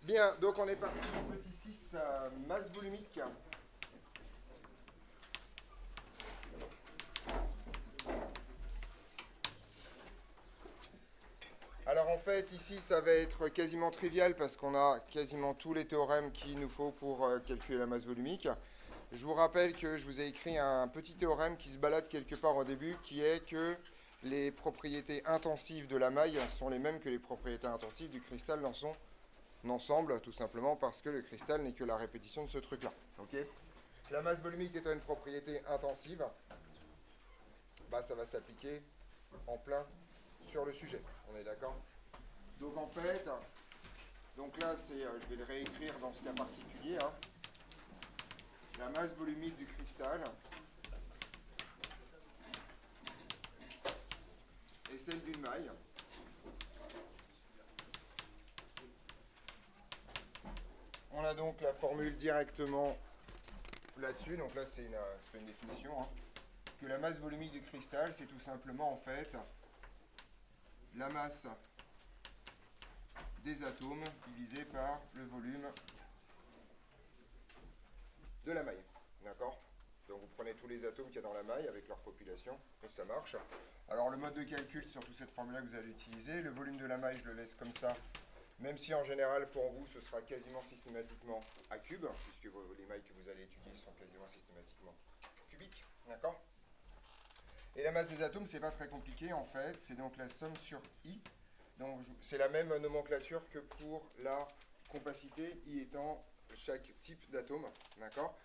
Bien, donc on est parti du petit 6, masse volumique. Alors en fait, ici, ça va être quasiment trivial parce qu'on a quasiment tous les théorèmes qu'il nous faut pour calculer la masse volumique. Je vous rappelle que je vous ai écrit un petit théorème qui se balade quelque part au début, qui est que les propriétés intensives de la maille sont les mêmes que les propriétés intensives du cristal dans son ensemble, tout simplement parce que le cristal n'est que la répétition de ce truc-là. Ok. La masse volumique étant une propriété intensive, bah, ça va s'appliquer en plein sur le sujet. On est d'accord? Donc en fait, donc là, je vais le réécrire dans ce cas particulier, hein. La masse volumique du cristal est celle d'une maille. On a donc la formule directement là-dessus. Donc là, c'est une définition, hein. Que la masse volumique du cristal, c'est tout simplement en fait la masse des atomes divisé par le volume de la maille. D'accord? Donc vous prenez tous les atomes qu'il y a dans la maille avec leur population, et ça marche. Alors le mode de calcul, c'est surtout cette formule-là que vous allez utiliser. Le volume de la maille, je le laisse comme ça, même si en général pour vous, ce sera quasiment systématiquement à cube, puisque les mailles que vous allez étudier sont quasiment systématiquement cubiques. D'accord? Et la masse des atomes, c'est pas très compliqué en fait, c'est donc la somme sur I. Donc c'est la même nomenclature que pour la compacité, I étant chaque type d'atome, d'accord.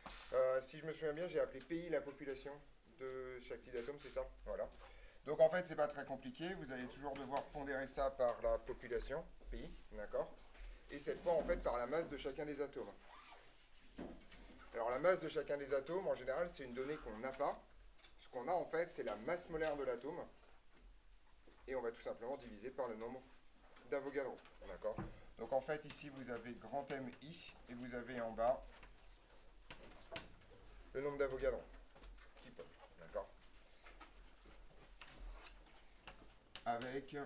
Si je me souviens bien, j'ai appelé PI la population de chaque type d'atome, c'est ça, voilà. Donc en fait, c'est pas très compliqué, vous allez toujours devoir pondérer ça par la population, PI, d'accord. Et cette fois, en fait, par la masse de chacun des atomes. Alors la masse de chacun des atomes, en général, c'est une donnée qu'on n'a pas. Ce qu'on a, en fait, c'est la masse molaire de l'atome, et on va tout simplement diviser par le nombre d'Avogadro, d'accord. Donc en fait, ici, vous avez grand MI, et vous avez en bas le nombre d'Avogadro qui peut, d'accord, avec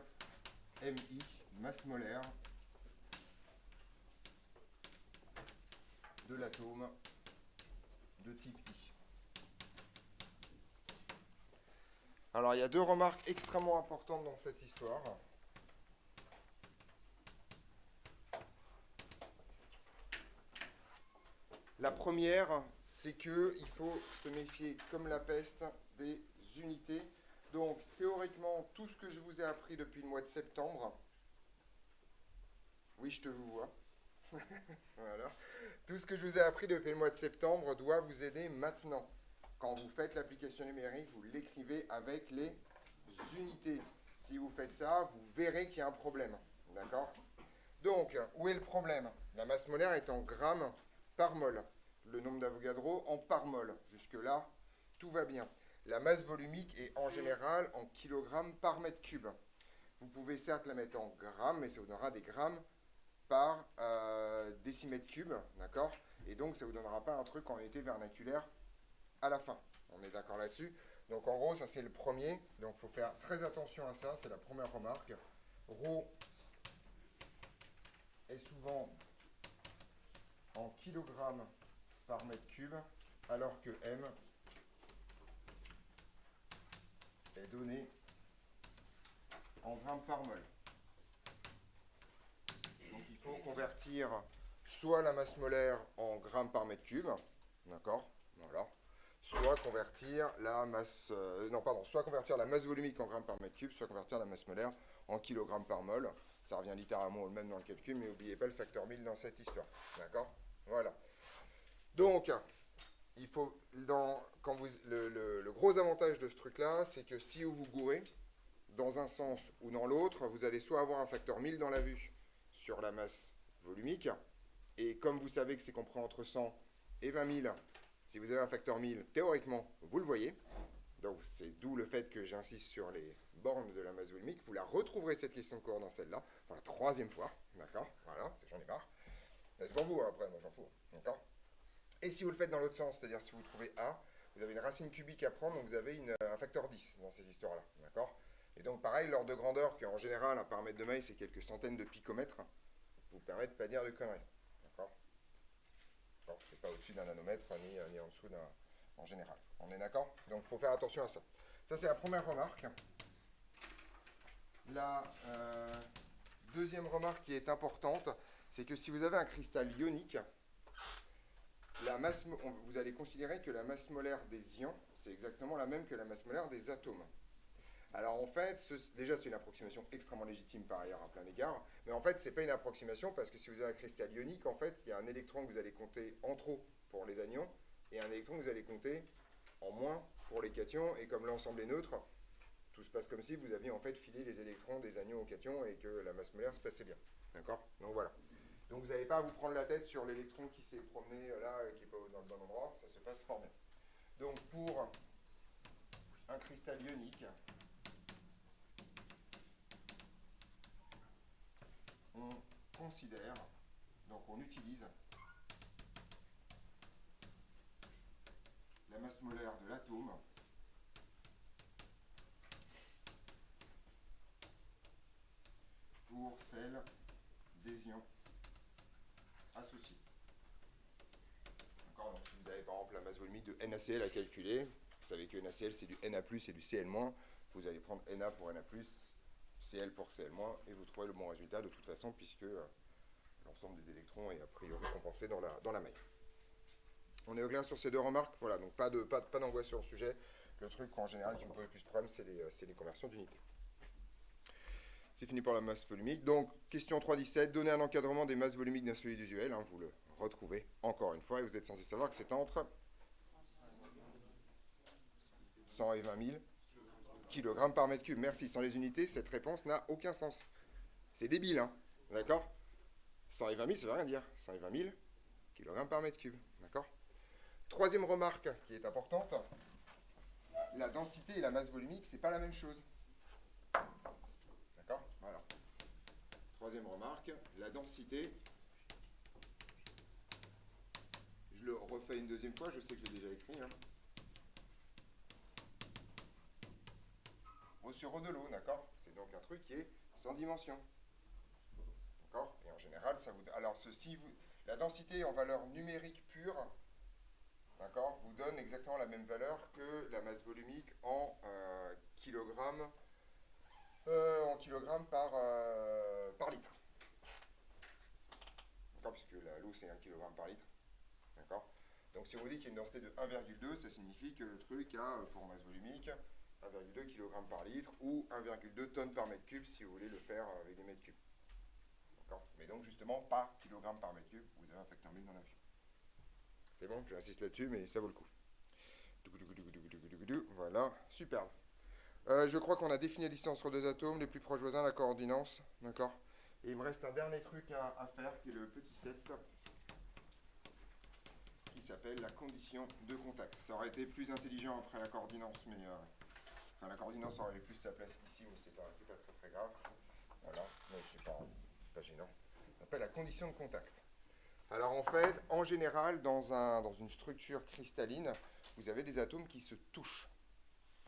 MI, masse molaire de l'atome de type I. Alors il y a deux remarques extrêmement importantes dans cette histoire. La première, c'est qu'il faut se méfier comme la peste des unités. Donc théoriquement, tout ce que je vous ai appris depuis le mois de septembre, oui, je te vous vois. Voilà. Tout ce que je vous ai appris depuis le mois de septembre doit vous aider maintenant. Quand vous faites l'application numérique, vous l'écrivez avec les unités. Si vous faites ça, vous verrez qu'il y a un problème. D'accord? Donc, où est le problème? La masse molaire est en grammes par mol. Le nombre d'Avogadro en par mol. Jusque-là, tout va bien. La masse volumique est en général en kilogrammes par mètre cube. Vous pouvez certes la mettre en grammes, mais ça vous donnera des grammes par décimètre cube, d'accord. Et donc ça vous donnera pas un truc en unité vernaculaire à la fin. On est d'accord là-dessus. Donc en gros, ça c'est le premier. Donc il faut faire très attention à ça, c'est la première remarque. Rho est souvent en kilogrammes par mètre cube, alors que M est donné en grammes par mol. Donc il faut convertir soit la masse molaire en grammes par mètre cube, d'accord, voilà, soit convertir la masse, non pardon, soit convertir la masse volumique en grammes par mètre cube, soit convertir la masse molaire en kilogrammes par mol. Ça revient littéralement au même dans le calcul, mais n'oubliez pas le facteur 1000 dans cette histoire, d'accord, voilà. Donc, il faut, le gros avantage de ce truc-là, c'est que si vous vous gourrez, dans un sens ou dans l'autre, vous allez soit avoir un facteur 1000 dans la vue sur la masse volumique, et comme vous savez que c'est compris entre 100 et 20 000, si vous avez un facteur 1000, théoriquement, vous le voyez. Donc c'est d'où le fait que j'insiste sur les bornes de la masse volumique. Vous la retrouverez cette question de cours dans celle-là, pour la troisième fois, d'accord. Voilà, j'en ai marre. C'est pour vous, hein, après, moi j'en fous, d'accord. Et si vous le faites dans l'autre sens, c'est-à-dire si vous trouvez A, vous avez une racine cubique à prendre, donc vous avez un facteur 10 dans ces histoires-là, d'accord. Et donc pareil, l'ordre de grandeur, qui en général, un paramètre de maille, c'est quelques centaines de picomètres, vous permet de ne pas dire de conneries. D'accord? Bon, c'est pas au-dessus d'un nanomètre ni en dessous d'un en général. On est d'accord? Donc il faut faire attention à ça. Ça, c'est la première remarque. La deuxième remarque qui est importante, c'est que si vous avez un cristal ionique, vous allez considérer que la masse molaire des ions, c'est exactement la même que la masse molaire des atomes. Alors en fait, déjà c'est une approximation extrêmement légitime par ailleurs à plein égard, mais en fait c'est pas une approximation parce que si vous avez un cristal ionique, en fait il y a un électron que vous allez compter en trop pour les anions et un électron que vous allez compter en moins pour les cations, et comme l'ensemble est neutre, tout se passe comme si vous aviez en fait filé les électrons des anions aux cations et que la masse molaire se passait bien. D'accord? Donc voilà. Donc vous n'avez pas à vous prendre la tête sur l'électron qui s'est promené là et qui n'est pas dans le bon endroit, ça se passe fort bien. Donc pour un cristal ionique, on considère, donc on utilise la masse molaire de l'atome pour celle des ions associés. D'accord? Donc si vous avez par exemple la masse volumique de NaCl à calculer, vous savez que NaCl c'est du Na+, et du Cl-, vous allez prendre Na pour Na+, Cl pour Cl-, et vous trouvez le bon résultat de toute façon, puisque l'ensemble des électrons est a priori compensé dans la maille. On est au clair sur ces deux remarques? Voilà, donc pas d'angoisse sur le sujet. Le truc en général qui me pose le plus de problème, c'est les conversions d'unités. C'est fini pour la masse volumique. Donc, question 3.17, donner un encadrement des masses volumiques d'un solide usuel. Hein, vous le retrouvez encore une fois, et vous êtes censé savoir que c'est entre 100 et 20 000 kg par mètre cube. Merci, sans les unités, cette réponse n'a aucun sens. C'est débile, hein? D'accord? 100 et 20 000, ça ne veut rien dire. 100 et 20 000 kg par mètre cube. D'accord? Troisième remarque qui est importante, la densité et la masse volumique, c'est pas la même chose. D'accord? Voilà. Troisième remarque, la densité, je le refais une deuxième fois, je sais que j'ai déjà écrit, hein. Rho sur rho de l'eau, d'accord? C'est donc un truc qui est sans dimension. D'accord? Et en général, ça vous... Alors ceci, la densité en valeur numérique pure, d'accord, vous donne exactement la même valeur que la masse volumique en kilogrammes par litre. D'accord? Puisque l'eau c'est 1 kg par litre. D'accord? Donc si on vous dit qu'il y a une densité de 1,2, ça signifie que le truc a, pour masse volumique, 1,2 kg par litre ou 1,2 tonnes par mètre cube si vous voulez le faire avec des mètres cubes. D'accord? Mais donc justement pas kilogramme par mètre cube, vous avez un facteur 1000 dans l'avion. C'est bon, j'insiste là-dessus, mais ça vaut le coup. Voilà, superbe. Je crois qu'on a défini la distance entre deux atomes, les plus proches voisins, la coordinance. D'accord? Et il me reste un dernier truc à faire, qui est le petit 7, qui s'appelle la condition de contact. Ça aurait été plus intelligent après la coordinance, mais enfin la coordinance aurait eu plus sa place ici, mais c'est pas très grave. Voilà, mais c'est pas gênant. On appelle la condition de contact. Alors en fait, en général, dans une structure cristalline, vous avez des atomes qui se touchent.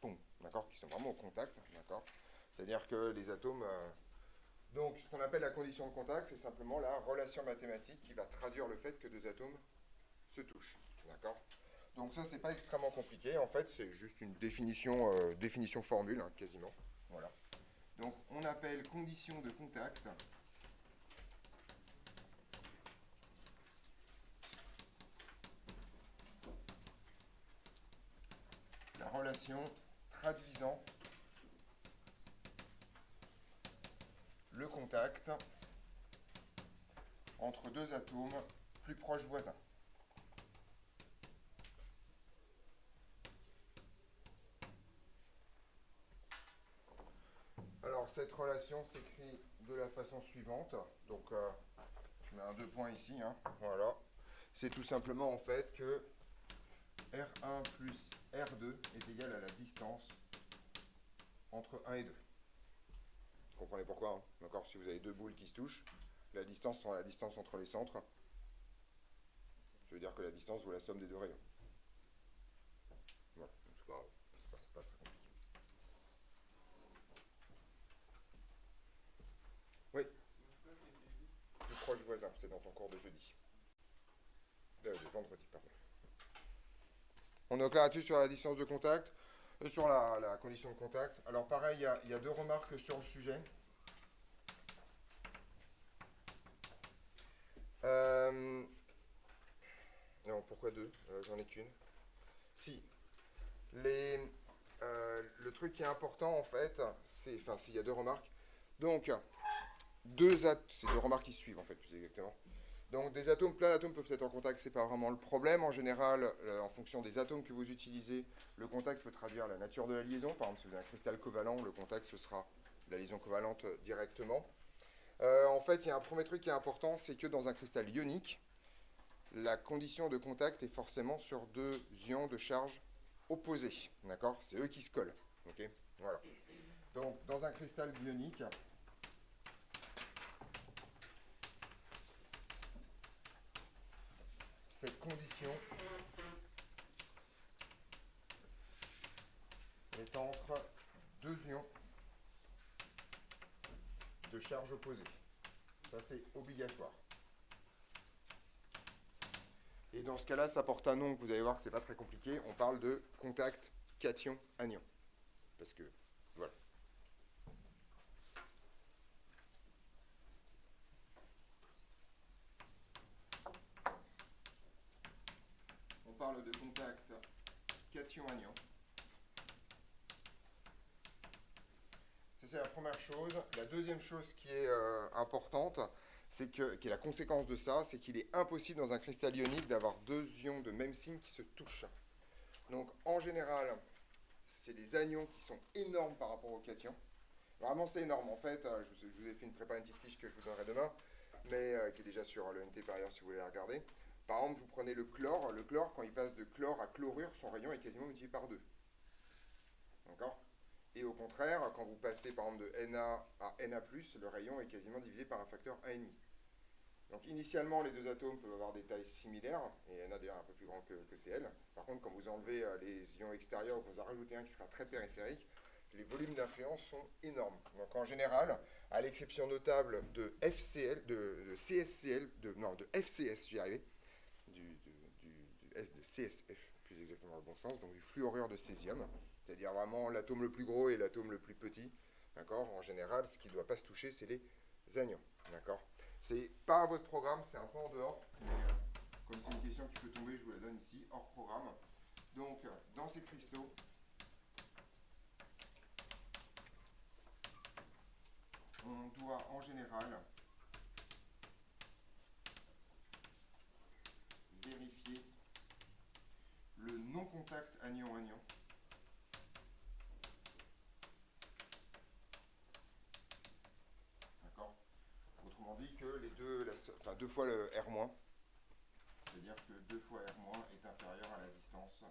Boum, d'accord, qui sont vraiment au contact, d'accord. C'est-à-dire que les atomes... Donc ce qu'on appelle la condition de contact, c'est simplement la relation mathématique qui va traduire le fait que deux atomes se touchent, d'accord. Donc ça, c'est pas extrêmement compliqué, en fait, c'est juste une définition formule, hein, quasiment. Voilà. Donc on appelle condition de contact la relation traduisant le contact entre deux atomes plus proches voisins. Alors cette relation s'écrit de la façon suivante. Donc je mets un 2 points ici, hein, voilà. C'est tout simplement en fait que R1 plus R2 est égal à la distance entre 1 et 2. Vous comprenez pourquoi, hein? D'accord? Si vous avez deux boules qui se touchent, la distance entre les centres, ça veut dire que la distance vaut la somme des deux rayons. Voilà, c'est pas très compliqué. Oui. proches voisins. C'est dans ton cours de jeudi. De vendredi, pardon. On est au clair là-dessus sur la distance de contact, sur la condition de contact. Alors pareil, il y a deux remarques sur le sujet. Non, pourquoi deux? J'en ai qu'une. Si. Le truc qui est important, en fait, c'est... Enfin, s'il y a deux remarques. Donc, c'est deux remarques qui suivent, en fait, plus exactement. Donc, plein d'atomes peuvent être en contact, c'est pas vraiment le problème. En général, en fonction des atomes que vous utilisez, le contact peut traduire la nature de la liaison. Par exemple, si vous avez un cristal covalent, le contact, ce sera la liaison covalente directement. En fait, il y a un premier truc qui est important, c'est que dans un cristal ionique, la condition de contact est forcément sur deux ions de charge opposés. D'accord? C'est eux qui se collent. Ok? Voilà. Donc, dans un cristal ionique, cette condition est entre deux ions de charge opposée. Ça, c'est obligatoire. Et dans ce cas-là, ça porte un nom que vous allez voir que c'est pas très compliqué. On parle de contact cation-anion. Parce que, voilà. On parle de contact cation-anion. Ça, c'est la première chose. La deuxième chose qui est importante, qui est la conséquence de ça, c'est qu'il est impossible dans un cristal ionique d'avoir deux ions de même signe qui se touchent. Donc, en général, c'est les anions qui sont énormes par rapport aux cations. Vraiment, c'est énorme. En fait, je vous ai fait une petite fiche que je vous donnerai demain, mais qui est déjà sur le NT par ailleurs si vous voulez la regarder. Par exemple, vous prenez le chlore. Le chlore, quand il passe de chlore à chlorure, son rayon est quasiment multiplié par 2. D'accord? Et au contraire, quand vous passez par exemple de Na à Na+, le rayon est quasiment divisé par un facteur 1,5. Donc initialement, les deux atomes peuvent avoir des tailles similaires, et Na d'ailleurs un peu plus grand que Cl. Par contre, quand vous enlevez les ions extérieurs, vous en rajoutez un qui sera très périphérique, les volumes d'influence sont énormes. Donc en général, à l'exception notable de FCl, de CSCl, de FCS, j'y arrivais, de CSF, plus exactement le bon sens, donc du fluorure de césium, c'est-à-dire vraiment l'atome le plus gros et l'atome le plus petit. D'accord? En général, ce qui ne doit pas se toucher, c'est les anions. D'accord? C'est pas à votre programme, c'est un peu en dehors, mais comme c'est une question qui peut tomber, je vous la donne ici, hors programme. Donc, dans ces cristaux, on doit en général vérifier le non-contact anion-anion. D'accord? Autrement dit que les deux fois le R-, c'est-à-dire que 2 fois R- est inférieur à la distance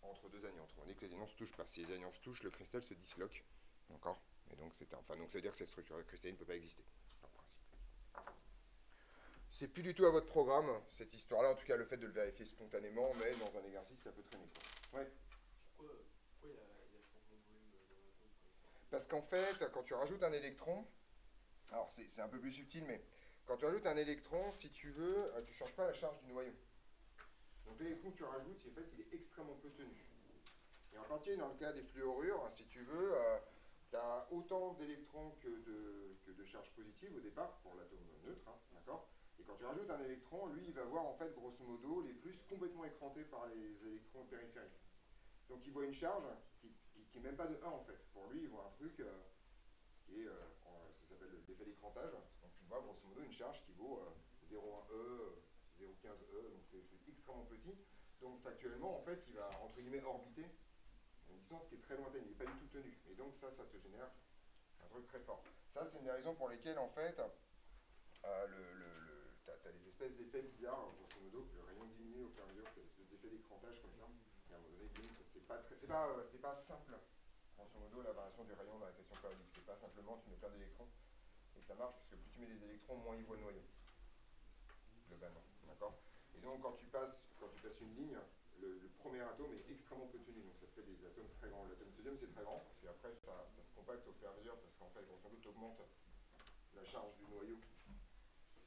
entre deux anions. Autrement dit que les anions ne se touchent pas. Si les anions se touchent, le cristal se disloque. D'accord? Et donc, ça veut dire que cette structure cristalline ne peut pas exister, en principe. C'est plus du tout à votre programme, cette histoire-là, en tout cas le fait de le vérifier spontanément, mais dans un exercice, ça peut traîner. Ouais. Pourquoi il y a changement de volume dans l'atome comme ça? Parce qu'en fait, quand tu rajoutes un électron, alors c'est un peu plus subtil, mais quand tu rajoutes un électron, si tu veux, tu ne changes pas la charge du noyau. Donc l'électron que tu rajoutes, en fait, il est extrêmement peu tenu. Et en particulier dans le cas des fluorures, si tu veux, tu as autant d'électrons que de charges positives au départ, pour l'atome neutre, hein, d'accord? Et quand tu rajoutes un électron, lui, il va voir, en fait, grosso modo, les plus complètement écrantés par les électrons périphériques. Donc il voit une charge qui n'est même pas de 1, en fait. Pour lui, il voit un truc qui est, ça s'appelle l'effet d'écrantage. Donc tu vois, grosso modo, une charge qui vaut 0,1 E, 0,15 E, donc c'est extrêmement petit. Donc factuellement, en fait, il va, entre guillemets, orbiter une distance qui est très lointaine, il n'est pas du tout tenu. Et donc ça te génère un truc très fort. Ça, c'est une des raisons pour lesquelles, en fait, tu as des espèces d'effets bizarres, grosso modo, que le rayon diminue au fur et à mesure, tu as des espèces d'effets d'écrantage comme ça. Et à un moment donné, c'est pas simple, grosso modo, la variation du rayon dans la question périodique. C'est pas simplement tu mets plein d'électrons et ça marche, puisque plus tu mets des électrons, moins ils voient le noyau, globalement. D'accord? Et donc, quand tu passes une ligne, le premier atome est extrêmement peu tenu, donc ça te fait des atomes très grands. L'atome sodium, c'est très grand, et puis après, ça se compacte au fur et à mesure, parce qu'en fait, grosso modo, tu augmentes la charge du noyau.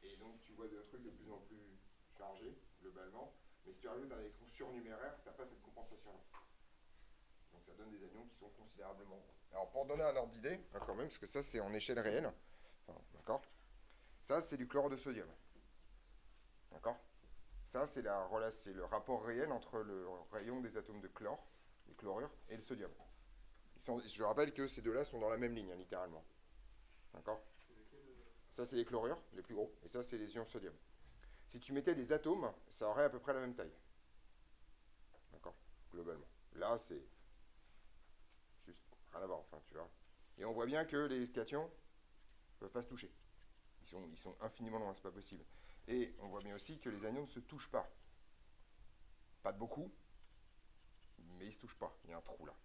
Et donc tu vois des trucs de plus en plus chargés, globalement. Mais si tu rajoutes un électron surnuméraire, tu n'as pas cette compensation-là. Donc ça donne des anions qui sont considérablement gros. Alors pour donner un ordre d'idée, hein, quand même, parce que ça c'est en échelle réelle, enfin, d'accord. Ça c'est du chlore de sodium, d'accord. Ça c'est le rapport réel entre le rayon des atomes de chlore, des chlorures, et le sodium. Je rappelle que ces deux-là sont dans la même ligne, hein, littéralement, d'accord. Ça c'est les chlorures, les plus gros, et ça c'est les ions sodium. Si tu mettais des atomes, ça aurait à peu près la même taille, d'accord, globalement. Là c'est juste rien à voir, enfin tu vois. Et on voit bien que les cations ne peuvent pas se toucher. Ils sont infiniment loin, c'est pas possible. Et on voit bien aussi que les anions ne se touchent pas. Pas de beaucoup, mais ils ne se touchent pas. Il y a un trou là.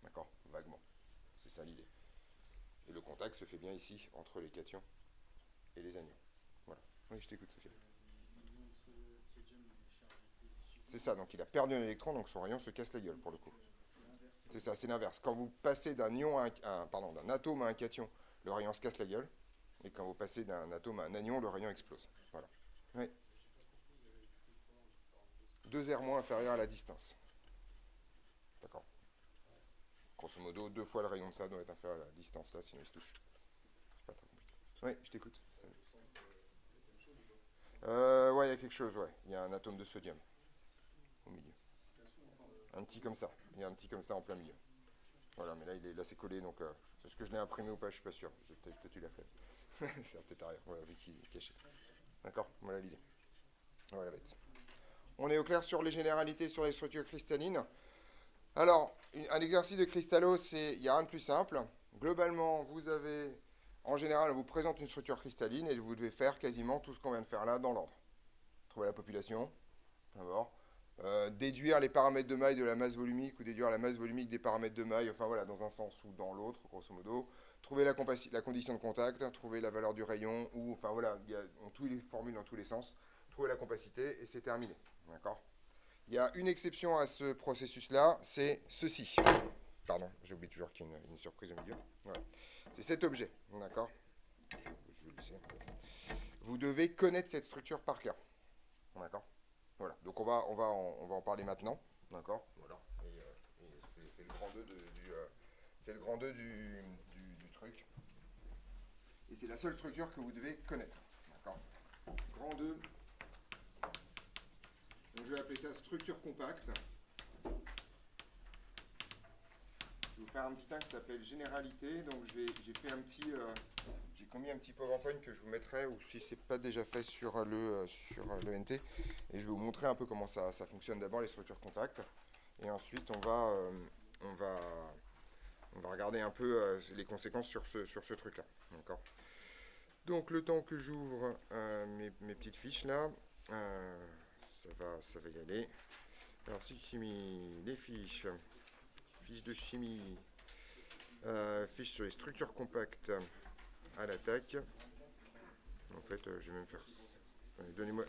D'accord. Vaguement. C'est ça l'idée. Et le contact se fait bien ici, entre les cations et les anions. Voilà. Oui, je t'écoute, Sophia. C'est ça, donc il a perdu un électron, donc son rayon se casse la gueule pour le coup. C'est ça, c'est l'inverse. Quand vous passez d'un atome à un cation, le rayon se casse la gueule. Et quand vous passez d'un atome à un anion, le rayon explose. Voilà. Oui. 2 R moins inférieur à la distance. D'accord. Grosso modo, 2 fois le rayon de ça doit être inférieur à la distance là, sinon il se touche. C'est pas très compliqué. Oui, je t'écoute. Ouais, il y a quelque chose, ouais. Il y a un atome de sodium au milieu. Un petit comme ça. Il y a un petit comme ça en plein milieu. Voilà, mais là c'est collé, donc est-ce que je l'ai imprimé ou pas, je suis pas sûr. Peut-être tu l'as fait. C'est peut-être arrière, voilà, vu qu'il est caché. D'accord, voilà l'idée. Voilà bête. On est au clair sur les généralités sur les structures cristallines. Alors, un exercice de cristallo, il n'y a rien de plus simple. Globalement, en général, on vous présente une structure cristalline et vous devez faire quasiment tout ce qu'on vient de faire là dans l'ordre. Trouver la population, d'abord. Déduire les paramètres de maille de la masse volumique ou déduire la masse volumique des paramètres de maille, enfin voilà, dans un sens ou dans l'autre, grosso modo. Trouver la condition de contact, trouver la valeur du rayon, ou enfin voilà, tous les formules dans tous les sens. Trouver la compacité et c'est terminé. D'accord. Il y a une exception à ce processus-là, c'est ceci. Pardon, j'oublie toujours qu'il y a une surprise au milieu. Voilà. C'est cet objet, d'accord. Je vais le laisser. Vous devez connaître cette structure par cœur, d'accord. Voilà. Donc on va en parler maintenant, d'accord. Voilà. Et c'est le grand 2 c'est le grand 2 du truc. Et c'est la seule structure que vous devez connaître, d'accord. Grand 2. Donc je vais appeler ça structure compacte. Je vais vous faire un petit texte qui s'appelle généralité. Donc j'ai commis un petit PowerPoint que je vous mettrai, ou si c'est pas déjà fait sur le NT, et je vais vous montrer un peu comment ça fonctionne. D'abord les structures compactes, et ensuite on va regarder un peu les conséquences sur ce truc-là. D'accord. Donc le temps que j'ouvre mes petites fiches là, ça va y aller. Alors si chimie, les fiches de chimie, fiches sur les structures compactes à l'attaque. En fait, je vais même faire ça. Donnez-moi.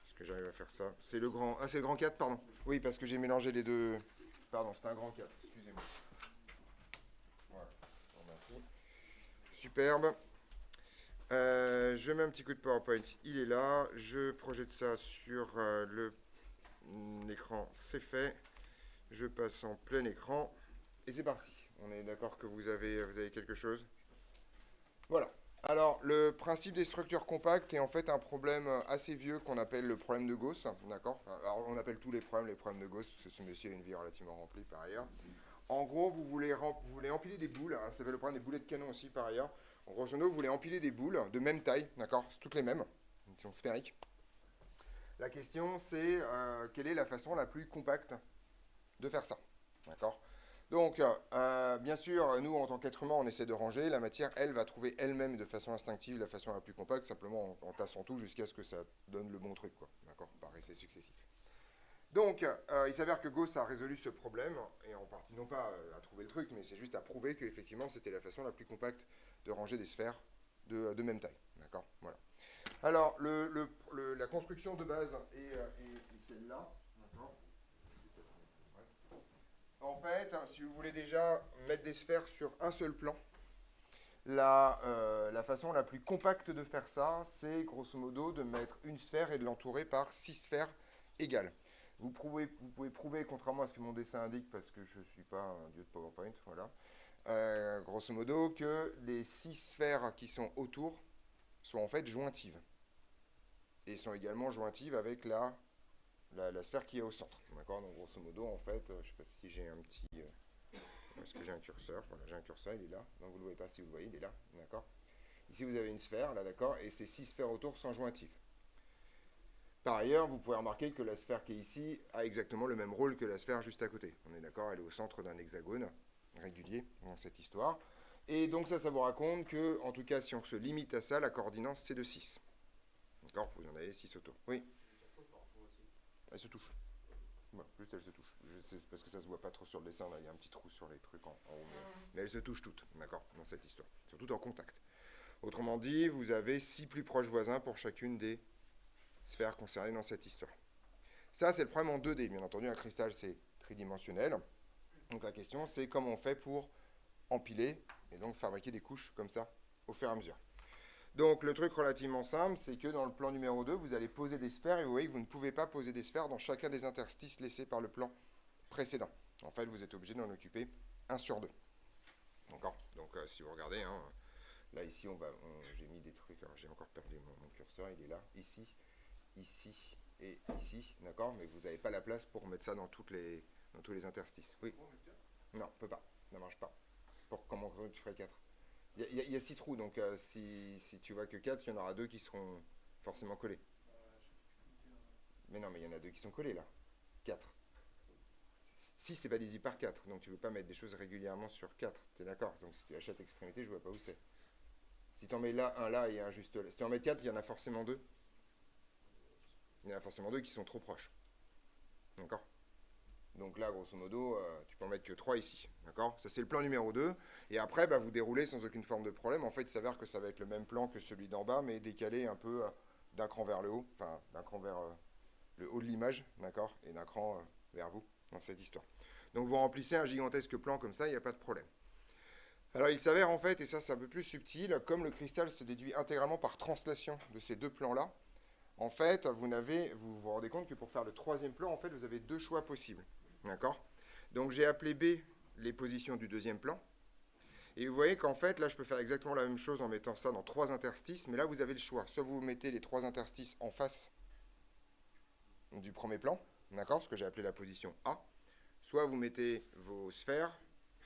Est-ce que j'arrive à faire ça? C'est le grand. Ah, c'est le grand 4, pardon. Oui, parce que j'ai mélangé les deux. Pardon, c'est un grand 4, excusez-moi. Voilà, merci. Superbe. Je mets un petit coup de PowerPoint, il est là. Je projette ça sur l'écran, c'est fait. Je passe en plein écran. Et c'est parti. On est d'accord que vous avez quelque chose? Voilà. Alors, le principe des structures compactes est en fait un problème assez vieux qu'on appelle le problème de Gauss. D'accord. Alors, on appelle tous les problèmes de Gauss, parce que ce monsieur a une vie relativement remplie par ailleurs. En gros, vous voulez empiler des boules. Ça s'appelle le problème des boulets de canon aussi par ailleurs. En grosso modo, vous voulez empiler des boules de même taille. D'accord. C'est toutes les mêmes. Elles sont sphériques. La question, c'est quelle est la façon la plus compacte de faire ça. D'accord. Donc, bien sûr, nous, en tant qu'être humain, on essaie de ranger. La matière, elle, va trouver elle-même de façon instinctive la façon la plus compacte, simplement en tassant tout jusqu'à ce que ça donne le bon truc, quoi. D'accord. Par essai successif. Donc, il s'avère que Gauss a résolu ce problème, et en partie, non pas à trouver le truc, mais c'est juste à prouver qu'effectivement, c'était la façon la plus compacte de ranger des sphères de même taille. D'accord. Voilà. Alors, la construction de base est celle-là. D'accord. En fait, si vous voulez déjà mettre des sphères sur un seul plan, la façon la plus compacte de faire ça, c'est grosso modo de mettre une sphère et de l'entourer par 6 sphères égales. Vous pouvez prouver, contrairement à ce que mon dessin indique, parce que je ne suis pas un dieu de PowerPoint, voilà, grosso modo, que les 6 sphères qui sont autour sont en fait jointives. Et sont également jointives avec la sphère qui est au centre. D'accord. Donc grosso modo, en fait, je ne sais pas si j'ai un petit... est-ce que j'ai un curseur? Voilà, j'ai un curseur, il est là. Donc vous ne le voyez pas, si vous le voyez, il est là. D'accord. Ici, vous avez une sphère, là, d'accord, et ces 6 sphères autour sont jointives. Par ailleurs, vous pouvez remarquer que la sphère qui est ici a exactement le même rôle que la sphère juste à côté. On est d'accord, elle est au centre d'un hexagone régulier dans cette histoire. Et donc ça vous raconte que, en tout cas, si on se limite à ça, la coordinance, c'est de 6. D'accord. Vous en avez 6 autour. Oui. Elle se touche. Voilà, juste elle se touche. C'est parce que ça se voit pas trop sur le dessin, là, il y a un petit trou sur les trucs en haut. Mais elles se touchent toutes, d'accord, dans cette histoire. Surtout en contact. Autrement dit, vous avez 6 plus proches voisins pour chacune des sphères concernées dans cette histoire. Ça, c'est le problème en 2D. Bien entendu, un cristal, c'est tridimensionnel. Donc la question, c'est comment on fait pour empiler et donc fabriquer des couches comme ça au fur et à mesure. Donc le truc relativement simple, c'est que dans le plan numéro 2, vous allez poser des sphères et vous voyez que vous ne pouvez pas poser des sphères dans chacun des interstices laissés par le plan précédent. En fait, vous êtes obligé d'en occuper 1 sur 2. D'accord. Donc si vous regardez, hein, là ici, j'ai mis des trucs, alors j'ai encore perdu mon curseur, il est là, ici, ici et ici, d'accord. Mais vous n'avez pas la place pour mettre ça dans tous les interstices. Oui. Non, on peut pas, ça ne marche pas. Comment tu ferais 4? Il y a 6 trous, donc si tu vois que 4, il y en aura 2 qui seront forcément collés. Mais non, mais il y en a 2 qui sont collés là. 4. 6, c'est pas divisible par 4, donc tu ne veux pas mettre des choses régulièrement sur 4. Tu es d'accord? Donc si tu achètes extrémité, je vois pas où c'est. Si tu en mets là, un là et un juste là. Si tu en mets 4, il y en a forcément 2. Il y en a forcément 2 qui sont trop proches. D'accord. Donc là, grosso modo, tu peux en mettre que 3 ici. D'accord. Ça, c'est le plan numéro 2. Et après, vous déroulez sans aucune forme de problème. En fait, il s'avère que ça va être le même plan que celui d'en bas, mais décalé un peu d'un cran vers le haut. Enfin, d'un cran vers le haut de l'image. D'accord. Et d'un cran vers vous dans cette histoire. Donc vous remplissez un gigantesque plan comme ça, il n'y a pas de problème. Alors il s'avère en fait, et ça c'est un peu plus subtil, comme le cristal se déduit intégralement par translation de ces deux plans-là, en fait, vous vous rendez compte que pour faire le troisième plan, en fait, vous avez 2 choix possibles. D'accord. Donc j'ai appelé B les positions du deuxième plan. Et vous voyez qu'en fait, là, je peux faire exactement la même chose en mettant ça dans 3 interstices, mais là, vous avez le choix. Soit vous mettez les 3 interstices en face du premier plan, d'accord, ce que j'ai appelé la position A, soit vous mettez vos sphères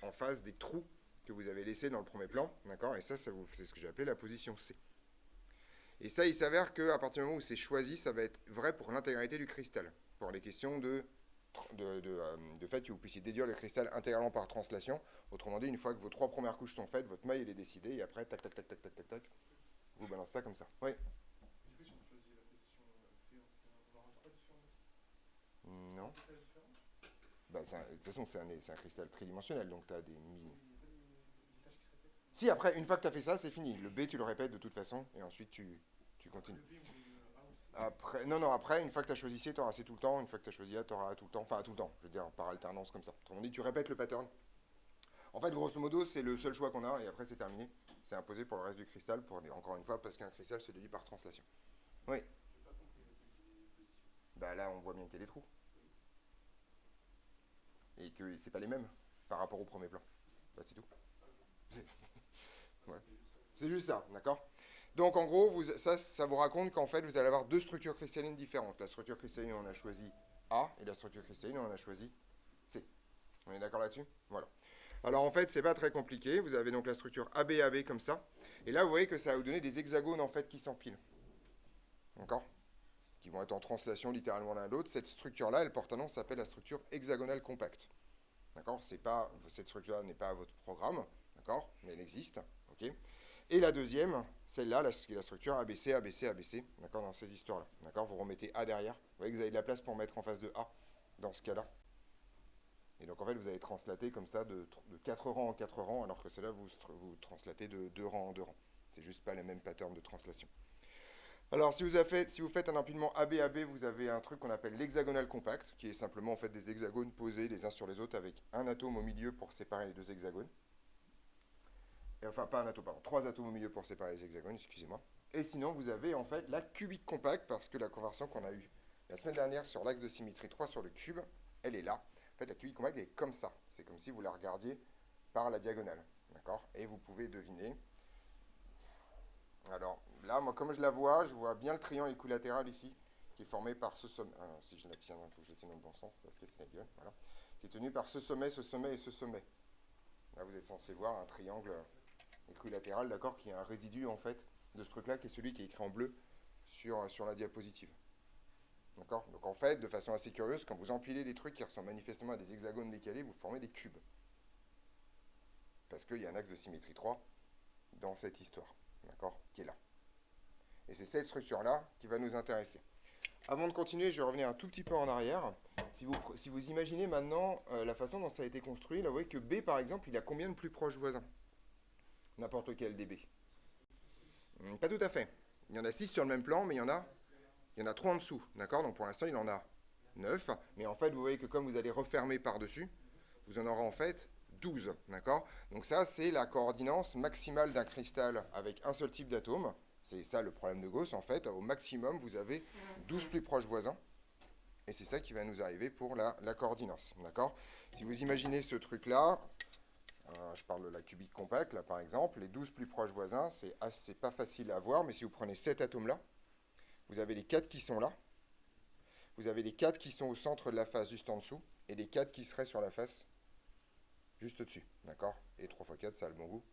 en face des trous que vous avez laissés dans le premier plan, d'accord, et ça c'est ce que j'ai appelé la position C. Et ça, il s'avère qu'à partir du moment où c'est choisi, ça va être vrai pour l'intégralité du cristal, pour les questions de fait que vous puissiez déduire le cristal intégralement par translation. Autrement dit, une fois que vos 3 premières couches sont faites, votre maille elle est décidée, et après, tac, tac, tac, tac, tac, tac, tac, vous balancez ça comme ça. Oui. Du coup, si on choisit la position C, on n'aura pas différence? Non. De toute façon, c'est un cristal tridimensionnel, donc tu as des... Si, après, une fois que tu as fait ça, c'est fini. Le B, tu le répètes de toute façon, et ensuite tu continues. Après, non, après, une fois que tu as choisi C, tu auras C tout le temps. Une fois que tu as choisi A, tu auras A tout le temps. Enfin, tout le temps, je veux dire, par alternance comme ça. Autrement dit, tu répètes le pattern. En fait, grosso modo, c'est le seul choix qu'on a, et après, c'est terminé. C'est imposé pour le reste du cristal, encore une fois, parce qu'un cristal se déduit par translation. Oui. Là, on voit bien qu'il y a des trous. Et que c'est pas les mêmes par rapport au premier plan. C'est tout. Ouais. C'est juste ça, d'accord. Donc en gros, ça vous raconte qu'en fait, vous allez avoir 2 structures cristallines différentes. La structure cristalline, on a choisi A, et la structure cristalline, on a choisi C. On est d'accord là-dessus? Voilà. Alors en fait, c'est pas très compliqué. Vous avez donc la structure AB comme ça. Et là, vous voyez que ça va vous donner des hexagones en fait qui s'empilent. D'accord? Qui vont être en translation littéralement l'un à l'autre. Cette structure-là, elle porte un nom, s'appelle la structure hexagonale compacte. D'accord? Cette structure-là n'est pas à votre programme, d'accord? Mais elle existe. Ok? Et la deuxième, celle-là, qui est la structure ABC, ABC, ABC, d'accord, dans ces histoires-là. D'accord, vous remettez A derrière. Vous voyez que vous avez de la place pour mettre en face de A dans ce cas-là. Et donc en fait, vous allez translater comme ça de 4 rangs en 4 rangs, alors que celle-là, vous translatez de 2 rangs en 2 rangs. C'est juste pas le même pattern de translation. Alors, si vous faites un empilement AB-AB, vous avez un truc qu'on appelle l'hexagonal compact, qui est simplement en fait des hexagones posés les uns sur les autres avec un atome au milieu pour séparer les 2 hexagones. Enfin, pas un atome, pardon, 3 atomes au milieu pour séparer les hexagones, excusez-moi. Et sinon, vous avez en fait la cubique compacte, parce que la conversion qu'on a eue la semaine dernière sur l'axe de symétrie 3 sur le cube, elle est là. En fait, la cubique compacte est comme ça. C'est comme si vous la regardiez par la diagonale. D'accord? Et vous pouvez deviner. Alors, là, moi, comme je la vois, je vois bien le triangle équilatéral ici, qui est formé par ce sommet. Alors, si je la tiens, il faut que je la tienne dans le bon sens, ça se casse la gueule. Voilà. Qui est tenu par ce sommet et ce sommet. Là, vous êtes censé voir un triangle équilatéral, d'accord, qui est un résidu, en fait, de ce truc-là, qui est celui qui est écrit en bleu sur la diapositive. D'accord? Donc, en fait, de façon assez curieuse, quand vous empilez des trucs qui ressemblent manifestement à des hexagones décalés, vous formez des cubes. Parce qu'il y a un axe de symétrie 3 dans cette histoire, d'accord, qui est là. Et c'est cette structure-là qui va nous intéresser. Avant de continuer, je vais revenir un tout petit peu en arrière. Si vous imaginez maintenant la façon dont ça a été construit, là vous voyez que B par exemple, il a combien de plus proches voisins? N'importe quel DB. Pas tout à fait. Il y en a 6 sur le même plan, mais il y en a 3 en dessous. D'accord? Donc pour l'instant, il en a 9. Mais en fait, vous voyez que comme vous allez refermer par-dessus, vous en aurez en fait 12. D'accord? Donc ça, c'est la coordinance maximale d'un cristal avec un seul type d'atome. C'est ça le problème de Gauss, en fait. Au maximum, vous avez 12 plus proches voisins. Et c'est ça qui va nous arriver pour la coordinance. D'accord? Si vous imaginez ce truc-là, je parle de la cubique compacte, là, par exemple, les 12 plus proches voisins, c'est pas facile à voir, mais si vous prenez cet atome-là, vous avez les 4 qui sont là, vous avez les 4 qui sont au centre de la face juste en dessous, et les 4 qui seraient sur la face juste au-dessus. D'accord? Et 3 x 4, ça a le bon goût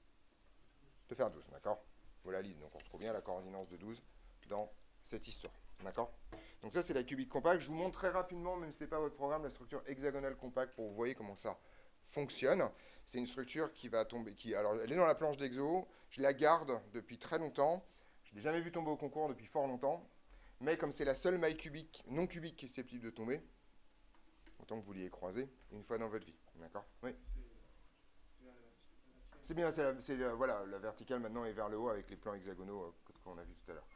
de faire 12. D'accord? Voilà l'idée. Donc on retrouve bien la coordinance de 12 dans cette histoire. D'accord? Donc ça, c'est la cubique compacte. Je vous montre très rapidement, même si ce n'est pas votre programme, la structure hexagonale compacte pour que vous voyez comment ça fonctionne. C'est une structure qui va tomber, alors elle est dans la planche d'exo, je la garde depuis très longtemps, je ne l'ai jamais vu tomber au concours depuis fort longtemps, mais comme c'est la seule maille cubique, non cubique qui est susceptible de tomber, autant que vous l'ayez croisée une fois dans votre vie. D'accord? Oui. C'est bien, voilà, la verticale maintenant est vers le haut avec les plans hexagonaux qu'on a vu tout à l'heure.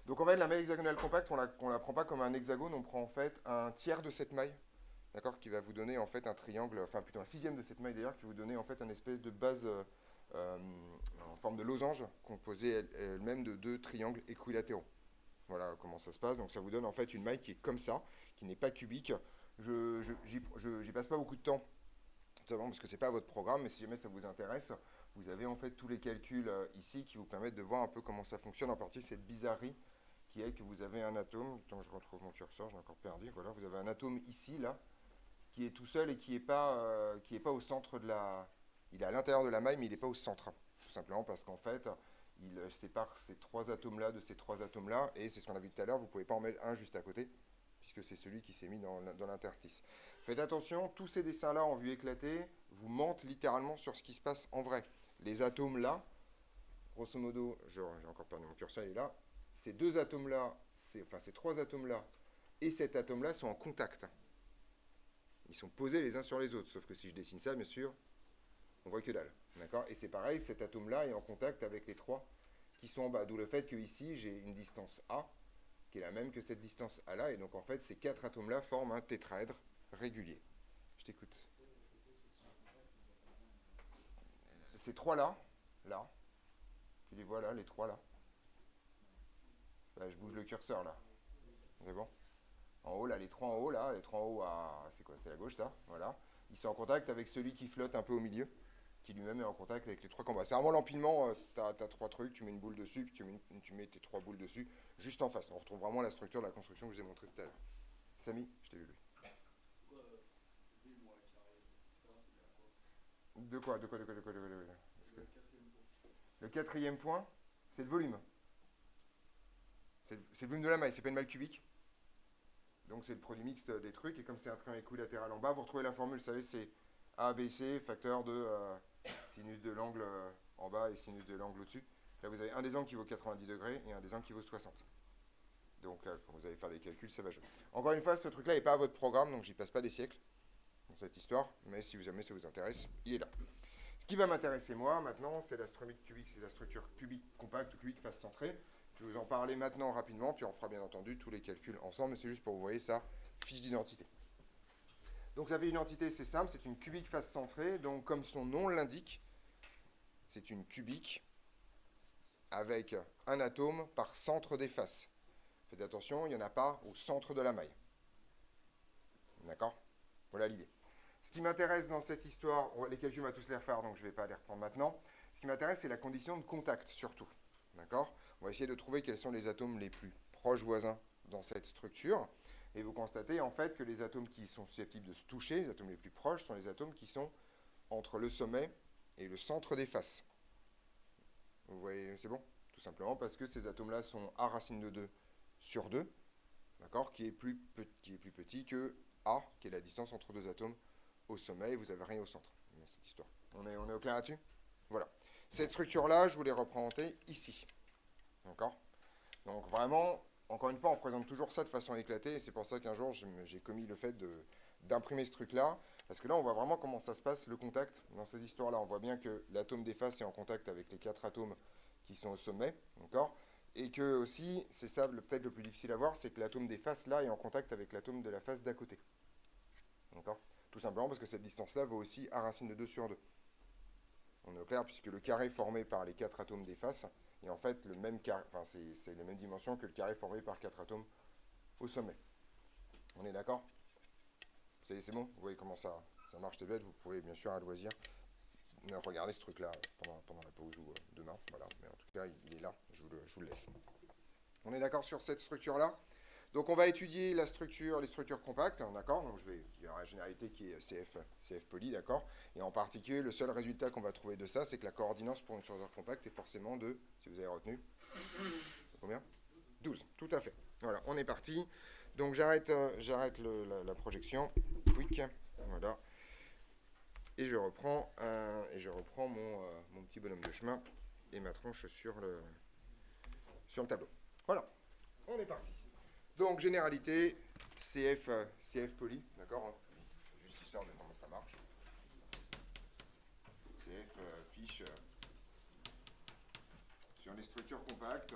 Donc en fait, la maille hexagonale compacte, on la prend pas comme un hexagone, on prend en fait un tiers de cette maille, d'accord, qui va vous donner en fait un triangle, enfin plutôt un sixième de cette maille d'ailleurs, qui va vous donner en fait une espèce de base en forme de losange, composée elle-même de 2 triangles équilatéraux. Voilà comment ça se passe. Donc ça vous donne en fait une maille qui est comme ça, qui n'est pas cubique. J'y passe pas beaucoup de temps, notamment parce que c'est pas votre programme, mais si jamais ça vous intéresse, vous avez en fait tous les calculs ici qui vous permettent de voir un peu comment ça fonctionne, en particulier cette bizarrerie qui est que vous avez un atome, tant que je retrouve mon curseur, j'ai encore perdu, voilà, vous avez un atome ici, là, qui est tout seul et qui n'est pas au centre de la... Il est à l'intérieur de la maille, mais il n'est pas au centre, tout simplement parce qu'en fait, il sépare ces 3 atomes-là de ces 3 atomes-là, et c'est ce qu'on a vu tout à l'heure, vous ne pouvez pas en mettre un juste à côté, puisque c'est celui qui s'est mis dans l'interstice. Faites attention, tous ces dessins-là en vue éclatée vous mentent littéralement sur ce qui se passe en vrai. Les atomes là, grosso modo, j'ai encore perdu mon curseur, il est là, ces 2 atomes-là, ces 3 atomes-là et cet atome-là sont en contact. Ils sont posés les uns sur les autres, sauf que si je dessine ça, bien sûr, on voit que dalle. D'accord? Et c'est pareil, cet atome-là est en contact avec les 3 qui sont en bas, d'où le fait que ici j'ai une distance A qui est la même que cette distance A là, et donc en fait ces 4 atomes-là forment un tétraèdre régulier. Je t'écoute. Ces 3 là, tu les vois là, les 3 là. Là, je bouge le curseur là. C'est bon? En haut là, les 3 en haut là, les 3 en haut à... C'est quoi? C'est la gauche ça? Voilà. Ils sont en contact avec celui qui flotte un peu au milieu, qui lui-même est en contact avec les 3 combats. C'est vraiment l'empilement, tu as 3 trucs, tu mets une boule dessus, puis tu mets tes 3 boules dessus, juste en face. On retrouve vraiment la structure de la construction que je vous ai montré tout à l'heure. Samy, je t'ai vu lui. De quoi? Le quatrième point, c'est le volume. C'est le volume de la maille, c'est pas une maille cubique. Donc c'est le produit mixte des trucs, et comme c'est un triangle équilatéral en bas, vous retrouvez la formule, vous savez, c'est ABC, facteur de sinus de l'angle en bas et sinus de l'angle au-dessus. Là, vous avez un des angles qui vaut 90 degrés et un des angles qui vaut 60. Donc, quand vous allez faire les calculs, ça va jouer. Encore une fois, ce truc-là n'est pas à votre programme, donc j'y passe pas des siècles dans cette histoire, mais si jamais ça vous intéresse, il est là. Ce qui va m'intéresser, moi, maintenant, c'est la structure cubique compacte ou cubique face centrée. Je vais vous en parler maintenant rapidement, puis on fera bien entendu tous les calculs ensemble, mais c'est juste pour vous voyez sa fiche d'identité. Donc ça fait une identité, c'est simple, c'est une cubique face centrée, donc comme son nom l'indique, c'est une cubique avec un atome par centre des faces. Faites attention, il n'y en a pas au centre de la maille. D'accord? Voilà l'idée. Ce qui m'intéresse dans cette histoire, les calculs, on va tous les refaire, donc je ne vais pas les reprendre maintenant. Ce qui m'intéresse, c'est la condition de contact, surtout. D'accord? On va essayer de trouver quels sont les atomes les plus proches voisins dans cette structure. Et vous constatez, en fait, que les atomes qui sont susceptibles de se toucher, les atomes les plus proches, sont les atomes qui sont entre le sommet et le centre des faces. Vous voyez, c'est bon? Tout simplement parce que ces atomes-là sont A racine de 2 sur 2, d'accord, qui est plus petit que A, qui est la distance entre deux atomes au sommet, et vous n'avez rien au centre dans cette histoire. On est au clair là-dessus? Voilà. Cette structure-là, je vous l'ai représentée ici. D'accord? Donc vraiment, encore une fois, on présente toujours ça de façon éclatée, et c'est pour ça qu'un jour, j'ai commis le fait d'imprimer ce truc-là, parce que là, on voit vraiment comment ça se passe, le contact, dans ces histoires-là. On voit bien que l'atome des faces est en contact avec les 4 atomes qui sont au sommet, d'accord? Et que aussi, c'est ça peut-être le plus difficile à voir, c'est que l'atome des faces, là, est en contact avec l'atome de la face d'à côté. D'accord? Tout simplement parce que cette distance-là vaut aussi A racine de 2 sur 2. On est au clair, puisque le carré formé par les 4 atomes des faces est en fait le même carré, enfin c'est les mêmes dimensions que le carré formé par 4 atomes au sommet. On est d'accord? C'est bon? Vous voyez comment ça marche, c'est bête. Vous pouvez bien sûr à loisir regarder ce truc-là pendant la pause ou demain. Voilà. Mais en tout cas, il est là, je vous le laisse. On est d'accord sur cette structure-là? Donc on va étudier la structure, les structures compactes, d'accord? Donc il y aura la généralité qui est CF poly, d'accord? Et en particulier, le seul résultat qu'on va trouver de ça, c'est que la coordinance pour une structure compacte est forcément de, si vous avez retenu, combien? 12, tout à fait. Voilà, on est parti. Donc j'arrête la projection. Quick, voilà. Et je reprends mon petit bonhomme de chemin et ma tronche sur le tableau. Voilà, on est parti. Donc, généralité, CF poly, d'accord? Juste histoire de comment ça marche. CF fiche sur les structures compactes.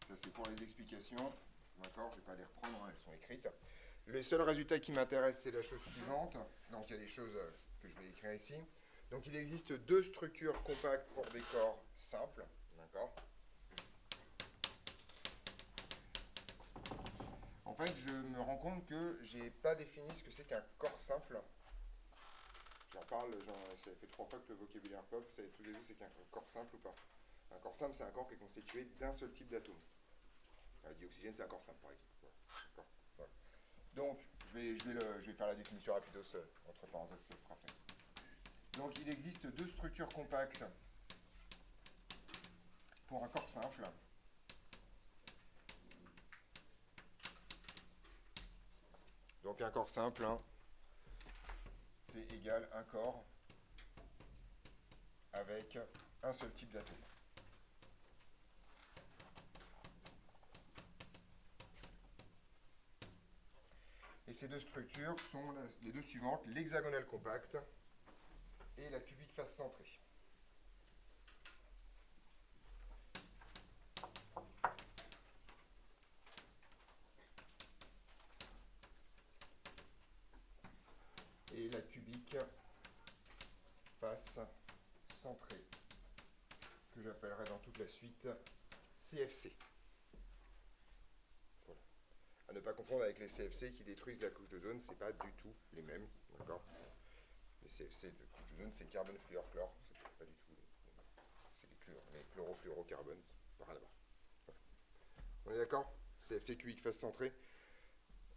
Ça, c'est pour les explications. D'accord? Je ne vais pas les reprendre, hein, elles sont écrites. Le seul résultat qui m'intéresse, c'est la chose suivante. Donc, il y a des choses que je vais écrire ici. Donc, il existe 2 structures compactes pour des corps simples. D'accord? En fait, je me rends compte que j'ai pas défini ce que c'est qu'un corps simple. J'en parle, ça fait 3 fois que le vocabulaire pop, vous savez tous les deux c'est qu'un corps simple ou pas. Un corps simple, c'est un corps qui est constitué d'un seul type d'atome. Le dioxygène, c'est un corps simple, par exemple. Voilà. Voilà. Donc, je vais faire la définition rapidos entre parenthèses, ça sera fait. Donc, il existe 2 structures compactes pour un corps simple. Donc, un corps simple, hein, c'est égal un corps avec un seul type d'atome. Et ces 2 structures sont les 2 suivantes, l'hexagonale compacte et la cubique face centrée. Et la cubique face centrée, que j'appellerai dans toute la suite CFC. Voilà. À ne pas confondre avec les CFC qui détruisent la couche d'ozone, c'est pas du tout les mêmes, d'accord? Les CFC de couche d'ozone, c'est carbone, fluor, chlore, c'est pas du tout les mêmes. C'est les chlorofluorocarbone, par là-bas. Voilà. On est d'accord? CFC cubique face centrée.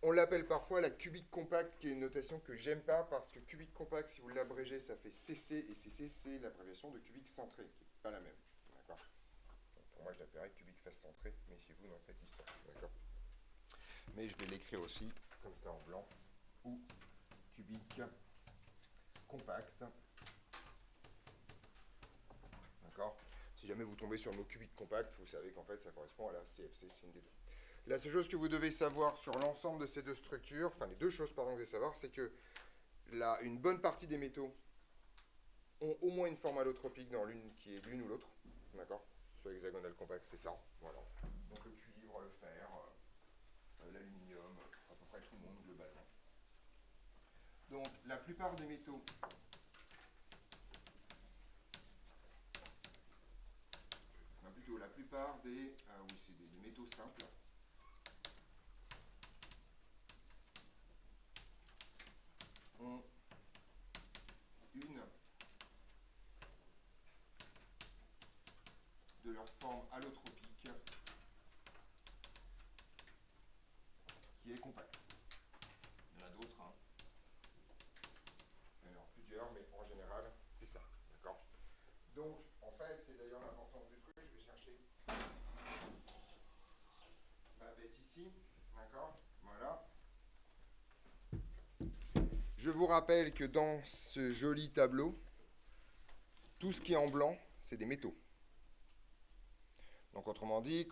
On l'appelle parfois la cubique compacte, qui est une notation que j'aime pas, parce que cubique compacte, si vous l'abrégez, ça fait CC, et CC, c'est l'abréviation de cubique centrée, qui n'est pas la même. D'accord? Pour moi, je l'appellerais cubique face centrée, méfiez-vous dans cette histoire. D'accord? Mais je vais l'écrire aussi, comme ça en blanc, ou cubique compacte. D'accord? Si jamais vous tombez sur le mot cubique compacte, vous savez qu'en fait, ça correspond à la CFC, c'est une des deux. La seule chose que vous devez savoir sur l'ensemble de ces 2 structures, enfin les 2 choses pardon, que vous devez savoir, c'est que une bonne partie des métaux ont au moins une forme allotropique dans l'une qui est l'une ou l'autre. D'accord? Soit hexagonal compact, c'est ça. Voilà. Donc le cuivre, le fer, l'aluminium, à peu près tout le monde globalement. Donc la plupart des métaux par des, oui, c'est des métaux simples. Ont une de leur forme allotropique qui est compacte. Il y en a d'autres, hein. Il y en a plusieurs, mais en général, c'est ça. D'accord. Donc, en fait, c'est d'ailleurs l'importance du truc. Je vais chercher ma bête ici. D'accord. Voilà. Je vous rappelle que dans ce joli tableau, tout ce qui est en blanc, c'est des métaux. Donc autrement dit,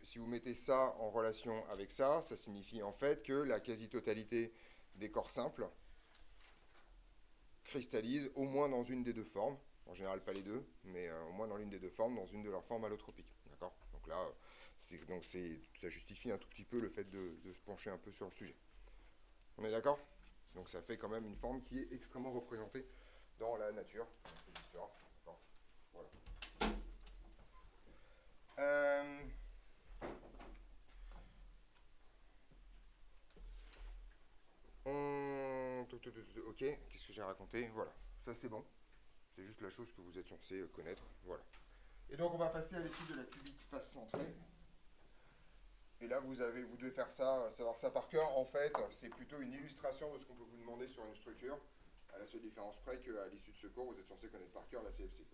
si vous mettez ça en relation avec ça, ça signifie en fait que la quasi-totalité des corps simples cristallisent au moins dans une des deux formes. En général pas les deux, mais au moins dans l'une des deux formes, dans une de leurs formes allotropiques. D'accord. Donc là, ça justifie un tout petit peu le fait de se pencher un peu sur le sujet. On est d'accord? Donc ça fait quand même une forme qui est extrêmement représentée dans la nature, dans cette histoire. D'accord. Voilà. Ok, qu'est-ce que j'ai raconté? Voilà, ça c'est bon. C'est juste la chose que vous êtes censé connaître. Voilà. Et donc on va passer à l'étude de la cubique face centrée. Et là vous devez faire ça, savoir ça par cœur. En fait, c'est plutôt une illustration de ce qu'on peut vous demander sur une structure, à la seule différence près qu'à l'issue de ce cours, vous êtes censé connaître par cœur la CFC.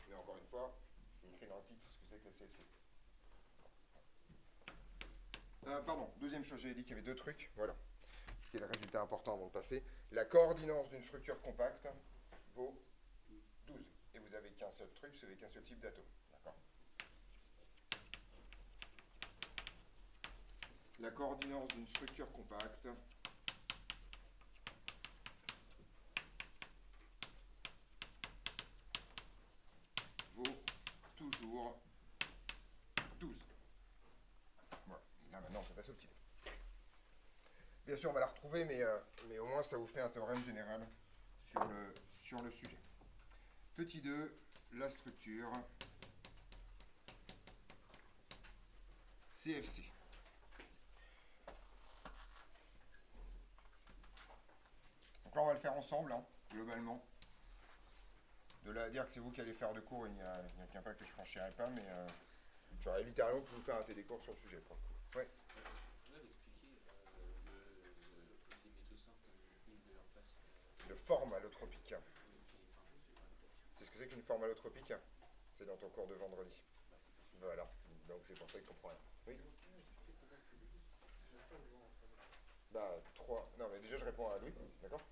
Mais encore une fois, c'est écrit dans le titre ce que c'est que la CFC. Pardon, deuxième chose, j'avais dit qu'il y avait deux trucs. Voilà. Ce qui est le résultat important avant de passer. La coordinance d'une structure compacte vaut 12. Et vous n'avez qu'un seul truc, vous n'avez qu'un seul type d'atome. D'accord. La coordinance d'une structure compacte vaut toujours 12. Voilà. Là maintenant on peut passer au petit 2. Bien sûr on va la retrouver, mais au moins ça vous fait un théorème général sur le sujet. Petit 2, la structure CFC. Donc là on va le faire ensemble, hein, globalement. De là à dire que c'est vous qui allez faire de cours, il n'y a qu'un pas que je franchirai pas, mais j'aurais littéralement pu vous faire un télécours sur le sujet. Pour le coup. Ouais. Vous pouvez expliquer les métaux simples, une de leur face. De forme allotropique. C'est ce que c'est qu'une forme allotropique? C'est dans ton cours de vendredi. Voilà. Donc c'est pour ça qu'il comprend rien. Oui. Bah 3. Non mais déjà je réponds à Louis, d'accord?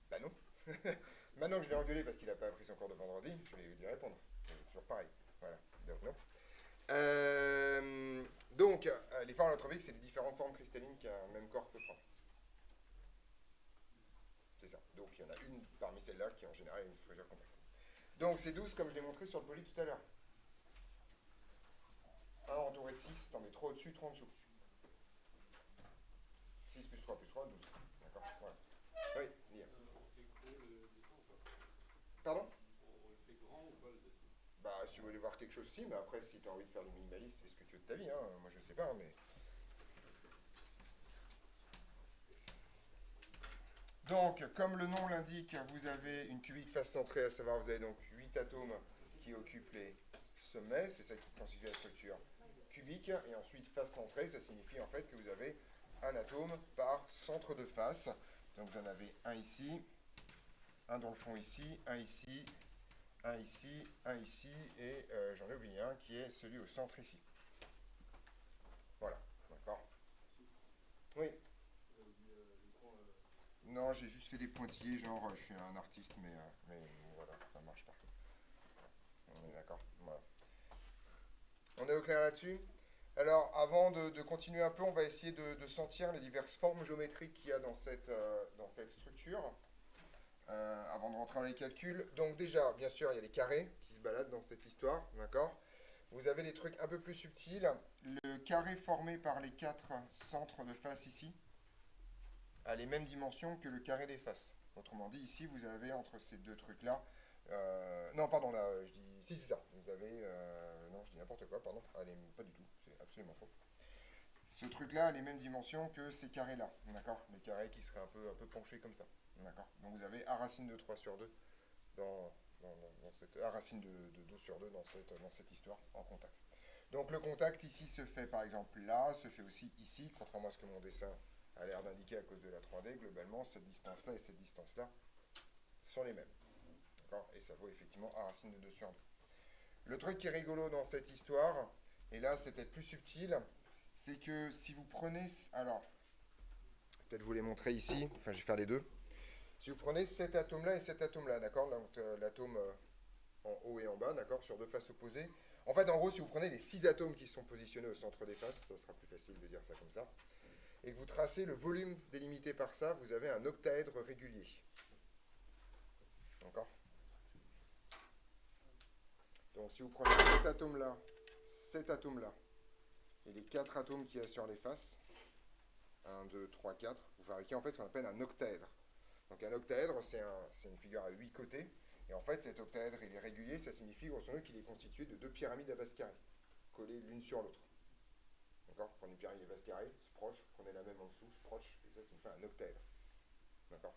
Bah non. Maintenant que je l'ai engueulé parce qu'il n'a pas appris son cours de vendredi, je vais lui répondre. C'est toujours pareil. Voilà. Donc non. Les formes allotropiques, c'est les différentes formes cristallines qu'un même corps peut prendre. C'est ça. Donc il y en a une parmi celles-là qui en général est une structure compacte. Donc c'est 12 comme je l'ai montré sur le poly tout à l'heure. 1 entouré de 6, t'en mets 3 au-dessus, 3 en dessous. 6 plus 3 plus 3, 12. D'accord. Voilà. Oui, Liam. On fait gros le dessin ou pas? Pardon? On fait grand ou pas le dessin? Bah, si vous voulez voir quelque chose, si, mais après, si tu as envie de faire du minimaliste, fais ce que tu veux de ta vie, hein. Moi, je sais pas, mais. Donc, comme le nom l'indique, vous avez une cubique face centrée, à savoir, vous avez donc 8 atomes qui occupent les sommets, c'est ça qui constitue la structure cubique, et ensuite face centrée, ça signifie en fait que vous avez un atome par centre de face. Donc, vous en avez un ici, un dans le fond ici, un ici, un ici, un ici, et j'en ai oublié un qui est celui au centre ici. Voilà, d'accord. Oui. Non, j'ai juste fait des pointillés, genre je suis un artiste, mais voilà, ça marche pas. On est d'accord, voilà. On est au clair là-dessus? Alors, avant de continuer un peu, on va essayer de sentir les diverses formes géométriques qu'il y a dans cette structure, avant de rentrer dans les calculs. Donc déjà, bien sûr, il y a les carrés qui se baladent dans cette histoire, d'accord? Vous avez des trucs un peu plus subtils. Le carré formé par les 4 centres de face ici a les mêmes dimensions que le carré des faces. Autrement dit, ici, vous avez entre ces deux trucs-là... non, pardon, là, je dis Si, c'est ça. Vous avez... non, je dis n'importe quoi, pardon. Allez, pas du tout. C'est absolument faux. Ce truc-là a les mêmes dimensions que ces carrés-là. D'accord? Les carrés qui seraient un peu penchés comme ça. D'accord? Donc vous avez A racine de 3 sur 2 dans cette... A racine de 2 sur 2 dans cette histoire en contact. Donc le contact ici se fait par exemple là, se fait aussi ici, contrairement à ce que mon dessin a l'air d'indiquer à cause de la 3D. Globalement, cette distance-là et cette distance-là sont les mêmes. D'accord? Et ça vaut effectivement A racine de 2 sur 2. Le truc qui est rigolo dans cette histoire, et là c'est peut-être plus subtil, c'est que si vous prenez... Alors, peut-être vous les montrer ici, enfin je vais faire les deux. Si vous prenez cet atome-là et cet atome-là, d'accord? L'atome en haut et en bas, d'accord? Sur deux faces opposées. En fait, en gros, si vous prenez les 6 atomes qui sont positionnés au centre des faces, ça sera plus facile de dire ça comme ça, et que vous tracez le volume délimité par ça, vous avez un octaèdre régulier. D'accord? Donc si vous prenez cet atome-là, et les 4 atomes qu'il y a sur les faces, 1, 2, 3, 4, vous fabriquez en fait ce qu'on appelle un octaèdre. Donc un octaèdre, c'est une figure à 8 côtés, et en fait cet octaèdre il est régulier, ça signifie grosso modo qu'il est constitué de 2 pyramides à base carrée, collées l'une sur l'autre. D'accord? Prenez une pyramide à base carrée, c'est proche, prenez la même en dessous, c'est proche, et ça nous fait un octaèdre. D'accord?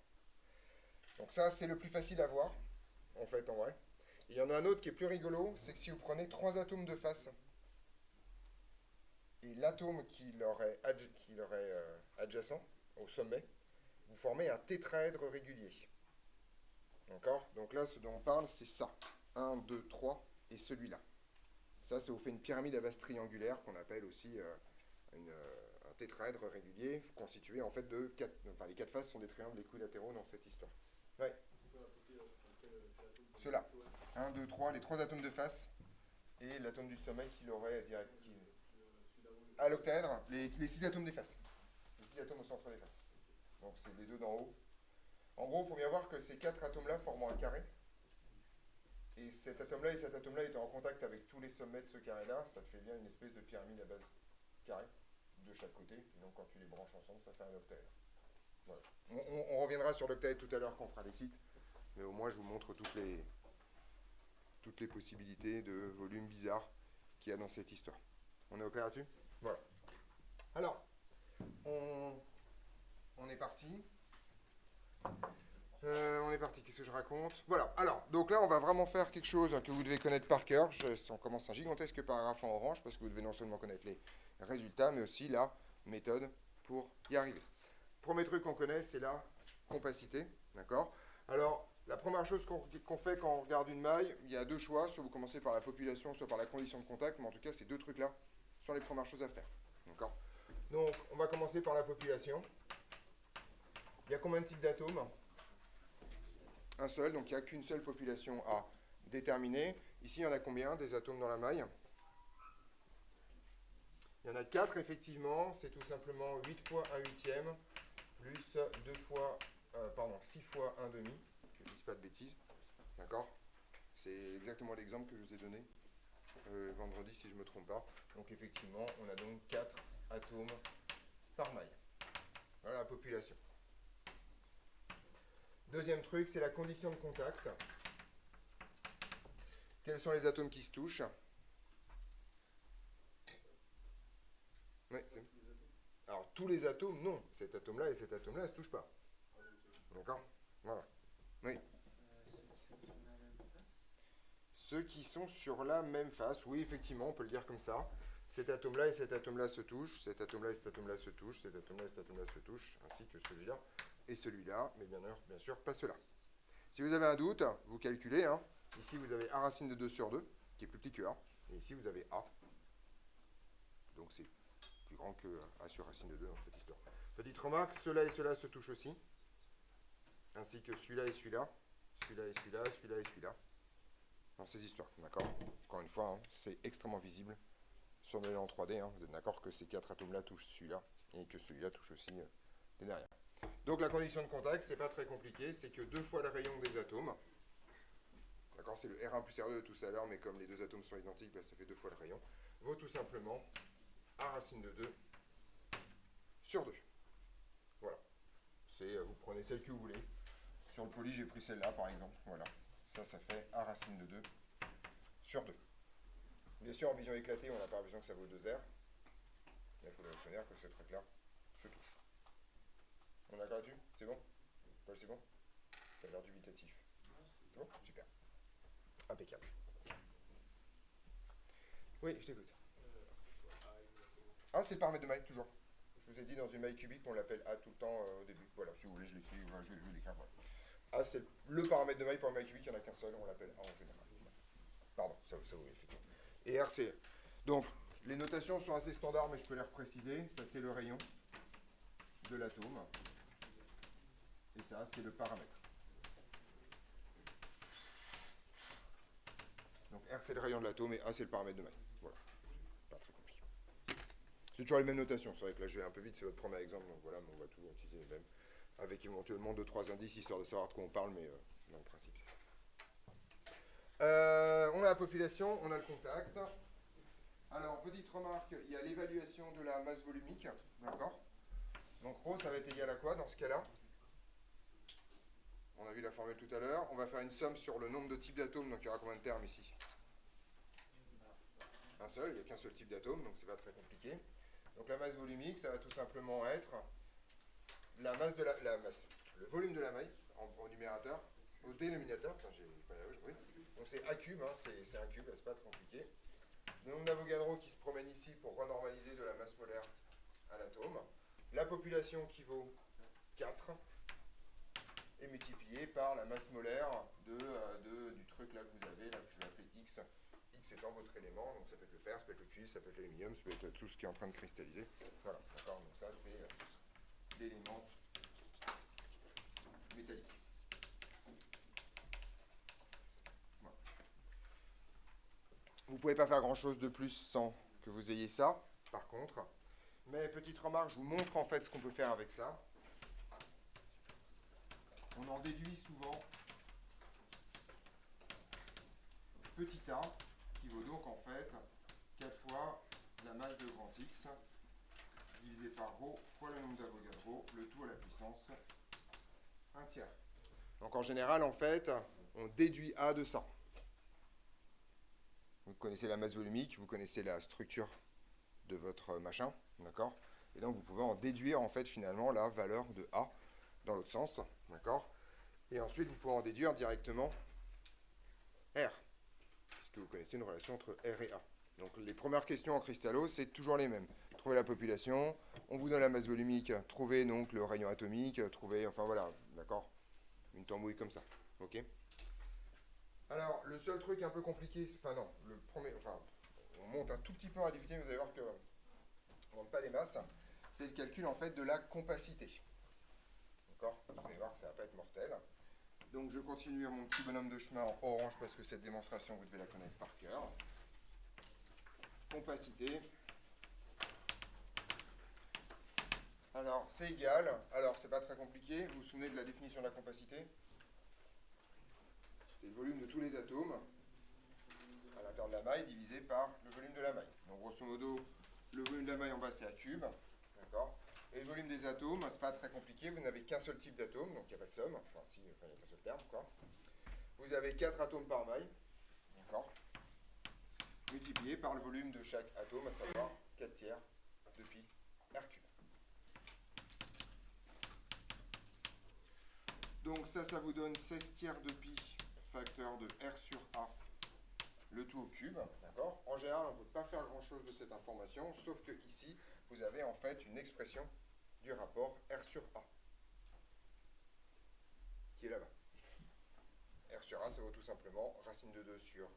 Donc ça c'est le plus facile à voir, en fait en vrai. Et il y en a un autre qui est plus rigolo, c'est que si vous prenez 3 atomes de face, et l'atome qui leur est adjacent au sommet, vous formez un tétraèdre régulier. D'accord? Donc là, ce dont on parle, c'est ça. 1, 2, 3 et celui-là. Ça vous fait une pyramide à base triangulaire qu'on appelle aussi un tétraèdre régulier, constitué en fait de 4... Enfin, les 4 faces sont des triangles équilatéraux dans cette histoire. Ouais. Ceux-là. 1, 2, 3, les 3 atomes de face et l'atome du sommet qui l'aurait direct. À l'octaèdre, les 6 atomes des faces. Les 6 atomes au centre des faces. Donc c'est les deux d'en haut. En gros, il faut bien voir que ces 4 atomes-là forment un carré. Et cet atome-là et cet atome-là étant en contact avec tous les sommets de ce carré-là, ça te fait bien une espèce de pyramide à base carrée de chaque côté. Et donc quand tu les branches ensemble, ça fait un octaèdre. Voilà. On reviendra sur l'octaèdre tout à l'heure quand on fera les sites. Mais au moins, je vous montre toutes les possibilités de volumes bizarres qu'il y a dans cette histoire. On est au clair là-dessus? Voilà. Alors, on est parti. Qu'est-ce que je raconte? Voilà, alors, donc là, on va vraiment faire quelque chose que vous devez connaître par cœur. On commence un gigantesque paragraphe en orange, parce que vous devez non seulement connaître les résultats, mais aussi la méthode pour y arriver. Premier truc qu'on connaît, c'est la compacité, d'accord? Alors, la première chose qu'on fait quand on regarde une maille, il y a deux choix, soit vous commencez par la population, soit par la condition de contact, mais en tout cas, ces deux trucs-là sont les premières choses à faire, d'accord? Donc, on va commencer par la population. Il y a combien de types d'atomes? Un seul, donc il n'y a qu'une seule population à déterminer. Ici, il y en a combien des atomes dans la maille? Il y en a 4, effectivement. C'est tout simplement 8 fois 1 huitième, plus 6 fois 1 demi. Que je ne dise pas de bêtises. D'accord? C'est exactement l'exemple que je vous ai donné vendredi, si je ne me trompe pas. Donc, effectivement, on a donc 4 atomes par maille. Voilà la population. Deuxième truc, c'est la condition de contact. Quels sont les atomes qui se touchent? Oui, alors, tous les atomes, non. Cet atome-là et cet atome-là ne se touchent pas. D'accord? Voilà. Oui. Ceux qui sont sur la même face, oui, effectivement, on peut le dire comme ça. Cet atome-là et cet atome-là se touchent, cet atome-là et cet atome-là se touchent, cet atome-là et cet atome-là se touchent, ainsi que celui-là et celui-là, mais bien sûr pas ceux-là. Si vous avez un doute, vous calculez. Hein. Ici, vous avez A racine de 2 sur 2, qui est plus petit que A. Et ici, vous avez A. Donc, c'est plus grand que A sur racine de 2 dans cette histoire. Petite remarque, ceux-là et ceux-là se touchent aussi. Ainsi que celui-là et celui-là. Celui-là et celui-là, celui-là et celui-là. Dans ces histoires, d'accord? Encore une fois, hein, c'est extrêmement visible sur le en 3D. Hein. Vous êtes d'accord que ces 4 atomes-là touchent celui-là et que celui-là touche aussi les derrière. Donc la condition de contact, c'est pas très compliqué, c'est que 2 fois le rayon des atomes. D'accord, c'est le R1 plus R2 de tout à l'heure, mais comme les deux atomes sont identiques, bah, ça fait 2 fois le rayon. Vaut tout simplement A racine de 2 sur 2. Voilà. Vous prenez celle que vous voulez. Sur le poly, j'ai pris celle-là, par exemple. Voilà. Ça fait A racine de 2 sur 2. Bien sûr, en vision éclatée, on n'a pas l'impression que ça vaut 2R. Mais il faut le réactionnaire que ce truc-là se touche. On est d'accord là-dessus? C'est bon? Paul, c'est bon? Ça a l'air dubitatif. C'est bon? Super. Impeccable. Oui, je t'écoute. A, c'est le paramètre de maille, toujours. Je vous ai dit, dans une maille cubique, on l'appelle A tout le temps au début. Voilà, si vous voulez, je l'écris, voilà, je l'écris. Voilà. A, c'est le paramètre de maille pour une maille cubique, il n'y en a qu'un seul, on l'appelle A en général. Pardon, ça oui, effectivement. Et R, c'est... Donc, les notations sont assez standards, mais je peux les repréciser. Ça, c'est le rayon de l'atome. Et ça, c'est le paramètre. Donc, R, c'est le rayon de l'atome et A, c'est le paramètre de maille. Voilà. Pas très compliqué. C'est toujours les mêmes notations. C'est vrai que là, je vais un peu vite, c'est votre premier exemple. Donc voilà, mais on va toujours utiliser les mêmes. Avec éventuellement 2-3 indices, histoire de savoir de quoi on parle, mais dans le principe, c'est ça. On a la population, on a le contact. Alors, petite remarque, il y a l'évaluation de la masse volumique, d'accord? Donc, ρ, ça va être égal à quoi dans ce cas-là? On a vu la formule tout à l'heure. On va faire une somme sur le nombre de types d'atomes, donc il y aura combien de termes ici? Un seul, il n'y a qu'un seul type d'atome, donc c'est pas très compliqué. Donc, la masse volumique, ça va tout simplement être la masse de la masse, le volume de la maille, au numérateur, au dénominateur, enfin, j'ai pas la oui. Donc, c'est A cube, hein, c'est un cube, c'est pas très compliqué. Le nombre d'Avogadro qui se promène ici pour renormaliser de la masse molaire à l'atome. La population qui vaut 4 est multipliée par la masse molaire du truc là que vous avez, là que je vais appeler X. X étant votre élément, donc ça peut être le fer, ça peut être le cuivre, ça peut être l'aluminium, ça peut être tout ce qui est en train de cristalliser. Voilà, d'accord, donc ça c'est l'élément métallique. Voilà. Vous ne pouvez pas faire grand chose de plus sans que vous ayez ça, par contre. Mais petite remarque, je vous montre en fait ce qu'on peut faire avec ça. On en déduit souvent petit a, qui vaut donc en fait 4 fois la masse de grand X, divisé par ρ fois le nombre d'Avogadro, le tout à la puissance 1 tiers. Donc en général, en fait, on déduit A de ça. Vous connaissez la masse volumique, vous connaissez la structure de votre machin, d'accord? Et donc vous pouvez en déduire en fait finalement la valeur de A dans l'autre sens, d'accord? Et ensuite vous pouvez en déduire directement R, puisque vous connaissez une relation entre R et A. Donc les premières questions en cristallo, c'est toujours les mêmes. Trouvez la population, on vous donne la masse volumique, trouvez donc le rayon atomique, trouvez, enfin voilà, d'accord? Une tambouille comme ça, ok? Alors, le seul truc un peu compliqué, enfin non, le premier, enfin, on monte un tout petit peu en radioactivité, mais vous allez voir que on ne monte pas les masses, c'est le calcul en fait de la compacité. D'accord? Vous allez voir que ça ne va pas être mortel. Donc je continue à mon petit bonhomme de chemin en orange parce que cette démonstration, vous devez la connaître par cœur. Compacité. Alors, c'est égal. Alors, c'est pas très compliqué. Vous vous souvenez de la définition de la compacité? C'est le volume de tous les atomes à l'intérieur de la maille divisé par le volume de la maille. Donc, grosso modo, le volume de la maille en bas, c'est A cube. D'accord? Et le volume des atomes, c'est pas très compliqué. Vous n'avez qu'un seul type d'atome, donc il n'y a pas de somme. Enfin, si, il n'y a qu'un seul terme, quoi. Vous avez 4 atomes par maille. D'accord? Multiplié par le volume de chaque atome, à savoir 4 tiers de pi R cube. Donc ça vous donne 16 tiers de pi facteur de R sur A, le tout au cube, d'accord? En général, on ne peut pas faire grand-chose de cette information, sauf que ici, vous avez en fait une expression du rapport R sur A, qui est là-bas. R sur A, ça vaut tout simplement racine de 2 sur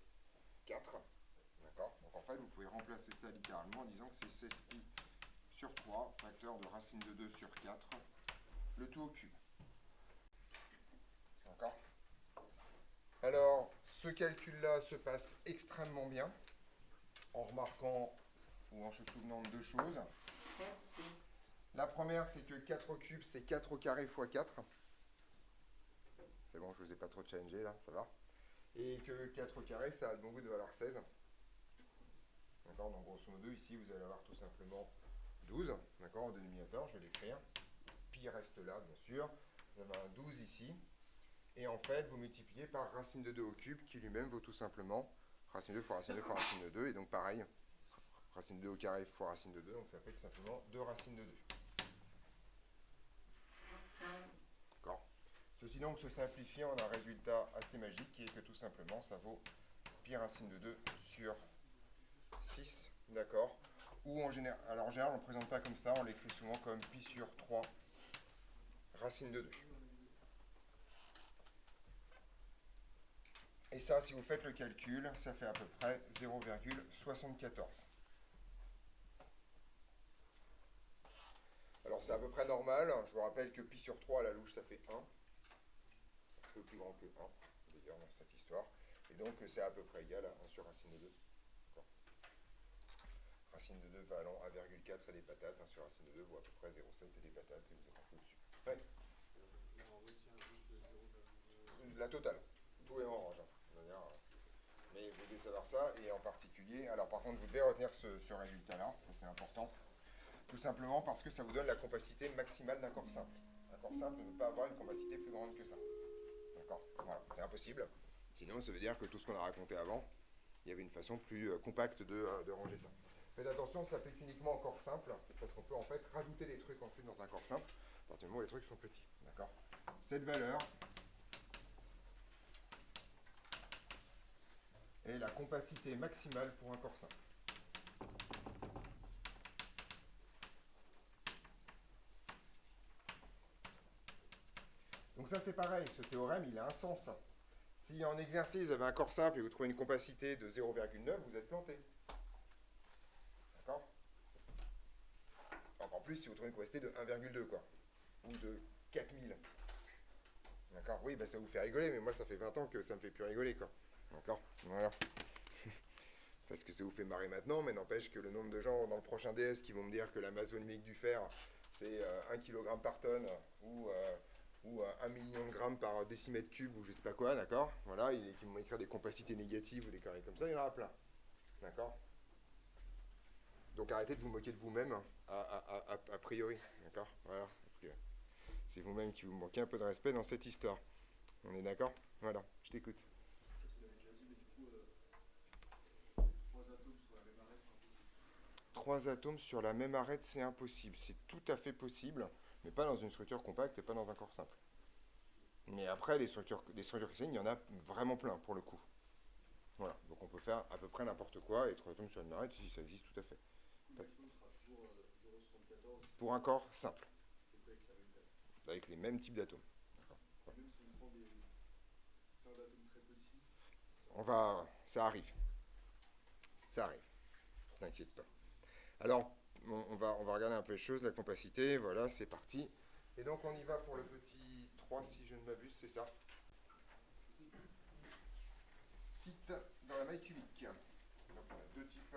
4, d'accord? Donc en fait, vous pouvez remplacer ça littéralement en disant que c'est 16 pi sur 3, facteur de racine de 2 sur 4, le tout au cube. D'accord? Alors, ce calcul-là se passe extrêmement bien, en remarquant ou en se souvenant de deux choses. La première, c'est que 4 au cube, c'est 4 au carré fois 4. C'est bon, je ne vous ai pas trop challengé là, ça va. Et que 4 au carré, ça a le bon goût de valoir 16. D'accord, donc grosso modo, ici, vous allez avoir tout simplement 12, d'accord, au dénominateur, je vais l'écrire. Pi reste là, bien sûr. Vous avez un 12 ici. Et en fait, vous multipliez par racine de 2 au cube, qui lui-même vaut tout simplement racine de 2 fois racine de 2 fois racine de 2, et donc pareil, racine de 2 au carré fois racine de 2, donc ça fait tout simplement 2 racines de 2. D'accord. Ceci donc se simplifie en un résultat assez magique qui est que tout simplement ça vaut pi racine de 2 sur 6, d'accord. Ou en général, alors en général on ne le présente pas comme ça, on l'écrit souvent comme pi sur 3 racine de 2. Et ça, si vous faites le calcul, ça fait à peu près 0,74. Alors c'est à peu près normal, je vous rappelle que pi sur 3 à la louche ça fait 1. C'est un peu plus grand que 1, d'ailleurs dans cette histoire. Et donc c'est à peu près égal à 1 sur racine de 2. Racine de 2 valant 1,4 et des patates, 1 sur racine de 2 vaut à peu près 0,7 et des patates, et vous êtes un peu au-dessus. Ouais. Là, on retient juste le 0,2. La totale, tout est orange. Mais vous devez savoir ça, et en particulier, alors par contre vous devez retenir ce résultat-là, ça c'est important, tout simplement parce que ça vous donne la compacité maximale d'un corps simple. Un corps simple ne peut pas avoir une compacité plus grande que ça. D'accord? Voilà, c'est impossible. Sinon ça veut dire que tout ce qu'on a raconté avant, il y avait une façon plus compacte de ranger ça. Faites attention, ça s'applique uniquement en corps simple, parce qu'on peut en fait rajouter des trucs ensuite dans un corps simple, à partir du moment où les trucs sont petits. D'accord? Cette valeur est la compacité maximale pour un corps simple. Donc ça c'est pareil, ce théorème il a un sens. Si en exercice vous avez un corps simple et vous trouvez une compacité de 0,9, vous êtes planté. D'accord? Encore plus si vous trouvez une compacité de 1,2 quoi, ou de 4000. D'accord? Oui, bah ça vous fait rigoler, mais moi ça fait 20 ans que ça me fait plus rigoler quoi. D'accord? Voilà. Parce que ça vous fait marrer maintenant, mais n'empêche que le nombre de gens dans le prochain DS qui vont me dire que la masse volumique du fer c'est 1 kg par tonne ou 1 million de grammes par décimètre cube ou je sais pas quoi, d'accord? Voilà, et qui vont écrire des capacités négatives ou des carrés comme ça, il y en aura plein. D'accord? Donc arrêtez de vous moquer de vous-même a priori, d'accord? Voilà, parce que c'est vous-même qui vous manquez un peu de respect dans cette histoire. On est d'accord? Voilà, je t'écoute. Parce que vous l'avez déjà dit, mais du coup, 3 atomes sur la même arête, c'est impossible. 3 atomes sur la même arête, c'est impossible. C'est tout à fait possible, mais pas dans une structure compacte et pas dans un corps simple. Mais après, les structures cristallines, il y en a vraiment plein pour le coup. Voilà, donc on peut faire à peu près n'importe quoi et 3 atomes sur la même arête, si ça existe tout à fait. Le maximum sera toujours 0,74. Pour un corps simple, Donc avec la même taille. avec les mêmes types d'atomes. Et même si on prend plein d'atomes très petits, Ça arrive. Ça arrive. T'inquiète pas. Alors, on va regarder un peu les choses, la compacité, voilà, c'est parti. Et donc on y va pour le petit 3, si je ne m'abuse, c'est ça. Site dans la maille cubique. Donc on a deux types.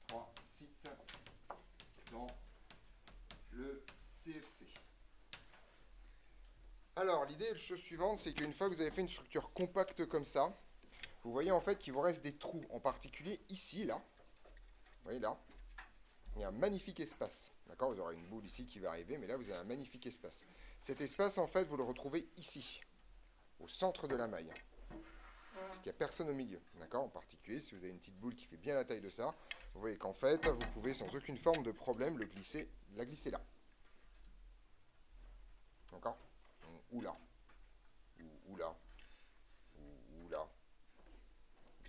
3 sites dans le CFC. Alors, l'idée, chose suivante, c'est qu'une fois que vous avez fait une structure compacte comme ça, vous voyez en fait qu'il vous reste des trous, en particulier ici, là. Vous voyez là, il y a un magnifique espace. D'accord? Vous aurez une boule ici qui va arriver, mais là, vous avez un magnifique espace. Cet espace, en fait, vous le retrouvez ici, au centre de la maille. Parce qu'il n'y a personne au milieu. D'accord? En particulier, si vous avez une petite boule qui fait bien la taille de ça, vous voyez qu'en fait, vous pouvez sans aucune forme de problème la glisser là. D'accord? Ou là. Ou là. Ou là.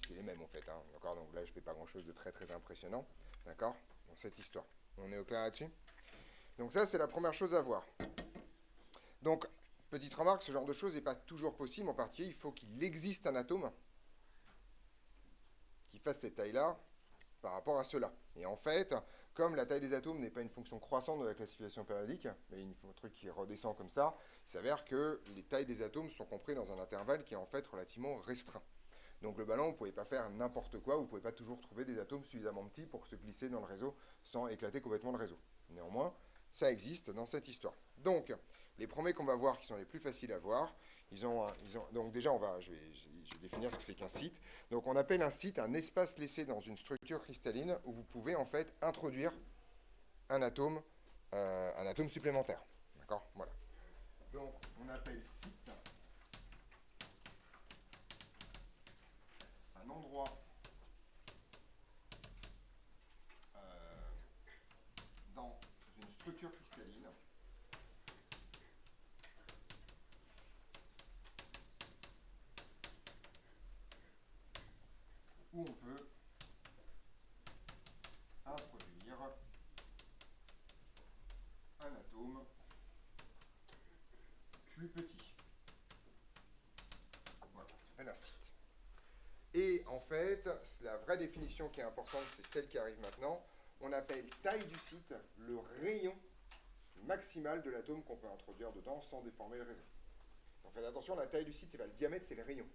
C'est les mêmes en fait. Hein. D'accord? Donc là, je ne fais pas grand-chose de très très impressionnant. D'accord? Dans cette histoire. On est au clair là-dessus? Donc ça, c'est la première chose à voir. Donc, petite remarque, ce genre de choses n'est pas toujours possible. En particulier, il faut qu'il existe un atome qui fasse cette taille-là par rapport à cela. Et en fait, comme la taille des atomes n'est pas une fonction croissante de la classification périodique, mais un truc qui redescend comme ça, il s'avère que les tailles des atomes sont comprises dans un intervalle qui est en fait relativement restreint. Donc globalement, vous ne pouvez pas faire n'importe quoi, vous ne pouvez pas toujours trouver des atomes suffisamment petits pour se glisser dans le réseau sans éclater complètement le réseau. Néanmoins, ça existe dans cette histoire. Donc, les premiers qu'on va voir, qui sont les plus faciles à voir, donc déjà, je vais définir ce que c'est qu'un site. Donc on appelle un site un espace laissé dans une structure cristalline où vous pouvez en fait introduire un atome supplémentaire. D'accord? Voilà. Donc on appelle site un endroit Et en fait, la vraie définition qui est importante, c'est celle qui arrive maintenant. On appelle taille du site le rayon maximal de l'atome qu'on peut introduire dedans sans déformer le réseau. Donc faites attention, la taille du site, c'est pas le diamètre, c'est le rayon.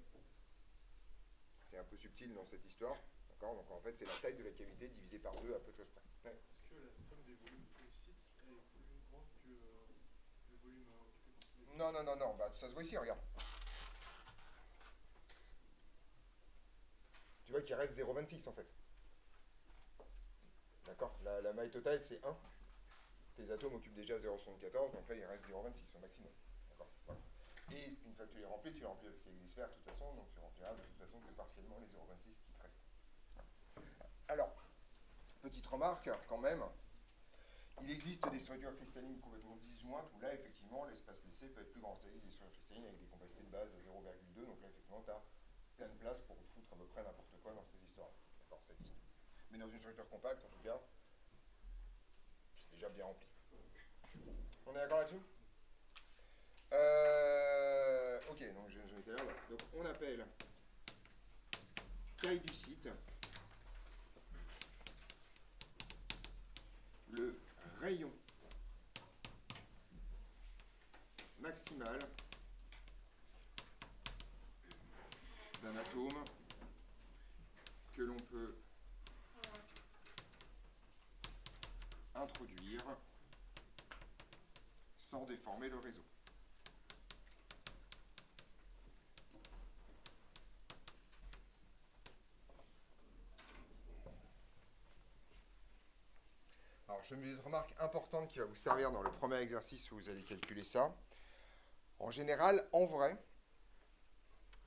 C'est un peu subtil dans cette histoire. D'accord. Donc en fait, c'est la taille de la cavité divisée par 2 à peu de choses près. Ouais. Est-ce que la somme des volumes de tous les sites est plus grande que le volume occupé par tous les sites? Non, non, non, non. Bah, ça se voit ici, regarde. Tu vois qu'il reste 0,26 en fait. D'accord. La maille totale, c'est 1. Tes atomes occupent déjà 0,74, donc là, il reste 0,26 au maximum. D'accord. Voilà. Et une fois que tu les remplis avec ces sphères de toute façon, donc tu rempliras de toute façon que partiellement les 0,26 qui te restent. Alors, petite remarque quand même, il existe des structures cristallines complètement disjointes où là, effectivement, l'espace laissé peut être plus grand. Ça existe des structures cristallines avec des compacités de base à 0,2, donc là, effectivement, tu as plein de place pour foutre à peu près n'importe quoi dans ces histoires. D'accord, statistiques. Mais dans une structure compacte, en tout cas, c'est déjà bien rempli. On est d'accord là-dessus? Ok, donc j'en étais là. Voilà. Donc on appelle taille du site le rayon maximal d'un atome que l'on peut introduire sans déformer le réseau. Alors, je mets une remarque importante qui va vous servir dans le premier exercice où vous allez calculer ça. En général, en vrai,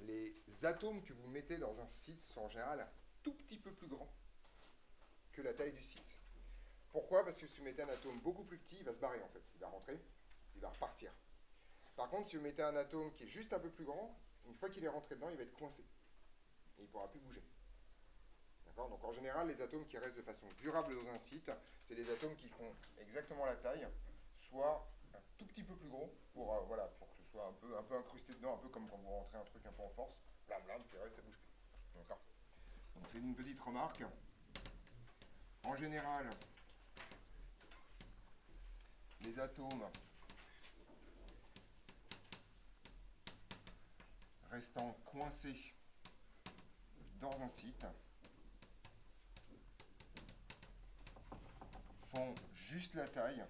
les atomes que vous mettez dans un site sont en général un tout petit peu plus grands que la taille du site. Pourquoi? Parce que si vous mettez un atome beaucoup plus petit, il va se barrer en fait. Il va rentrer, il va repartir. Par contre, si vous mettez un atome qui est juste un peu plus grand, une fois qu'il est rentré dedans, il va être coincé. Et il ne pourra plus bouger. D'accord? Donc en général, les atomes qui restent de façon durable dans un site, c'est les atomes qui font exactement la taille, soit un tout petit peu plus gros, pour, voilà, pour que ce soit un peu incrusté dedans, un peu comme quand vous rentrez un truc un peu en force, blam blam, puis ça bouge plus. D'accord? Donc c'est une petite remarque. En général, les atomes restant coincés dans un site font juste la taille,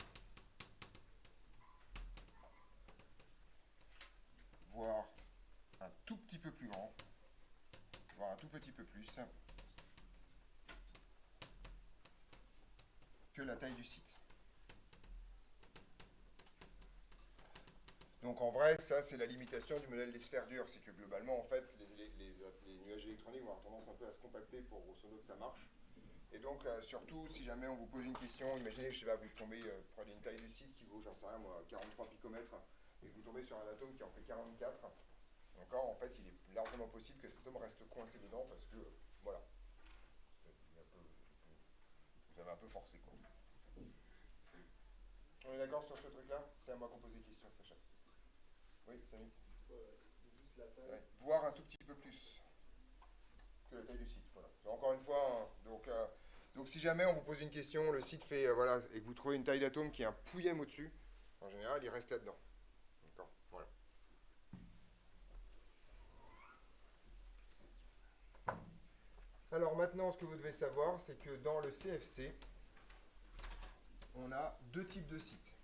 voire un tout petit peu plus grand, voire un tout petit peu plus que la taille du site. Donc en vrai, ça c'est la limitation du modèle des sphères dures, c'est que globalement en fait les nuages électroniques vont avoir tendance un peu à se compacter pour grosso modo que ça marche. Et donc surtout si jamais on vous pose une question, imaginez je sais pas, vous tombez, prenez une taille du site qui vaut, j'en sais rien moi, 43 picomètres, et vous tombez sur un atome qui en fait 44, encore en fait il est largement possible que cet atome reste coincé dedans parce que voilà, vous avez un peu forcé quoi. On est d'accord sur ce truc-là? C'est à moi qu'on pose des questions, Sacha. Oui, Samy. Juste la taille. Ouais, voire un tout petit peu plus que la taille du site. Voilà. Encore une fois, hein, donc si jamais on vous pose une question, le site fait, voilà, et que vous trouvez une taille d'atome qui est un pouillème au-dessus, en général, il reste là-dedans. D'accord. Voilà. Alors maintenant, ce que vous devez savoir, c'est que dans le CFC, on a deux types de sites.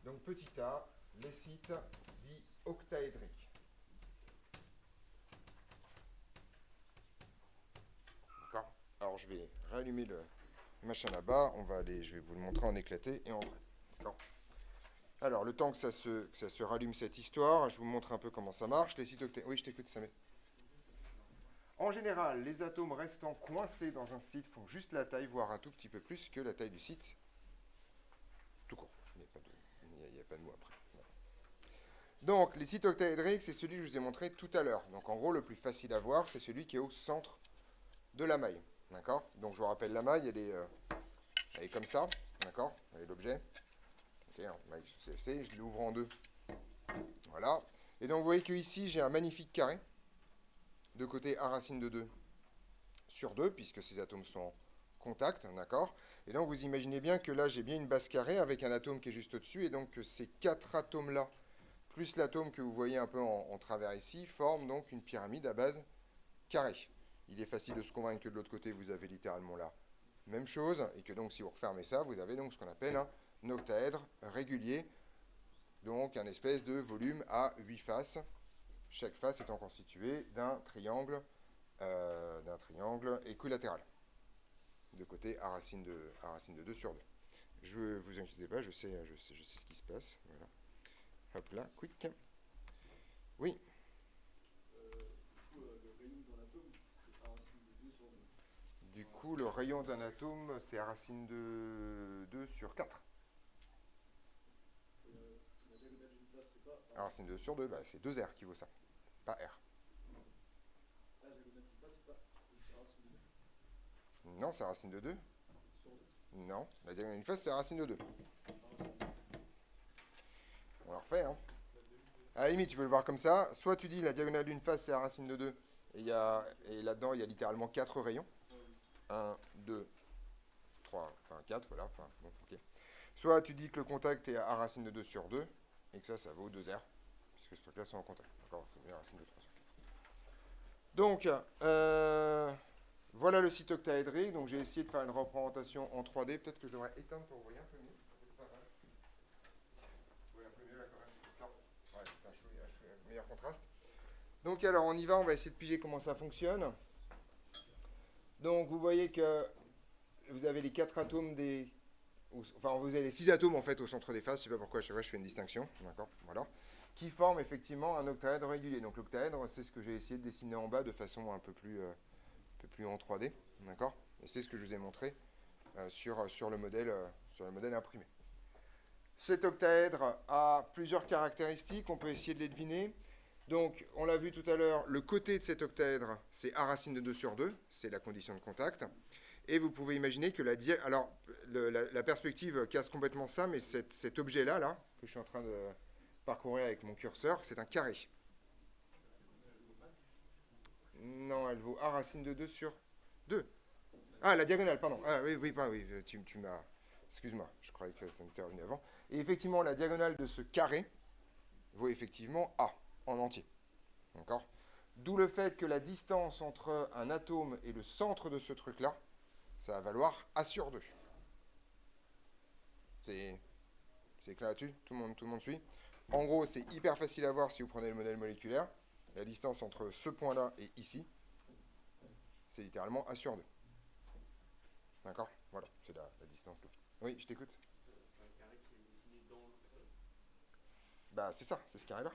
Donc petit a, les sites dits octaédriques. D'accord. Alors je vais rallumer le machin là-bas, je vais vous le montrer en éclaté et en vrai. D'accord. Alors le temps que ça se rallume cette histoire, je vous montre un peu comment ça marche. Les sites octaédriques. Oui, je t'écoute, Samet. En général, les atomes restant coincés dans un site font juste la taille, voire un tout petit peu plus que la taille du site. Tout court. Il n'y a pas de mot après. Donc, les sites octaédriques, c'est celui que je vous ai montré tout à l'heure. Donc, en gros, le plus facile à voir, c'est celui qui est au centre de la maille. D'accord? Donc, je vous rappelle, la maille, elle est comme ça. D'accord? Vous voyez l'objet. Ok, maille CFC, je l'ouvre en deux. Voilà. Et donc vous voyez que ici j'ai un magnifique carré de côté A racine de 2 sur 2, puisque ces atomes sont en contact, d'accord. Et donc vous imaginez bien que là j'ai bien une base carrée avec un atome qui est juste au-dessus, et donc que ces 4 atomes-là, plus l'atome que vous voyez un peu en travers ici, forment donc une pyramide à base carrée. Il est facile de se convaincre que de l'autre côté vous avez littéralement la même chose, et que donc si vous refermez ça, vous avez donc ce qu'on appelle un octaèdre régulier, donc un espèce de volume à 8 faces, chaque face étant constituée d'un triangle équilatéral, de côté A racine de 2 sur 2. Je vous inquiétez pas, je sais ce qui se passe. Voilà. Hop là, quick. Oui. Du coup, le rayon d'un atome, c'est A racine de 2 sur 4. Du coup, le rayon d'un atome, c'est A racine de 2 sur 4. La diagonale d'une face, c'est pas A racine de 2 sur 2, bah, c'est 2R qui vaut ça, pas R. La diagonale d'une face, c'est pas A racine de 2 Non, c'est A racine de 2. sur 2. Non, la diagonale d'une face, c'est A racine de 2. On la refait, hein. À la limite, tu peux le voir comme ça. Soit tu dis la diagonale d'une face, c'est A racine de 2. Et là-dedans, il y a littéralement 4 rayons. 1, 2, 3, enfin 4, voilà. Enfin, bon, ok. Soit tu dis que le contact est A racine de 2 sur 2. Et que ça vaut 2R. Puisque ce truc-là sont en contact. D'accord, c'est A racine de 3 sur 4. Donc, voilà le site octaédrique. Donc, j'ai essayé de faire une représentation en 3D. Peut-être que je devrais éteindre pour envoyer un peu mieux. C'est peut-être pas mal. Oui, un peu mieux là quand même. Ça. Ouais, c'est un meilleur contraste. Donc alors on y va, on va essayer de piger comment ça fonctionne. Donc vous voyez que vous avez les 4 atomes des... Enfin vous avez les 6 atomes en fait au centre des faces, je ne sais pas pourquoi à chaque fois je fais une distinction, d'accord, voilà, qui forment effectivement un octaèdre régulier. Donc l'octaèdre, c'est ce que j'ai essayé de dessiner en bas de façon un peu plus en 3D, d'accord. Et c'est ce que je vous ai montré sur le modèle imprimé. Cet octaèdre a plusieurs caractéristiques, on peut essayer de les deviner. Donc, on l'a vu tout à l'heure, le côté de cet octaèdre, c'est A racine de 2 sur 2, c'est la condition de contact. Et vous pouvez imaginer que la perspective casse complètement ça, mais cet objet-là, là, que je suis en train de parcourir avec mon curseur, c'est un carré. Non, elle vaut A racine de 2 sur 2. Ah, la diagonale, pardon. Ah oui, tu m'as... Excuse-moi, je croyais que tu étais revenu avant. Et effectivement, la diagonale de ce carré vaut effectivement A en entier. D'accord ? D'où le fait que la distance entre un atome et le centre de ce truc-là, ça va valoir A sur 2. C'est clair là-dessus ? Tout le monde suit ? En gros, c'est hyper facile à voir si vous prenez le modèle moléculaire. La distance entre ce point-là et ici, c'est littéralement A sur 2. D'accord ? Voilà, c'est la distance là. Oui, je t'écoute. C'est un carré qui est dessiné dans l'octaèdre. Bah, c'est ça, c'est ce carré-là.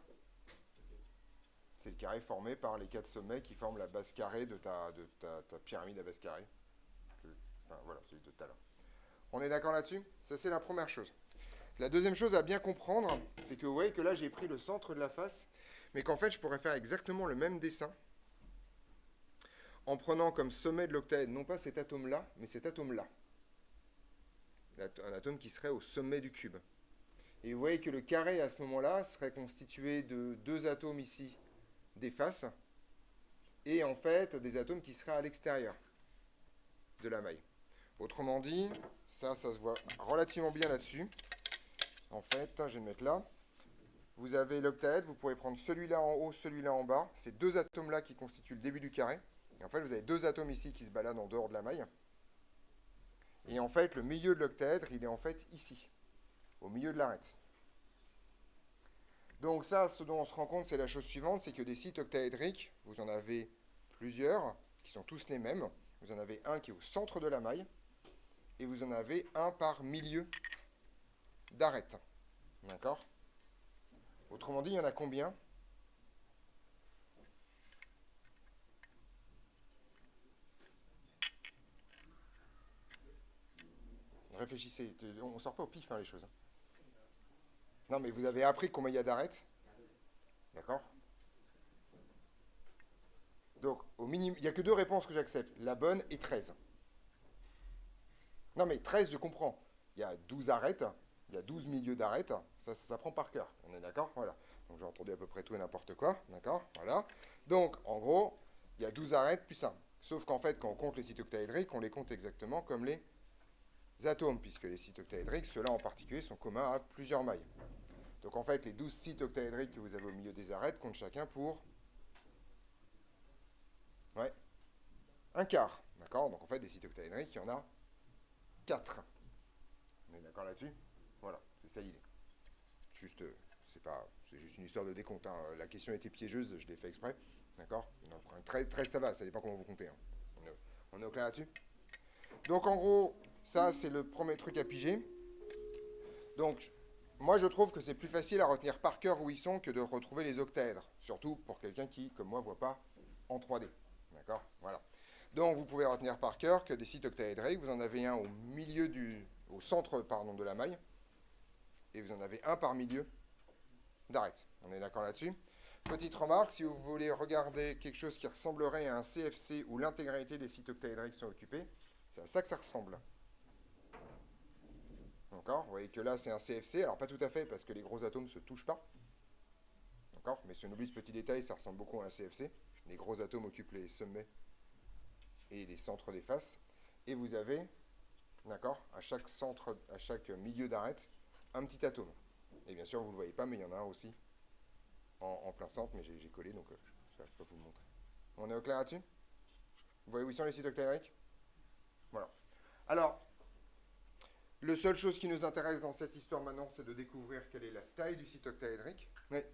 C'est le carré formé par les 4 sommets qui forment la base carrée de ta pyramide à base carrée. Enfin, voilà, celui de tout à l'heure. On est d'accord là-dessus ? Ça, c'est la première chose. La deuxième chose à bien comprendre, c'est que vous voyez que là, j'ai pris le centre de la face, mais qu'en fait, je pourrais faire exactement le même dessin en prenant comme sommet de l'octaèdre, non pas cet atome-là, mais cet atome-là. Un atome qui serait au sommet du cube. Et vous voyez que le carré, à ce moment-là, serait constitué de 2 atomes ici, des faces, et en fait, des atomes qui seraient à l'extérieur de la maille. Autrement dit, ça se voit relativement bien là-dessus. En fait, je vais le mettre là. Vous avez l'octaèdre, vous pourrez prendre celui-là en haut, celui-là en bas. Ces 2 atomes-là qui constituent le début du carré. Et en fait, vous avez 2 atomes ici qui se baladent en dehors de la maille. Et en fait, le milieu de l'octaèdre, il est en fait ici, au milieu de l'arête. Donc ça, ce dont on se rend compte, c'est la chose suivante, c'est que des sites octaédriques, vous en avez plusieurs, qui sont tous les mêmes. Vous en avez un qui est au centre de la maille, et vous en avez un par milieu d'arête. D'accord ? Autrement dit, il y en a combien ? Réfléchissez, on ne sort pas au pif, hein, les choses. Non, mais vous avez appris combien il y a d'arêtes ? D'accord ? Donc, au minimum, il n'y a que 2 réponses que j'accepte. La bonne est 13. Non, mais 13, je comprends. Il y a 12 arêtes, il y a 12 milieux d'arêtes. Ça prend par cœur. On est d'accord ? Voilà. Donc, entendu à peu près tout et n'importe quoi, d'accord? Voilà. Donc, en gros, il y a 12 arêtes plus 1. Sauf qu'en fait, quand on compte les sites octaédriques, on les compte exactement comme les atomes, puisque les sites octaédriques, ceux-là en particulier, sont communs à plusieurs mailles. Donc en fait, les 12 sites octaédriques que vous avez au milieu des arêtes comptent chacun pour un quart. D'accord? Donc en fait, des sites octaédriques, il y en a 4. On est d'accord là-dessus? Voilà, c'est ça l'idée. Juste, c'est juste une histoire de décompte. Hein. La question était piégeuse, je l'ai fait exprès. D'accord? 13, ça va, ça dépend comment vous comptez. Hein. On est au clair là-dessus? Donc en gros, ça c'est le premier truc à piger. Donc, moi je trouve que c'est plus facile à retenir par cœur où ils sont que de retrouver les octaèdres. Surtout pour quelqu'un qui, comme moi, ne voit pas en 3D. D'accord? Voilà. Donc vous pouvez retenir par cœur que des sites octaédriques, vous en avez un au centre de la maille, et vous en avez un par milieu d'arête. On est d'accord là-dessus? Petite remarque, si vous voulez regarder quelque chose qui ressemblerait à un CFC où l'intégralité des sites octaédriques sont occupés, c'est à ça que ça ressemble. D'accord? Vous voyez que là, c'est un CFC. Alors, pas tout à fait, parce que les gros atomes ne se touchent pas. D'accord? Mais si on oublie ce petit détail, ça ressemble beaucoup à un CFC. Les gros atomes occupent les sommets et les centres des faces. Et vous avez, d'accord, à chaque milieu d'arête, un petit atome. Et bien sûr, vous ne le voyez pas, mais il y en a un aussi en plein centre, mais j'ai collé, donc je ne peux pas vous le montrer. On est au clair là-dessus? Vous voyez où sont les sites octaédriques? Voilà. Alors, la seule chose qui nous intéresse dans cette histoire maintenant, c'est de découvrir quelle est la taille du site octaédrique. Mais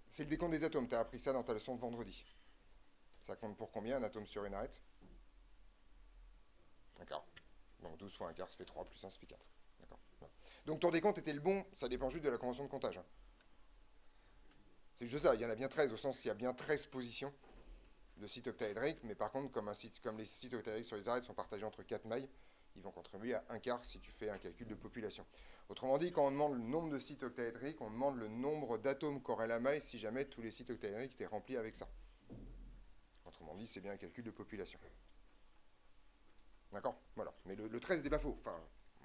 c'est le décompte des atomes. Tu as appris ça dans ta leçon de vendredi. Ça compte pour combien un atome sur une arête? D'accord. Donc 12 fois un quart, ça fait 3, plus 1, ça fait 4. D'accord. Voilà. Donc ton décompte était le bon, ça dépend juste de la convention de comptage. Hein. C'est juste ça, il y en a bien 13, au sens qu'il y a bien 13 positions de sites octaédriques, mais par contre, comme les sites octaédriques sur les arêtes sont partagés entre 4 mailles, ils vont contribuer à un quart si tu fais un calcul de population. Autrement dit, quand on demande le nombre de sites octaédriques, on demande le nombre d'atomes qu'aurait la maille si jamais tous les sites octaédriques étaient remplis avec ça. Autrement dit, c'est bien un calcul de population. D'accord? Voilà. Mais le 13 n'est pas faux. Enfin,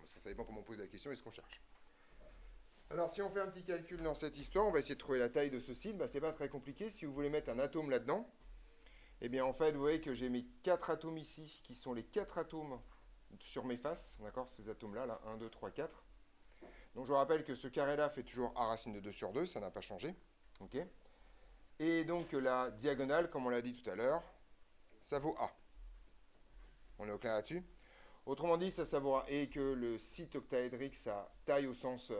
ça dépend comment on pose la question et ce qu'on cherche. Alors, si on fait un petit calcul dans cette histoire, on va essayer de trouver la taille de ce site. C'est pas très compliqué. Si vous voulez mettre un atome là-dedans, eh bien, en fait, vous voyez que j'ai mes 4 atomes ici, qui sont les 4 atomes sur mes faces. D'accord? Ces atomes-là, là, 1, 2, 3, 4. Donc, je vous rappelle que ce carré-là fait toujours A racine de 2 sur 2. Ça n'a pas changé. OK? Et donc, la diagonale, comme on l'a dit tout à l'heure, ça vaut A. On est au clair là-dessus? Autrement dit, ça vaut A. Et que le site octaédrique, sa taille au sens...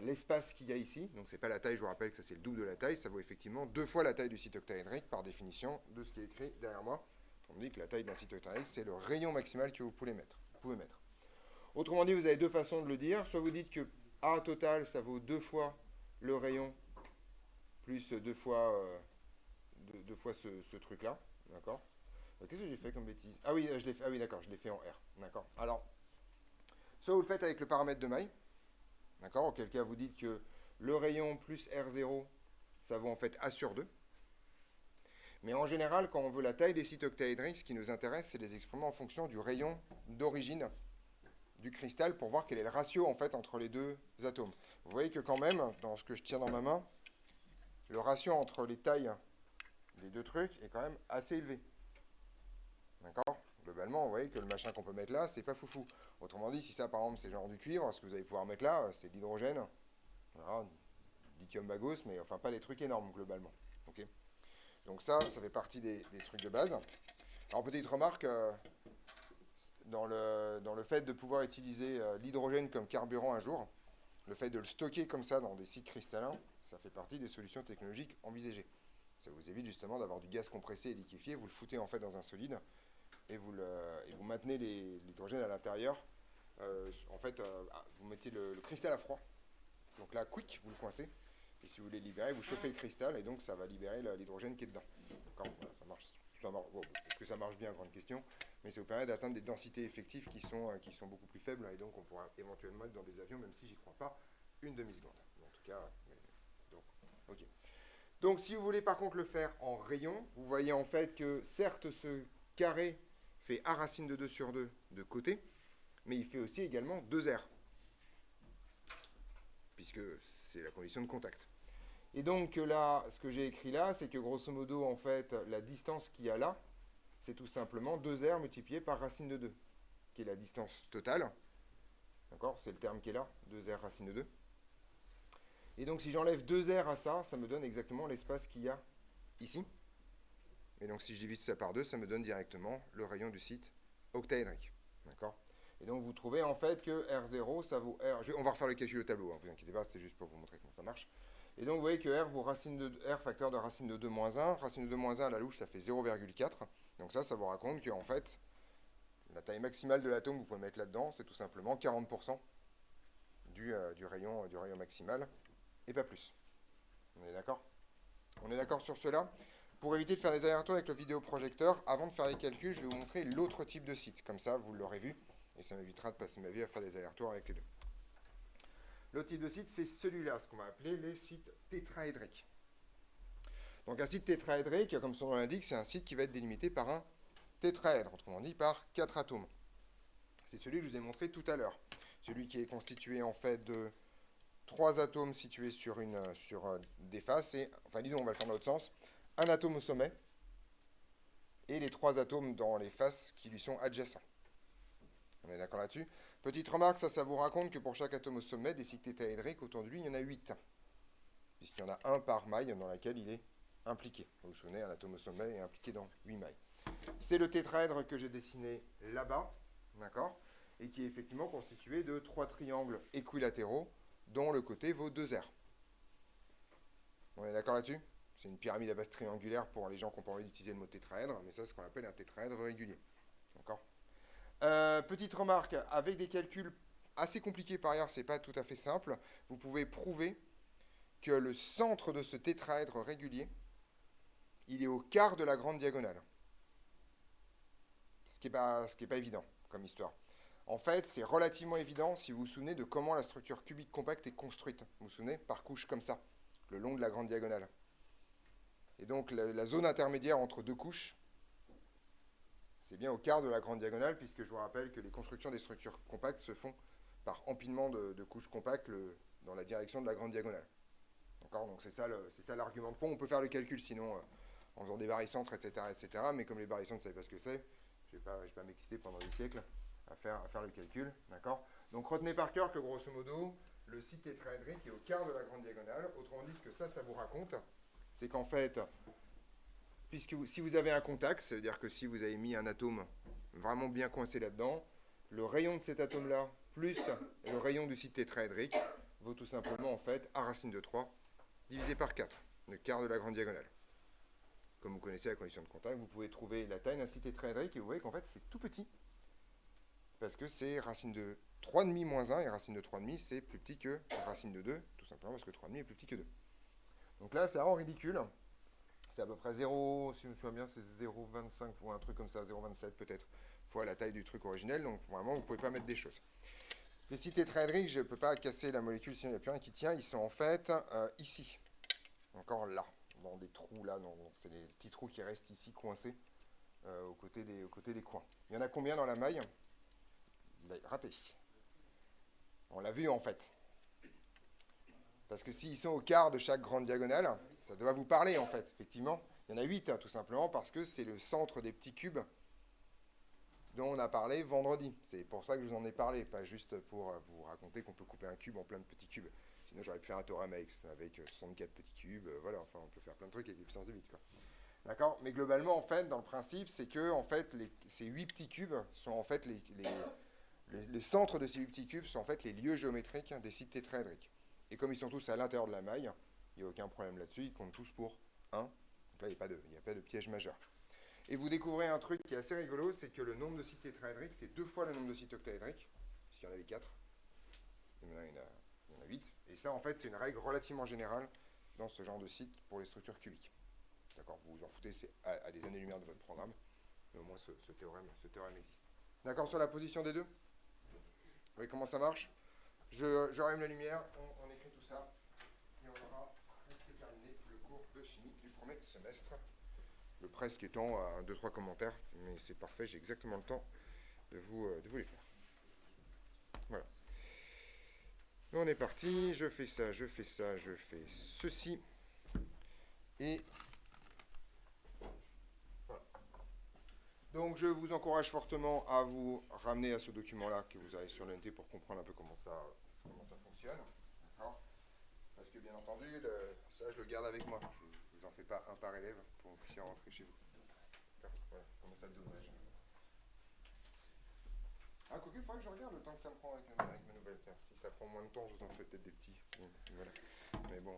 l'espace qu'il y a ici, donc c'est pas la taille, je vous rappelle que ça c'est le double de la taille, ça vaut effectivement 2 fois la taille du site octaédrique par définition de ce qui est écrit derrière moi. On dit que la taille d'un site octaédrique c'est le rayon maximal que vous pouvez mettre. Autrement dit, vous avez deux façons de le dire, soit vous dites que A total ça vaut 2 fois le rayon plus 2 fois, ce truc-là, d'accord? Qu'est-ce que j'ai fait comme bêtise? Ah oui, d'accord, je l'ai fait en R, d'accord. Alors, soit vous le faites avec le paramètre de maille. D'accord? Auquel cas, vous dites que le rayon plus R0, ça vaut en fait A sur 2. Mais en général, quand on veut la taille des sites octaédriques, ce qui nous intéresse, c'est les exprimer en fonction du rayon d'origine du cristal pour voir quel est le ratio en fait entre les deux atomes. Vous voyez que quand même, dans ce que je tiens dans ma main, le ratio entre les tailles des deux trucs est quand même assez élevé. D'accord? Globalement, vous voyez que le machin qu'on peut mettre là, c'est pas foufou. Autrement dit, si ça, par exemple, c'est genre du cuivre, ce que vous allez pouvoir mettre là, c'est de l'hydrogène, voilà, lithium bagos, mais enfin pas des trucs énormes, globalement. Okay, donc ça fait partie des trucs de base. Alors, petite remarque, dans le fait de pouvoir utiliser l'hydrogène comme carburant un jour, le fait de le stocker comme ça dans des sites cristallins, ça fait partie des solutions technologiques envisagées. Ça vous évite justement d'avoir du gaz compressé et liquéfié, vous le foutez en fait dans un solide, et vous maintenez l'hydrogène à l'intérieur. En fait, vous mettez le cristal à froid. Donc là, quick, vous le coincez. Et si vous voulez libérer, vous chauffez le cristal et donc ça va libérer l'hydrogène qui est dedans. D'accord, voilà, ça marche. Bon, est-ce que ça marche bien, grande question. Mais ça vous permet d'atteindre des densités effectives qui sont beaucoup plus faibles. Et donc on pourra éventuellement être dans des avions, même si j'y crois pas, une demi-seconde. En tout cas, donc, ok. Donc si vous voulez par contre le faire en rayon, vous voyez en fait que certes ce carré fait A racine de 2 sur 2 de côté, mais il fait aussi également 2R. puisque c'est la condition de contact. Et donc là, ce que j'ai écrit là, c'est que grosso modo, en fait, la distance qu'il y a là, c'est tout simplement 2R multiplié par racine de 2, qui est la distance totale. D'accord? C'est le terme qui est là, 2R racine de 2. Et donc si j'enlève 2R à ça, ça me donne exactement l'espace qu'il y a ici. Et donc si je divise ça par 2, ça me donne directement le rayon du site octaédrique. D'accord? Et donc vous trouvez en fait que R0, ça vaut R. On va refaire le calcul au tableau, hein, vous inquiétez pas, c'est juste pour vous montrer comment ça marche. Et donc vous voyez que R vaut R facteur de racine de 2 moins 1. Racine de 2 moins 1 à la louche, ça fait 0,4. Donc ça vous raconte qu'en fait, la taille maximale de l'atome, vous pouvez mettre là-dedans, c'est tout simplement 40% du rayon maximal, et pas plus. On est d'accord? On est d'accord sur cela? Pour éviter de faire les allers-retours avec le vidéoprojecteur, avant de faire les calculs, je vais vous montrer l'autre type de site. Comme ça, vous l'aurez vu, et ça m'évitera de passer ma vie à faire des allers-retours avec les deux. L'autre type de site, c'est celui-là, ce qu'on va appeler les sites tétraédriques. Donc un site tétraédrique, comme son nom l'indique, c'est un site qui va être délimité par un tétraèdre, autrement dit par 4 atomes. C'est celui que je vous ai montré tout à l'heure. Celui qui est constitué en fait de 3 atomes situés sur des faces, et, enfin disons, on va le faire dans l'autre sens, un atome au sommet, et les 3 atomes dans les faces qui lui sont adjacents. On est d'accord là-dessus? Petite remarque, ça vous raconte que pour chaque atome au sommet, des cycles tétraédriques, autour de lui, il y en a 8. Puisqu'il y en a un par maille dans laquelle il est impliqué. Vous vous souvenez, un atome au sommet est impliqué dans 8 mailles. C'est le tétraèdre que j'ai dessiné là-bas, d'accord? Et qui est effectivement constitué de 3 triangles équilatéraux, dont le côté vaut 2R. On est d'accord là-dessus? C'est une pyramide à base triangulaire pour les gens qui n'ont pas envie d'utiliser le mot tétraèdre, mais ça, c'est ce qu'on appelle un tétraèdre régulier. D'accord? Petite remarque, avec des calculs assez compliqués par ailleurs, c'est pas tout à fait simple, vous pouvez prouver que le centre de ce tétraèdre régulier, il est au quart de la grande diagonale. Ce qui n'est pas évident comme histoire. En fait, c'est relativement évident si vous vous souvenez de comment la structure cubique compacte est construite. Vous vous souvenez? Par couches comme ça, le long de la grande diagonale. Et donc la zone intermédiaire entre deux couches, c'est bien au quart de la grande diagonale, puisque je vous rappelle que les constructions des structures compactes se font par empilement de couches compactes dans la direction de la grande diagonale. D'accord? Donc c'est ça l'argument de fond. On peut faire le calcul sinon en faisant des barycentres, etc., etc. Mais comme les barycentres, vous ne savez pas ce que c'est, je ne vais pas m'exciter pendant des siècles à faire le calcul. D'accord? Donc retenez par cœur que grosso modo, le site tétraédrique est au quart de la grande diagonale. Autrement dit, que ça vous raconte, c'est qu'en fait, si vous avez un contact, ça veut dire que si vous avez mis un atome vraiment bien coincé là-dedans, le rayon de cet atome-là, plus le rayon du site tétraédrique, vaut tout simplement en fait A racine de 3 divisé par 4, le quart de la grande diagonale. Comme vous connaissez la condition de contact, vous pouvez trouver la taille d'un site tétraédrique et vous voyez qu'en fait c'est tout petit. Parce que c'est racine de 3,5 moins 1, et racine de 3,5 c'est plus petit que racine de 2, tout simplement parce que 3,5 est plus petit que 2. Donc là c'est vraiment ridicule. C'est à peu près 0, si je me souviens bien, c'est 0,25 ou un truc comme ça, 0,27 peut-être, fois la taille du truc originel. Donc vraiment, vous ne pouvez pas mettre des choses. Les sites tétraédriques, je ne peux pas casser la molécule, sinon il n'y a plus rien qui tient. Ils sont en fait ici, encore là, dans des trous là. C'est les petits trous qui restent ici coincés aux côtés des coins. Il y en a combien dans la maille? Raté. On l'a vu en fait. Parce que s'ils sont au quart de chaque grande diagonale, ça doit vous parler en fait, effectivement. Il y en a 8, tout simplement, parce que c'est le centre des petits cubes dont on a parlé vendredi. C'est pour ça que je vous en ai parlé, pas juste pour vous raconter qu'on peut couper un cube en plein de petits cubes. Sinon, j'aurais pu faire un théorème avec 64 petits cubes, voilà, enfin, on peut faire plein de trucs avec des puissances de 8, quoi. D'accord? Mais globalement, en fait, dans le principe, c'est que, en fait, ces 8 petits cubes sont en fait les centres de ces 8 petits cubes sont en fait les lieux géométriques des sites tétraédriques. Et comme ils sont tous à l'intérieur de la maille, il n'y a aucun problème là-dessus, ils comptent tous pour 1. Donc là, il n'y a pas de piège majeur. Et vous découvrez un truc qui est assez rigolo, c'est que le nombre de sites tétraédriques, c'est 2 fois le nombre de sites octaédriques, puisqu'il y en avait 4. Et maintenant, il y en a 8. Et ça, en fait, c'est une règle relativement générale dans ce genre de site pour les structures cubiques. D'accord? Vous vous en foutez, c'est à des années-lumière de votre programme, mais au moins ce théorème existe. D'accord sur la position des deux? Vous voyez comment ça marche? Je rallume la lumière, on écrit tout ça, et on aura presque terminé le cours de chimie du premier semestre. Le presque étant à 2-3 commentaires, mais c'est parfait, j'ai exactement le temps de vous les faire. Voilà. On est parti, je fais ça, je fais ça, je fais ceci. Et voilà. Donc je vous encourage fortement à vous ramener à ce document-là que vous avez sur l'UNT pour comprendre un peu comment ça fonctionne. D'accord. Parce que bien entendu, ça je le garde avec moi. Je ne vous en fais pas un par élève pour que vous puissiez rentrer chez vous. Voilà, comment ça dommage. Ah, quoique, il faudrait que je regarde le temps que ça me prend avec ma nouvelle paire. Si ça prend moins de temps, je vous en ferai peut-être des petits. Voilà. Mais bon,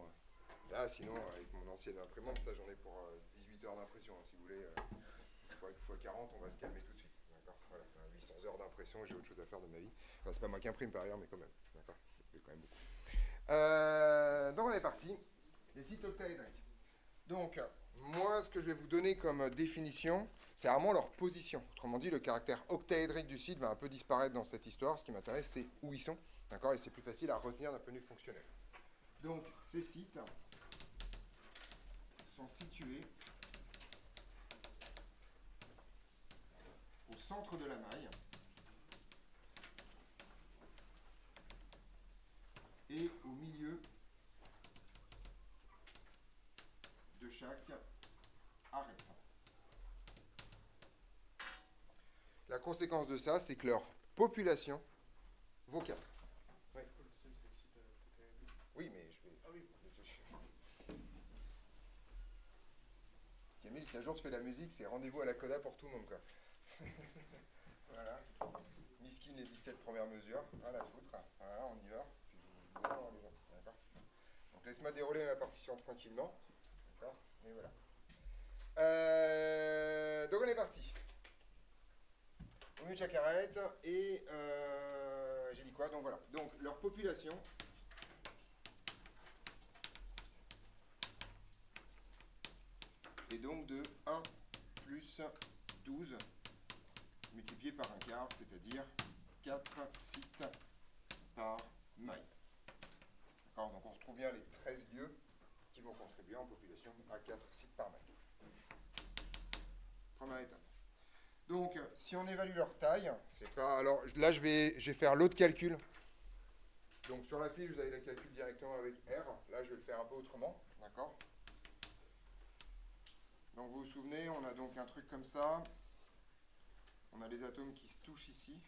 là, sinon, avec mon ancienne imprimante, ça, j'en ai pour 18 heures d'impression. Hein, si vous voulez, fois 40, on va se calmer tout de suite. D'accord. Voilà. 800 heures d'impression, j'ai autre chose à faire de ma vie. Enfin, c'est pas moi qui imprime par ailleurs, mais quand même. D'accord. C'est quand même beaucoup. Donc, on est parti. Les sites octaédriques. Donc, moi, ce que je vais vous donner comme définition, c'est vraiment leur position. Autrement dit, le caractère octaédrique du site va un peu disparaître dans cette histoire. Ce qui m'intéresse, c'est où ils sont. D'accord. Et c'est plus facile à retenir d'un point de vue fonctionnel. Donc, ces sites sont situés au centre de la maille et au milieu de chaque arête. La conséquence de ça, c'est que leur population vaut 4. Oui. Oui, mais je vais... Ah oui. Camille, si un jour tu fais la musique, c'est rendez-vous à la coda pour tout le monde, quoi. Voilà. Miskin les 17 premières mesures. Voilà, foutre. Voilà, on y va. Puis vous allez voir les gens. D'accord. Donc laisse-moi dérouler ma partition tranquillement. D'accord. Et voilà. Donc on est parti. Au milieu de chaque arête. Et j'ai dit quoi? Donc voilà. Donc leur population. Et donc de 1 plus 12 multiplié par un quart, c'est-à-dire 4 sites par maille. D'accord. Donc on retrouve bien les 13 lieux qui vont contribuer en population à 4 sites par maille. Première étape. Donc si on évalue leur taille, c'est pas... Alors là je vais faire l'autre calcul. Donc sur la fiche vous avez le calcul directement avec R. Là je vais le faire un peu autrement. D'accord. Donc vous vous souvenez, on a donc un truc comme ça. On a les atomes qui se touchent ici.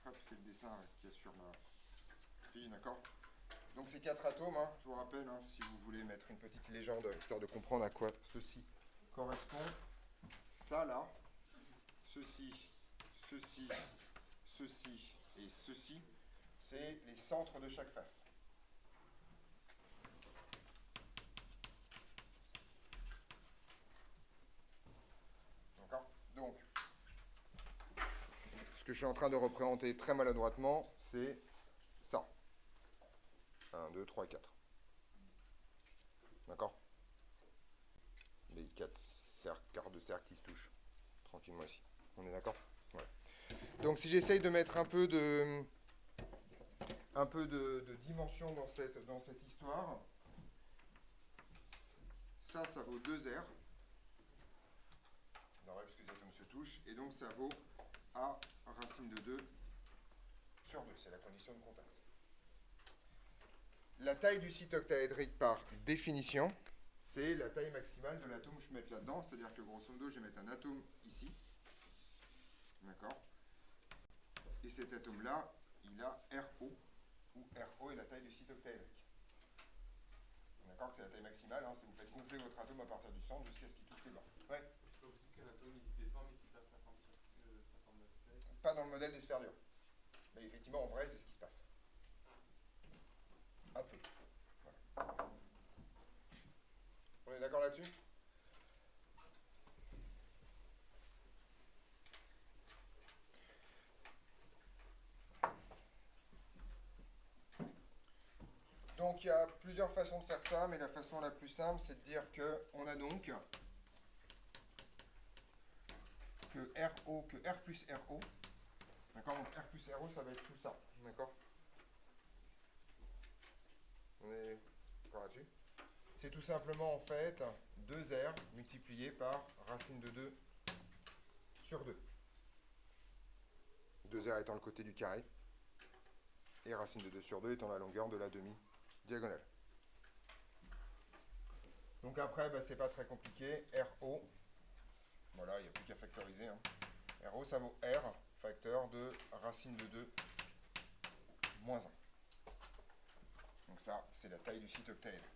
Hop, c'est le dessin qui est sur la fiche, d'accord. Donc ces 4 atomes, hein, je vous rappelle, hein, si vous voulez mettre une petite légende, histoire de comprendre à quoi ceci correspond. Ça là, ceci, ceci, ceci et ceci, c'est les centres de chaque face. D'accord. Donc, ce que je suis en train de représenter très maladroitement, c'est ça. 1, 2, 3, 4. D'accord. Les 4 quarts de cercle qui se touchent tranquillement ici. On est d'accord? Voilà. Donc si j'essaye de mettre un peu de dimension dans cette histoire, ça vaut 2R. Normal puisque les atomes se touchent. Et donc ça vaut A racine de 2 sur 2. C'est la condition de contact. La taille du site octaédrique par définition, c'est la taille maximale de l'atome que je vais mettre là-dedans. C'est-à-dire que grosso modo, je vais mettre un atome ici. D'accord. Et cet atome-là, il a RO, où RO est la taille du site octaédrique. D'accord, que c'est la taille maximale, hein, si vous faites gonfler votre atome à partir du centre jusqu'à ce qu'il touche les bords. Ouais. C'est pas possible qu'un atome il se déforme et qu'il fasse sa forme de sphère. Pas dans le modèle des sphères dures. Mais effectivement, en vrai, c'est ce qui se passe. Un peu. Voilà. On est d'accord là-dessus? Donc il y a plusieurs façons de faire ça, mais la façon la plus simple, c'est de dire qu'on a donc que R plus RO, d'accord, donc R plus RO, ça va être tout ça, d'accord. On est d'accord là-dessus? C'est tout simplement en fait 2R multiplié par racine de 2 sur 2. 2R étant le côté du carré. et racine de 2 sur 2 étant la longueur de la demi-diagonale. Donc après, bah, c'est pas très compliqué. RO, voilà, il n'y a plus qu'à factoriser. Hein. RO, ça vaut R, facteur de racine de 2 moins 1. Donc ça, c'est la taille du site octaédrique.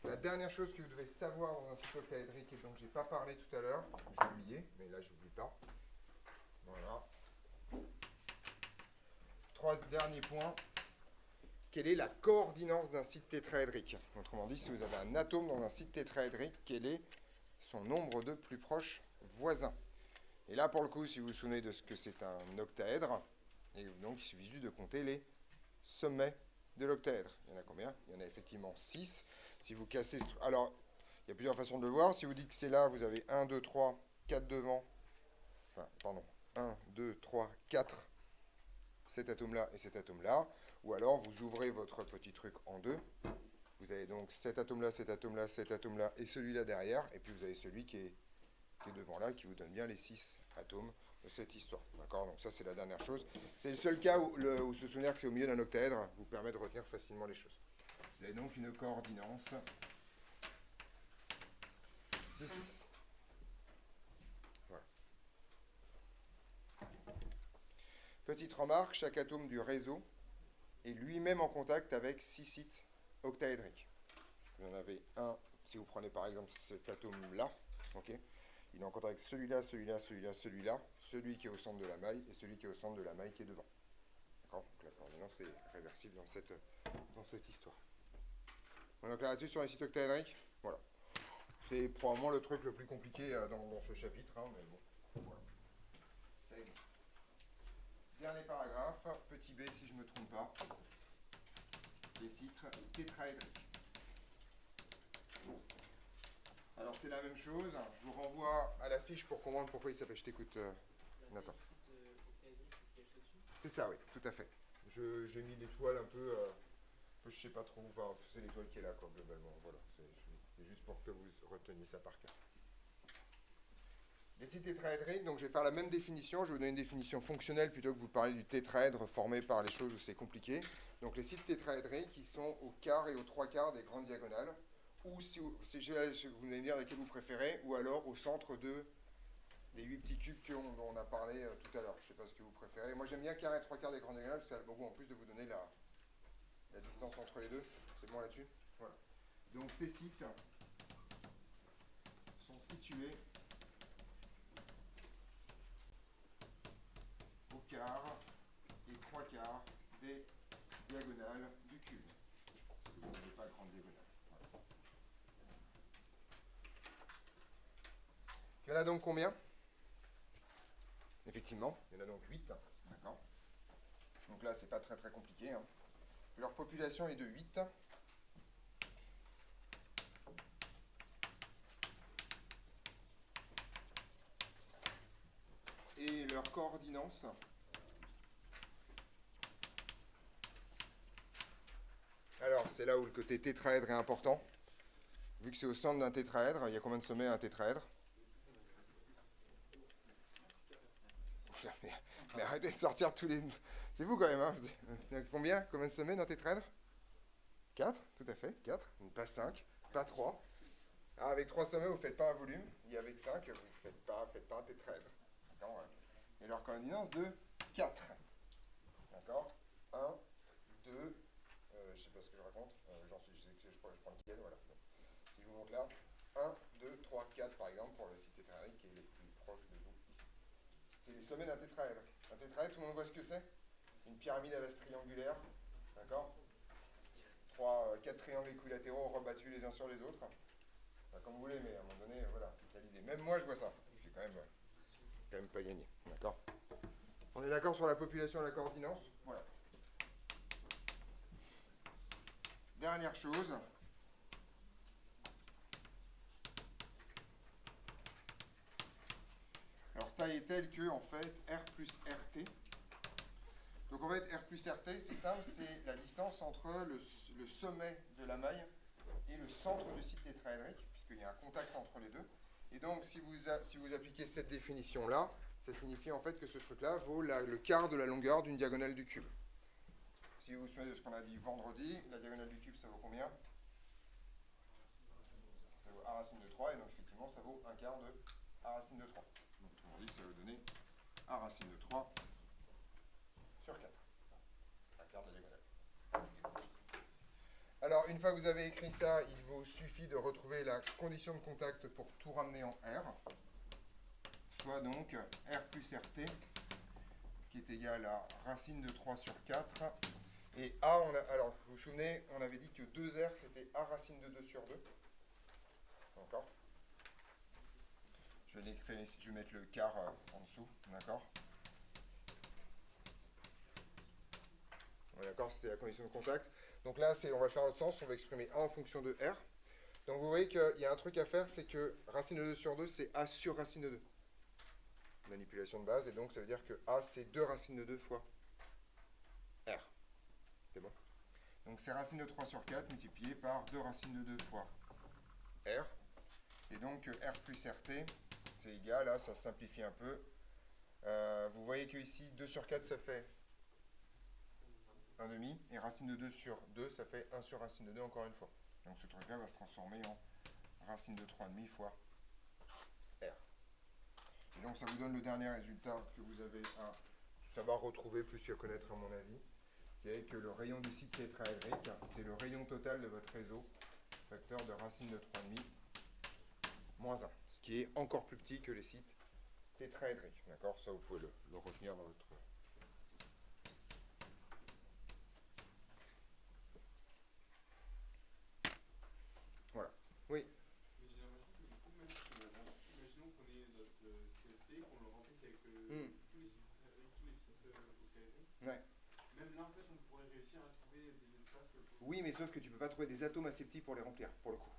La dernière chose que vous devez savoir dans un site octaédrique et dont je n'ai pas parlé tout à l'heure, j'ai oublié, mais là je n'oublie pas. Voilà. 3 derniers points. Quelle est la coordinance d'un site tétraédrique? Autrement dit, si vous avez un atome dans un site tétraédrique, quel est son nombre de plus proches voisins? Et là, pour le coup, si vous vous souvenez de ce que c'est un octaèdre, et donc il suffit juste de compter les sommets de l'octaèdre. Il y en a combien? Il y en a effectivement 6. Si vous cassez... Alors, il y a plusieurs façons de le voir. Si vous dites que c'est là, vous avez 1, 2, 3, 4 devant. Enfin, pardon. 1, 2, 3, 4. Cet atome-là et cet atome-là. Ou alors, vous ouvrez votre petit truc en deux. Vous avez donc cet atome-là, cet atome-là, cet atome-là et celui-là derrière. Et puis, vous avez celui qui est devant là, qui vous donne bien les 6 atomes de cette histoire. D'accord? Donc ça, c'est la dernière chose. C'est le seul cas où se souvenir que c'est au milieu d'un octaèdre vous permet de retenir facilement les choses. Vous avez donc une coordinance de 6. Voilà. Petite remarque, chaque atome du réseau est lui-même en contact avec 6 sites octaédriques. Vous en avez un, si vous prenez par exemple cet atome-là, ok, il est en contact avec celui-là, celui-là, celui-là, celui-là, celui qui est au centre de la maille et celui qui est au centre de la maille qui est devant. D'accord? Donc la coordinance est réversible dans cette histoire. Donc là-dessus, sur les sites octaédriques, voilà. C'est probablement le truc le plus compliqué dans ce chapitre, hein, mais bon, voilà. Dernier paragraphe, petit b si je ne me trompe pas, les sites tétraédriques. Alors c'est la même chose, je vous renvoie à la fiche pour comprendre pourquoi il s'appelle. Je t'écoute, Nathan. C'est ça, oui, tout à fait. J'ai mis l'étoile un peu, je sais pas trop, enfin c'est l'étoile qui est là, quoi, globalement. Voilà, c'est juste pour que vous reteniez ça par cœur. Les sites tétraédriques, donc je vais faire la même définition, je vais vous donner une définition fonctionnelle plutôt que vous parler du tétraèdre formé par les choses où c'est compliqué. Donc les sites tétraédriques, ils sont au quart et aux 3/4 des grandes diagonales, ou si vous allez me dire lesquels vous préférez, ou alors au centre des 8 petits cubes dont on a parlé tout à l'heure. Je ne sais pas ce que vous préférez. Moi j'aime bien quart et 3/4 des grandes diagonales, ça a le bon goût en plus de vous donner la distance entre les deux. C'est bon là-dessus? Voilà. Donc ces sites sont situés au quart et 3/4 des diagonales du cube. Parce que vous n'avez pas de grande diagonale. Voilà. Il y en a donc combien? Effectivement, il y en a donc 8. D'accord. Donc là, c'est pas très très compliqué. Hein. Leur population est de 8. Et leur coordinance alors, c'est là où le côté tétraèdre est important. Vu que c'est au centre d'un tétraèdre, il y a combien de sommets à un tétraèdre? Mais arrêtez de sortir tous les... C'est vous quand même, hein? Il y a combien de sommets dans tétraèdre? 4, tout à fait, 4. Pas 5, pas 3. Ah, avec 3 sommets, vous ne faites pas un volume. Et avec 5, vous ne faites pas un tétraèdre. D'accord? Et leur coordinance de 4. D'accord? 1, 2, je ne sais pas ce que je raconte. Je prends lequel, voilà. Donc, si je vous montre là, 1, 2, 3, 4 par exemple, pour le site tétraédrique qui est le plus proche de vous ici. C'est les sommets d'un tétraèdre. Un tétraèdre, tout le monde voit ce que c'est? Une pyramide à base triangulaire. D'accord? 4 triangles équilatéraux rebattus les uns sur les autres. Enfin, comme vous voulez, mais à un moment donné, voilà, c'est ça l'idée. Même moi, je vois ça. Ce qui est quand même pas gagné. D'accord? On est d'accord sur la population et la coordinance? Voilà. Dernière chose. Alors, taille est telle que, en fait, R plus RT. Donc, en fait, R plus RT, c'est simple, c'est la distance entre le sommet de la maille et le centre du site tétraédrique, qu'il y a un contact entre les deux. Et donc, si vous appliquez cette définition-là, ça signifie en fait que ce truc-là vaut le quart de la longueur d'une diagonale du cube. Si vous vous souvenez de ce qu'on a dit vendredi, la diagonale du cube, ça vaut combien? Ça vaut a racine de 3, et donc effectivement, ça vaut un quart de a racine de 3. Donc, autrement dit, ça va donner a racine de 3 sur 4. Un quart de la diagonale. Alors, une fois que vous avez écrit ça, il vous suffit de retrouver la condition de contact pour tout ramener en R, soit donc R plus RT, qui est égal à racine de 3 sur 4. Et A, alors, vous vous souvenez, on avait dit que 2R, c'était A racine de 2 sur 2. D'accord? Je vais l'écrire ici, je vais mettre le quart en dessous, d'accord? D'accord, c'était la condition de contact. Donc là, on va le faire dans l'autre sens, on va exprimer A en fonction de R. Donc vous voyez qu'il y a un truc à faire, c'est que racine de 2 sur 2, c'est A sur racine de 2. Manipulation de base, et donc ça veut dire que A, c'est 2 racines de 2 fois R. C'est bon? Donc c'est racine de 3 sur 4 multiplié par 2 racines de 2 fois R. Et donc R plus RT, c'est égal, là, ça simplifie un peu. Vous voyez que ici, 2 sur 4, ça fait 1 demi, et racine de 2 sur 2, ça fait 1 sur racine de 2 encore une fois. Donc ce truc-là va se transformer en racine de 3 demi fois R. Et donc ça vous donne le dernier résultat que vous avez à savoir retrouver plus qu'à connaître à mon avis, qui est que le rayon du site tétraédrique, c'est le rayon total de votre réseau, facteur de racine de 3 demi moins 1, ce qui est encore plus petit que les sites tétraédriques. D'accord? Ça, vous pouvez le retenir dans votre... Voilà. Oui. Mais j'ai l'impression que du coup, même si imaginons qu'on ait notre CFC, qu'on le remplisse avec tous les sites octaédriques, Ouais. même là, en fait, on pourrait réussir à trouver des espaces. Oui, mais sauf que tu peux pas trouver des atomes assez petits pour les remplir, pour le coup.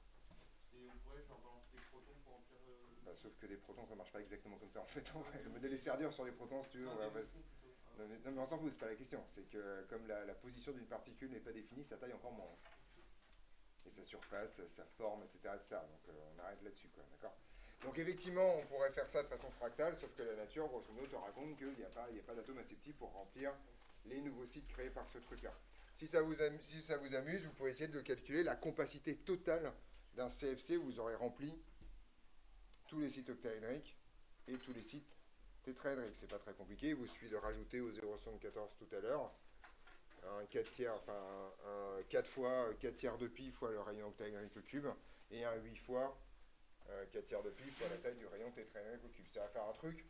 Et on pourrait faire balancer des protons pour remplir. Bah, sauf que des protons, ça marche pas exactement comme ça en fait. Le modèle Esperdur sur les protons, si tu veux. Non, Ouais, des ouais. vaisseaux plutôt. Non, mais on s'en fout, c'est pas la question. C'est que comme la position d'une particule n'est pas définie, sa taille encore moins. Et sa surface, sa forme, etc. Donc on arrête là-dessus, quoi, d'accord? Donc effectivement, on pourrait faire ça de façon fractale, sauf que la nature, grosso modo, te raconte qu'il n'y a pas d'atomes assez petits pour remplir les nouveaux sites créés par ce truc-là. Si ça vous amuse, vous pouvez essayer de calculer la compacité totale d'un CFC où vous aurez rempli tous les sites octaédriques et tous les sites tétraédriques. C'est pas très compliqué, il vous suffit de rajouter au 0,74 tout à l'heure un 4 tiers, enfin un 4 fois 4 tiers de pi fois le rayon octaédrique au cube, et un 8 fois 4 tiers de pi fois la taille du rayon tétraédrique au cube. Ça va faire un truc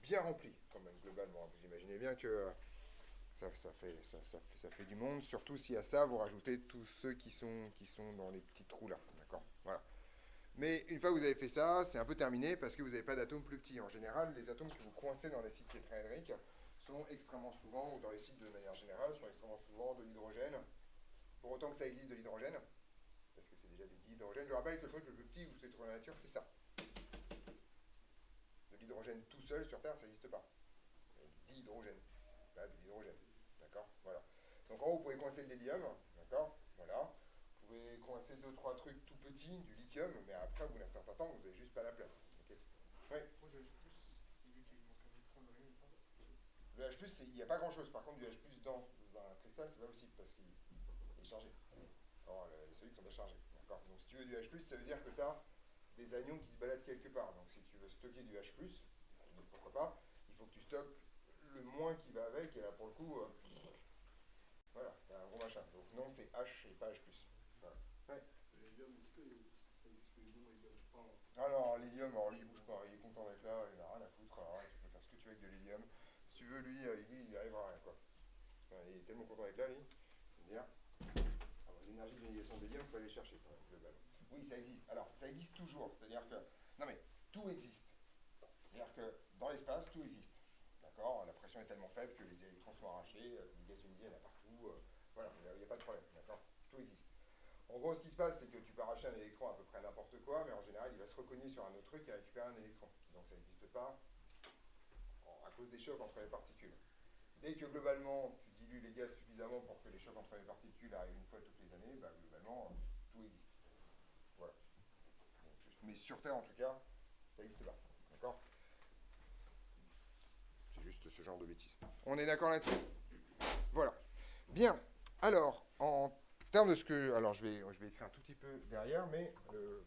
bien rempli, quand même, globalement. Vous imaginez bien que ça fait du monde, surtout si à ça, vous rajoutez tous ceux qui sont dans les petits trous là, d'accord? Voilà. Mais une fois que vous avez fait ça, c'est un peu terminé parce que vous n'avez pas d'atomes plus petits. En général, les atomes que vous coincez dans les sites tétraédriques sont extrêmement souvent, ou dans les sites de manière générale, sont extrêmement souvent de l'hydrogène. Pour autant que ça existe de l'hydrogène, parce que c'est déjà du dihydrogène. Je rappelle que le truc le plus petit que vous pouvez trouver dans la nature, c'est ça. De l'hydrogène tout seul sur Terre, ça n'existe pas. Il y a du dihydrogène, là, de l'hydrogène. D'accord? Voilà. Donc en haut, vous pouvez coincer le l'hélium, d'accord? Voilà. Vous pouvez coincer 2-3 trucs tout petits, du lithium, mais après, au bout d'un certain temps, vous n'avez juste pas la place. Okay. Ouais. Moi, le H+, vu qu'il manque un électron de rien, Le H+, il n'y a pas grand-chose. Par contre, du H+, dans un cristal, c'est pas possible parce qu'il est chargé. Alors, les solides sont pas chargés. D'accord? Donc, si tu veux du H+, ça veut dire que tu as des anions qui se baladent quelque part. Donc, si tu veux stocker du H+, pourquoi pas, il faut que tu stockes le moins qui va avec. Et là, pour le coup, voilà, il y a un gros machin. Donc, non, c'est H et pas H+. Voilà. Ouais. L'hélium, est-ce que ça existe que l'hélium, il doit pas. Ah non, l'hélium, alors lui, il bouge pas. Il est content d'être là, il n'a rien à foutre. Alors, tu peux faire ce que tu veux avec de l'hélium. Si tu veux, lui, il arrivera à rien, quoi. Il est tellement content d'être là, lui. C'est-à-dire, l'énergie de l'ionnisation d'hélium, il faut aller chercher, quand même, globalement. Oui, ça existe. Alors, ça existe toujours. C'est-à-dire que, non mais, tout existe. C'est-à-dire que, dans l'espace, tout existe. D'accord? La pression est tellement faible que les électrons sont arrachés, les gaz humides, il y en a partout. Voilà, il n'y a pas de problème. D'accord? Tout existe. En gros, ce qui se passe, c'est que tu peux arracher un électron à peu près n'importe quoi, mais en général, il va se recogner sur un autre truc et récupérer un électron. Donc ça n'existe pas à cause des chocs entre les particules. Dès que globalement, tu dilues les gaz suffisamment pour que les chocs entre les particules arrivent une fois toutes les années, bah, globalement, tout existe. Voilà. mais sur Terre en tout cas, ça n'existe pas. D'accord? C'est juste ce genre de bêtises. On est d'accord là-dessus? Voilà. Bien. Alors, en termes de ce que... Alors, je vais écrire un tout petit peu derrière, mais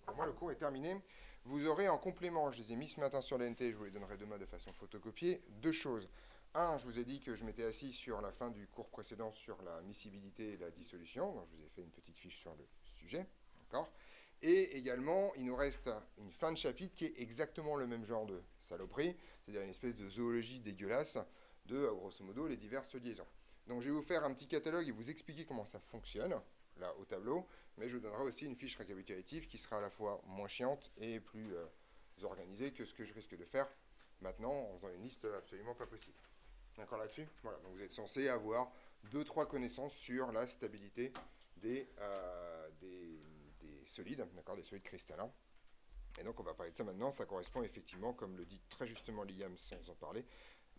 pour moi, le cours est terminé. Vous aurez en complément, je les ai mis ce matin sur l'NT, je vous les donnerai demain de façon photocopiée, deux choses. Un, je vous ai dit que je m'étais assis sur la fin du cours précédent sur la miscibilité et la dissolution, donc je vous ai fait une petite fiche sur le sujet, d'accord? Et également, il nous reste une fin de chapitre qui est exactement le même genre de saloperie, c'est-à-dire une espèce de zoologie dégueulasse de, grosso modo, les diverses liaisons. Donc je vais vous faire un petit catalogue et vous expliquer comment ça fonctionne, là au tableau, mais je vous donnerai aussi une fiche récapitulative qui sera à la fois moins chiante et plus organisée que ce que je risque de faire maintenant en faisant une liste absolument pas possible. D'accord là-dessus? Voilà, donc vous êtes censé avoir 2-3 connaissances sur la stabilité des solides, d'accord, des solides cristallins. Et donc on va parler de ça maintenant, ça correspond effectivement, comme le dit très justement Liam sans en parler,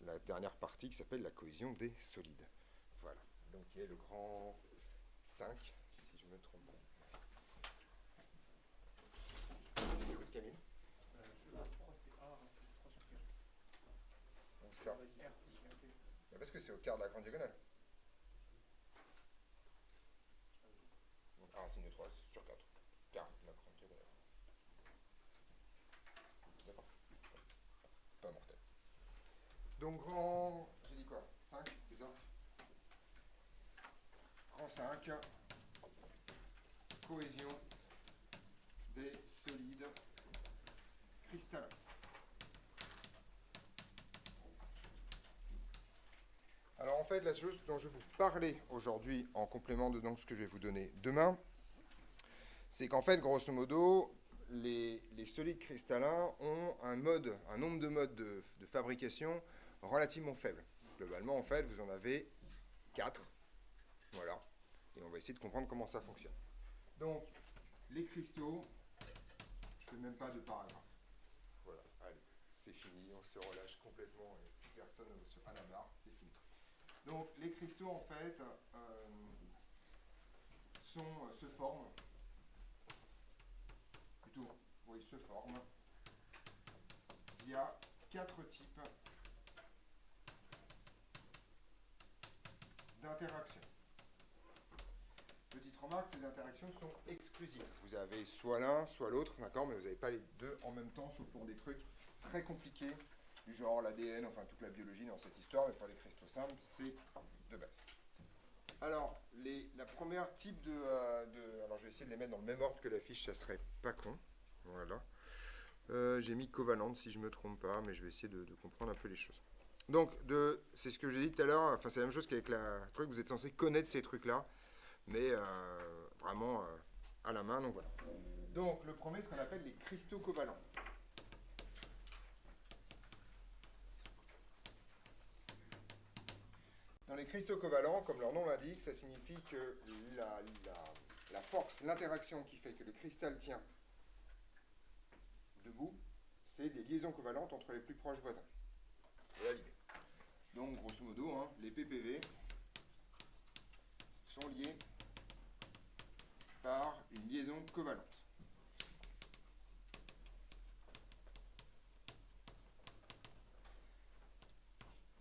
la dernière partie qui s'appelle la cohésion des solides. Voilà, donc il y a le grand 5, si je me trompe pas. Écoute Camille. Je 3 c'est A, racine 3 sur 4. Donc ça. R plus RT. Parce que c'est au quart de la grande diagonale. Donc A racine de 3 sur 4. Quart de la grande diagonale. D'accord. Pas mortel. Donc grand... J'ai dit quoi? 5, c'est ça? Grand 5. Cohésion des solides cristallins. Alors en fait, la chose dont je vais vous parler aujourd'hui, en complément de donc, ce que je vais vous donner demain, c'est qu'en fait, grosso modo, les solides cristallins ont un nombre de modes de fabrication relativement faible. Globalement, en fait, vous en avez 4. Voilà. Et on va essayer de comprendre comment ça fonctionne. Donc, les cristaux, je ne fais même pas de paragraphe. Voilà, allez, c'est fini, on se relâche complètement et plus personne ne se à la barre, c'est fini. Donc, les cristaux, en fait, se forment, via 4 types d'interactions. Petite remarque, ces interactions sont exclusives. Vous avez soit l'un, soit l'autre, d'accord, mais vous n'avez pas les deux en même temps, sauf pour des trucs très compliqués, du genre l'ADN, enfin toute la biologie dans cette histoire, mais pour les cristaux simples, c'est de base. Alors, la première type alors je vais essayer de les mettre dans le même ordre que la fiche, ça serait pas con. Voilà. J'ai mis covalente si je ne me trompe pas, mais je vais essayer de comprendre un peu les choses. Donc, c'est ce que j'ai dit tout à l'heure, enfin c'est la même chose qu'avec la truc, vous êtes censé connaître ces trucs-là, mais vraiment à la main, donc voilà. Donc, le premier, ce qu'on appelle les cristaux covalents. Dans les cristaux covalents, comme leur nom l'indique, ça signifie que la force, l'interaction qui fait que le cristal tient debout, c'est des liaisons covalentes entre les plus proches voisins. Voilà l'idée. Donc, grosso modo, hein, les PPV sont liés par une liaison covalente.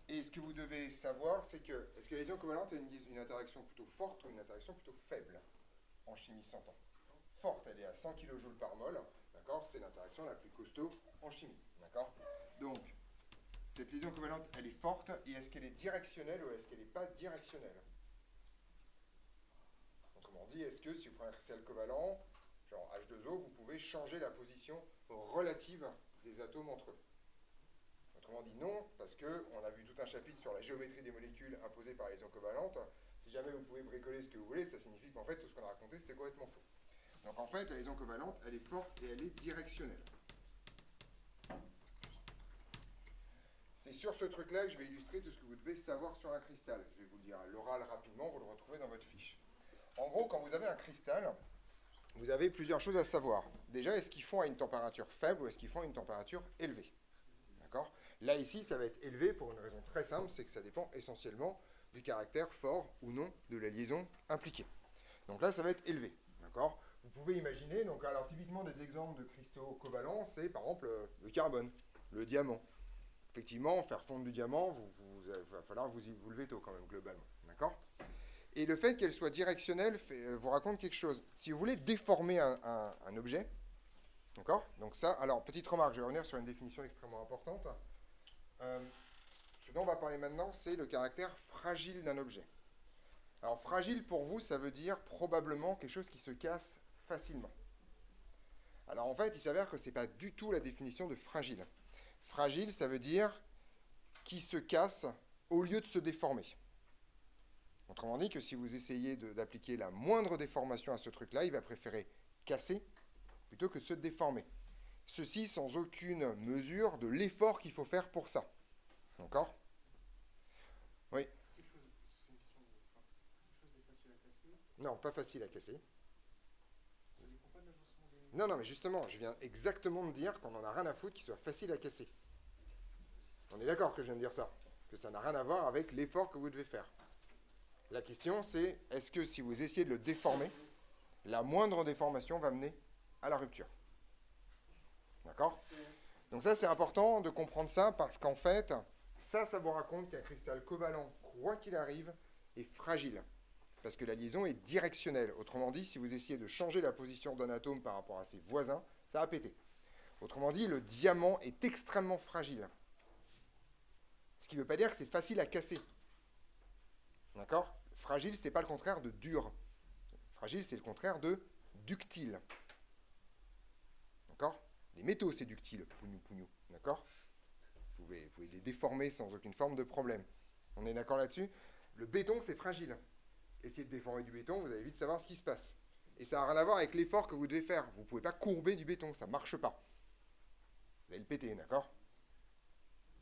Et ce que vous devez savoir, c'est que, est-ce que la liaison covalente est une interaction plutôt forte ou une interaction plutôt faible en chimie 100 ans? Forte, elle est à 100 kJ par mol, d'accord? C'est l'interaction la plus costaud en chimie, d'accord? Donc, cette liaison covalente, elle est forte, et est-ce qu'elle est directionnelle ou est-ce qu'elle n'est pas directionnelle? Autrement dit, est-ce que si vous prenez un cristal covalent, genre H2O, vous pouvez changer la position relative des atomes entre eux? Autrement dit non, parce qu'on a vu tout un chapitre sur la géométrie des molécules imposées par les liaisons covalentes. Si jamais vous pouvez bricoler ce que vous voulez, ça signifie qu'en fait, tout ce qu'on a raconté, c'était complètement faux. Donc en fait, la liaison covalente, elle est forte et elle est directionnelle. C'est sur ce truc-là que je vais illustrer tout ce que vous devez savoir sur un cristal. Je vais vous le dire à l'oral rapidement, vous le retrouvez dans votre fiche. En gros, quand vous avez un cristal, vous avez plusieurs choses à savoir. Déjà, est-ce qu'ils font à une température faible ou est-ce qu'ils font à une température élevée? D'accord? Là, ici, ça va être élevé pour une raison très simple, c'est que ça dépend essentiellement du caractère fort ou non de la liaison impliquée. Donc là, ça va être élevé. D'accord? Vous pouvez imaginer, donc alors typiquement des exemples de cristaux covalents, c'est par exemple le carbone, le diamant. Effectivement, faire fondre du diamant, va falloir vous lever tôt quand même, globalement. D'accord? Et le fait qu'elle soit directionnelle vous raconte quelque chose. Si vous voulez déformer un objet, d'accord? Donc ça, alors petite remarque, je vais revenir sur une définition extrêmement importante. Ce dont on va parler maintenant, c'est le caractère fragile d'un objet. Alors fragile pour vous, ça veut dire probablement quelque chose qui se casse facilement. Alors en fait, il s'avère que ce n'est pas du tout la définition de fragile. Fragile, ça veut dire qui se casse au lieu de se déformer. Autrement dit que si vous essayez d'appliquer la moindre déformation à ce truc-là, il va préférer casser plutôt que de se déformer. Ceci sans aucune mesure de l'effort qu'il faut faire pour ça. D'accord? Oui. Quelque chose, c'est une question quelque chose est facile à casser. Non, pas facile à casser. Ça dépend pas de l'agencement des. Non, mais justement, je viens exactement de dire qu'on n'en a rien à foutre qu'il soit facile à casser. On est d'accord que je viens de dire ça, que ça n'a rien à voir avec l'effort que vous devez faire. La question, c'est, est-ce que si vous essayez de le déformer, la moindre déformation va mener à la rupture? D'accord? Donc ça, c'est important de comprendre ça, parce qu'en fait, ça vous raconte qu'un cristal covalent, quoi qu'il arrive, est fragile. Parce que la liaison est directionnelle. Autrement dit, si vous essayez de changer la position d'un atome par rapport à ses voisins, ça va péter. Autrement dit, le diamant est extrêmement fragile. Ce qui ne veut pas dire que c'est facile à casser. D'accord? Fragile, c'est pas le contraire de dur. Fragile, c'est le contraire de ductile. D'accord? Les métaux, c'est ductile, pougnou. D'accord? Vous pouvez les déformer sans aucune forme de problème. On est d'accord là-dessus? Le béton, c'est fragile. Essayez de déformer du béton, vous allez vite savoir ce qui se passe. Et ça n'a rien à voir avec l'effort que vous devez faire. Vous ne pouvez pas courber du béton, ça ne marche pas. Vous allez le péter, d'accord?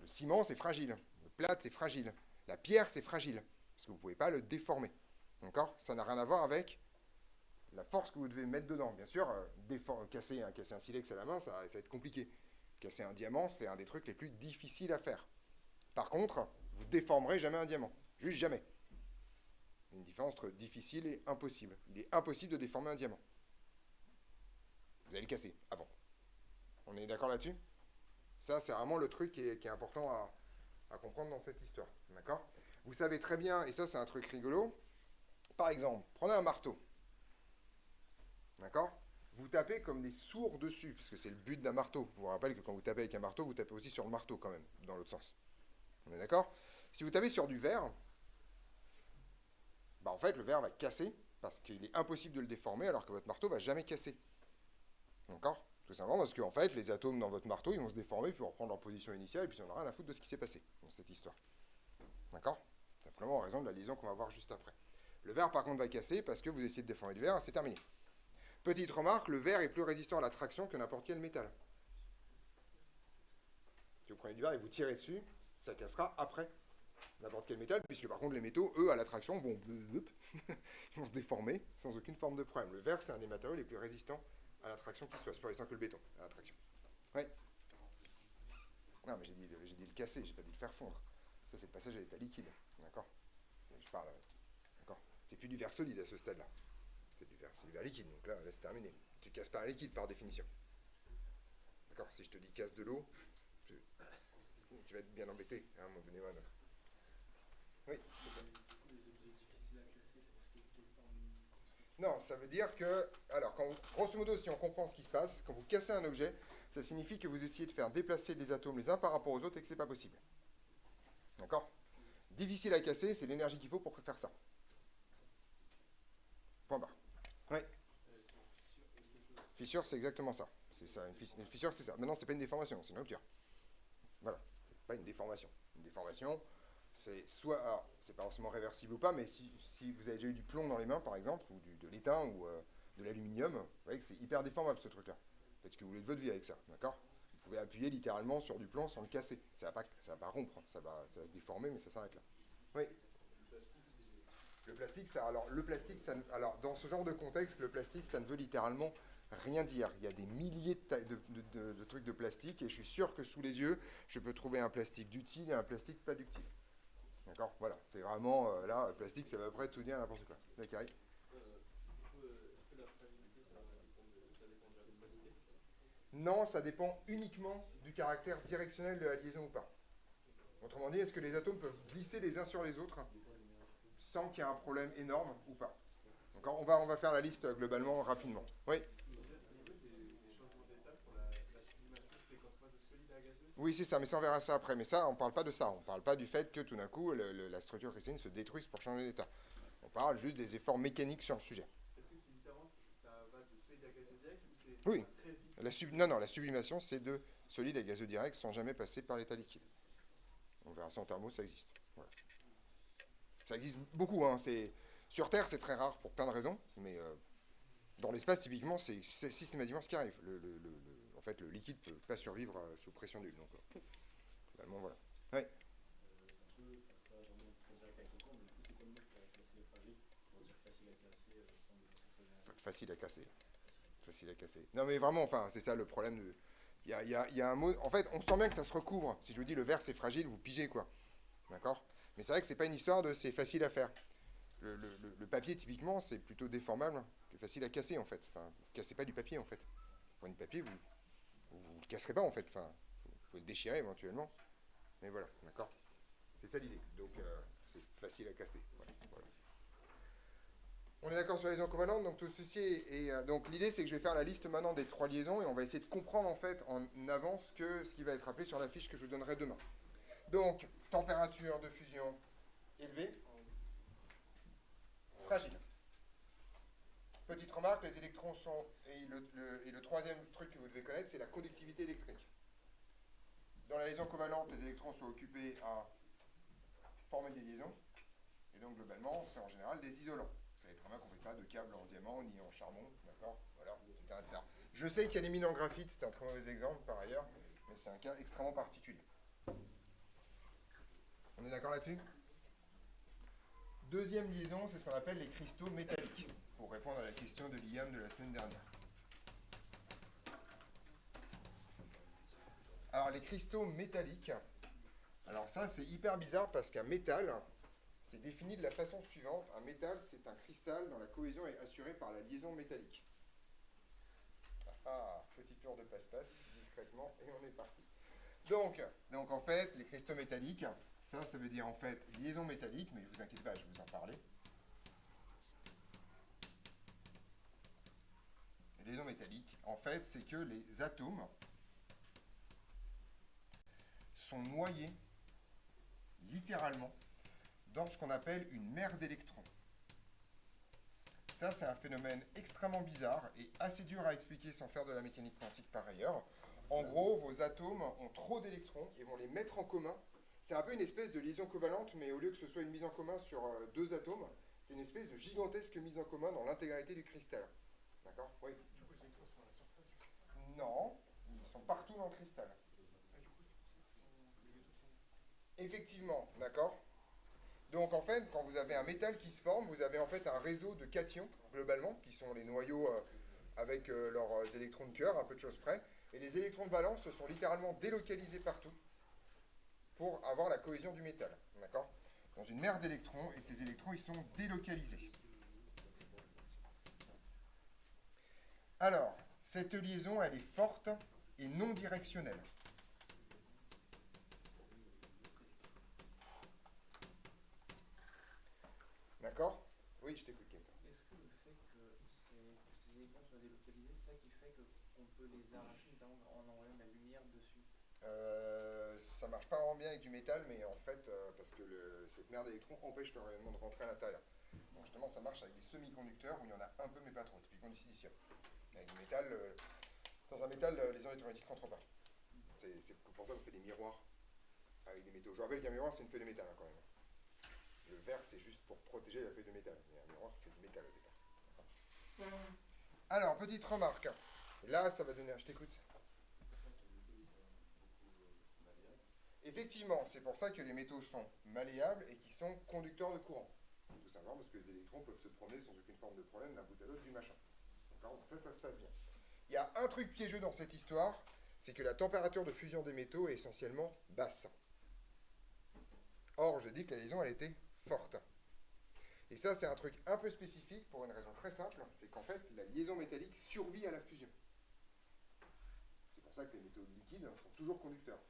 Le ciment, c'est fragile. Le plâtre, c'est fragile. La pierre, c'est fragile. Parce que vous ne pouvez pas le déformer. D'accord? Ça n'a rien à voir avec la force que vous devez mettre dedans. Bien sûr, casser un silex à la main, ça va être compliqué. Casser un diamant, c'est un des trucs les plus difficiles à faire. Par contre, vous ne déformerez jamais un diamant. Juste jamais. Il y a une différence entre difficile et impossible. Il est impossible de déformer un diamant. Vous allez le casser avant. On est d'accord là-dessus? Ça, c'est vraiment le truc qui est important à comprendre dans cette histoire. D'accord? Vous savez très bien, et ça, c'est un truc rigolo. Par exemple, prenez un marteau. D'accord? Vous tapez comme des sourds dessus, parce que c'est le but d'un marteau. Je vous rappelle que quand vous tapez avec un marteau, vous tapez aussi sur le marteau quand même, dans l'autre sens. On est d'accord? Si vous tapez sur du verre, en fait, le verre va casser, parce qu'il est impossible de le déformer, alors que votre marteau ne va jamais casser. D'accord? Tout simplement parce qu'en fait, les atomes dans votre marteau, ils vont se déformer, puis reprendre leur position initiale, et puis on n'aura rien à foutre de ce qui s'est passé dans cette histoire. D'accord? Simplement en raison de la liaison qu'on va voir juste après. Le verre, par contre, va casser parce que vous essayez de déformer du verre, c'est terminé. Petite remarque, le verre est plus résistant à la traction que n'importe quel métal. Si vous prenez du verre et vous tirez dessus, ça cassera après n'importe quel métal, puisque par contre les métaux, eux, à la traction, vont se déformer sans aucune forme de problème. Le verre, c'est un des matériaux les plus résistants à la traction qui soit, c'est plus résistant que le béton à la traction. Oui. Non, mais j'ai dit le casser, j'ai pas dit le faire fondre. Ça, c'est le passage à l'état liquide. D'accord? Je parle. D'accord? C'est plus du verre solide à ce stade-là. C'est du verre liquide. Donc là, c'est terminé. Tu casses pas un liquide par définition. D'accord? Si je te dis casse de l'eau, tu vas être bien embêté à un moment donné ou à un autre. Oui. Les objets difficiles à casser, c'est parce qu'ils se déforment. Non, ça veut dire que, alors, grosso modo, si on comprend ce qui se passe, quand vous cassez un objet, ça signifie que vous essayez de faire déplacer les atomes les uns par rapport aux autres et que c'est pas possible. D'accord? Difficile à casser, c'est l'énergie qu'il faut pour faire ça. Point barre. Oui. Fissure, c'est exactement ça. C'est ça. Une fissure, c'est ça. Maintenant, c'est pas une déformation, c'est une rupture. Voilà. C'est pas une déformation. Une déformation, c'est soit, alors, c'est pas forcément réversible ou pas, mais si vous avez déjà eu du plomb dans les mains, par exemple, ou de l'étain, ou de l'aluminium, vous voyez que c'est hyper déformable, ce truc-là. Faites ce que vous voulez de votre vie avec ça, d'accord? Vous pouvez appuyer littéralement sur du plomb sans le casser. Ça va pas rompre, ça va se déformer, mais ça s'arrête là. Oui. Le plastique, alors dans ce genre de contexte, le plastique, ça ne veut littéralement rien dire. Il y a des milliers de trucs de plastique, et je suis sûr que sous les yeux, je peux trouver un plastique d'utile et un plastique pas d'utile. D'accord? Voilà, c'est vraiment, là, plastique, ça va à peu près tout dire n'importe quoi. D'accord? Est-ce que la fragilité, ça va Non, ça dépend uniquement du caractère directionnel de la liaison ou pas. Autrement dit, est-ce que les atomes peuvent glisser les uns sur les autres sans qu'il y ait un problème énorme ou pas? Donc on va faire la liste globalement rapidement. Oui. Les changements d'état pour la sublimation, c'est quand on passe de solide à gazeuse. Oui, c'est ça, mais ça on verra ça après. Mais ça, on ne parle pas de ça. On ne parle pas du fait que tout d'un coup, la structure cristalline se détruise pour changer d'état. On parle juste des efforts mécaniques sur le sujet. Est-ce que c'est littéralement, ça va de solide à gazeuse direct ou c'est Oui. très vite? Non, la sublimation, c'est de solide à gazeux direct sans jamais passer par l'état liquide. On verra ça en thermo, ça existe. Voilà. Ça existe beaucoup. Hein. Sur Terre, c'est très rare pour plein de raisons, mais dans l'espace, typiquement, c'est systématiquement ce qui arrive. En fait, le liquide ne peut pas survivre sous pression nulle. Donc, finalement, voilà. Ouais. C'est un peu, ça sera vraiment très direct avec le corps, mais du coup, c'est quoi le mot pour classer les fragiles? Pour dire facile à casser sans me casser très bien. Facile à casser. Facile à casser. Non, mais vraiment, enfin, c'est ça le problème. Il y a un mot. En fait, on sent bien que ça se recouvre. Si je vous dis le verre c'est fragile, vous pigez quoi. D'accord? Mais c'est vrai que c'est pas une histoire de c'est facile à faire. Le papier, typiquement, c'est plutôt déformable que facile à casser en fait. Enfin, vous cassez pas du papier en fait. Vous prenez du papier, vous le casserez pas en fait. Enfin, vous pouvez le déchirer éventuellement. Mais voilà, d'accord? C'est ça l'idée. Donc, c'est facile à casser. Voilà. On est d'accord sur les liaisons covalentes, donc tout ceci est donc l'idée c'est que je vais faire la liste maintenant des 3 liaisons et on va essayer de comprendre en fait en avance ce qui va être appelé sur la fiche que je vous donnerai demain. Donc, température de fusion élevée, fragile. Petite remarque, les électrons sont, et le troisième truc que vous devez connaître, c'est la conductivité électrique. Dans la liaison covalente, les électrons sont occupés à former des liaisons, et donc globalement, c'est en général des isolants. Vous savez très bien qu'on ne fait pas de câble en diamant ni en charbon, d'accord, voilà, etc. Je sais qu'il y a les mines en graphite, c'est un très mauvais exemple par ailleurs, mais c'est un cas extrêmement particulier. On est d'accord là-dessus? Deuxième liaison, c'est ce qu'on appelle les cristaux métalliques, pour répondre à la question de Liam de la semaine dernière. Alors les cristaux métalliques, alors ça c'est hyper bizarre parce qu'un métal, c'est défini de la façon suivante. Un métal, c'est un cristal dont la cohésion est assurée par la liaison métallique. Petit tour de passe-passe, discrètement, et on est parti. Donc en fait, les cristaux métalliques, ça veut dire en fait liaison métallique, mais ne vous inquiétez pas, je vais vous en parler. Les liaisons métalliques, en fait, c'est que les atomes sont noyés, littéralement, dans ce qu'on appelle une mer d'électrons. Ça, c'est un phénomène extrêmement bizarre et assez dur à expliquer sans faire de la mécanique quantique par ailleurs. En gros, vos atomes ont trop d'électrons et vont les mettre en commun. C'est un peu une espèce de liaison covalente, mais au lieu que ce soit une mise en commun sur 2 atomes, c'est une espèce de gigantesque mise en commun dans l'intégralité du cristal. D'accord? Oui. Du coup, les électrons sont à la surface du cristal. Non, ils sont partout dans le cristal. Et du coup, c'est pour ça que les métaux sont. Effectivement, d'accord? Donc en fait, quand vous avez un métal qui se forme, vous avez en fait un réseau de cations, globalement, qui sont les noyaux avec leurs électrons de cœur, un peu de choses près. Et les électrons de valence se sont littéralement délocalisés partout pour avoir la cohésion du métal, d'accord? Dans une mer d'électrons, et ces électrons, ils sont délocalisés. Alors, cette liaison, elle est forte et non directionnelle. D'accord? Oui, je t'écoute, Kenta. Est-ce que le fait que ces électrons soient délocalisés, c'est ça qui fait qu'on peut les arracher notamment en envoyant de la lumière dessus? Ça marche pas vraiment bien avec du métal, mais en fait, parce que cette mer d'électrons empêche le rayonnement de rentrer à l'intérieur. Donc justement, ça marche avec des semi-conducteurs où il y en a un peu, mais pas trop, typiquement du silicium. Avec du métal, dans un métal, les ondes électromagnétiques ne rentrent pas. C'est pour ça qu'on fait des miroirs avec des métaux. Je rappelle qu'un miroir, c'est une feuille de métal quand même. Le verre, c'est juste pour protéger la feuille de métal. Mais un miroir, c'est du métal au départ. Alors, petite remarque. Là, ça va donner... Je t'écoute. Effectivement, c'est pour ça que les métaux sont malléables et qui sont conducteurs de courant. Tout simplement parce que les électrons peuvent se promener sans aucune forme de problème d'un bout à l'autre du machin. D'accord? Donc ça se passe bien. Il y a un truc piégeux dans cette histoire, c'est que la température de fusion des métaux est essentiellement basse. Or, je dis que la liaison, elle était forte. Et ça, c'est un truc un peu spécifique pour une raison très simple, c'est qu'en fait, la liaison métallique survit à la fusion. ça que les métaux liquides sont toujours conducteurs.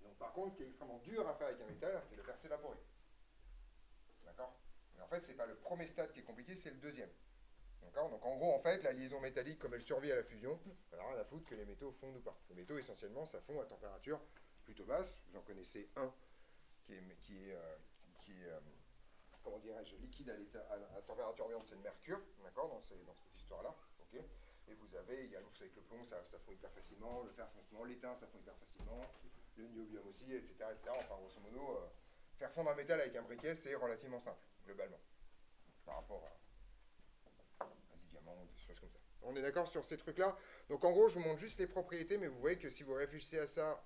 Donc par contre, ce qui est extrêmement dur à faire avec un métal, c'est de le faire s'évaporer. D'accord? Mais en fait, c'est pas le premier stade qui est compliqué, c'est le deuxième. D'accord? Donc en gros, en fait, la liaison métallique, comme elle survit à la fusion, elle n'a rien à foutre que les métaux fondent ou pas. Les métaux, essentiellement, ça fond à température plutôt basse. Vous en connaissez un qui est comment dirais-je, liquide à température ambiante, c'est le mercure, d'accord, dans cette histoire-là. Okay. Et vous avez également, vous savez que le plomb, ça fond hyper facilement, le fer facilement, l'étain, ça fond hyper facilement, le niobium aussi, etc. etc. Enfin, grosso modo, faire fondre un métal avec un briquet, c'est relativement simple, globalement, par rapport à du diamant ou des choses comme ça. On est d'accord sur ces trucs-là? Donc en gros, je vous montre juste les propriétés, mais vous voyez que si vous réfléchissez à ça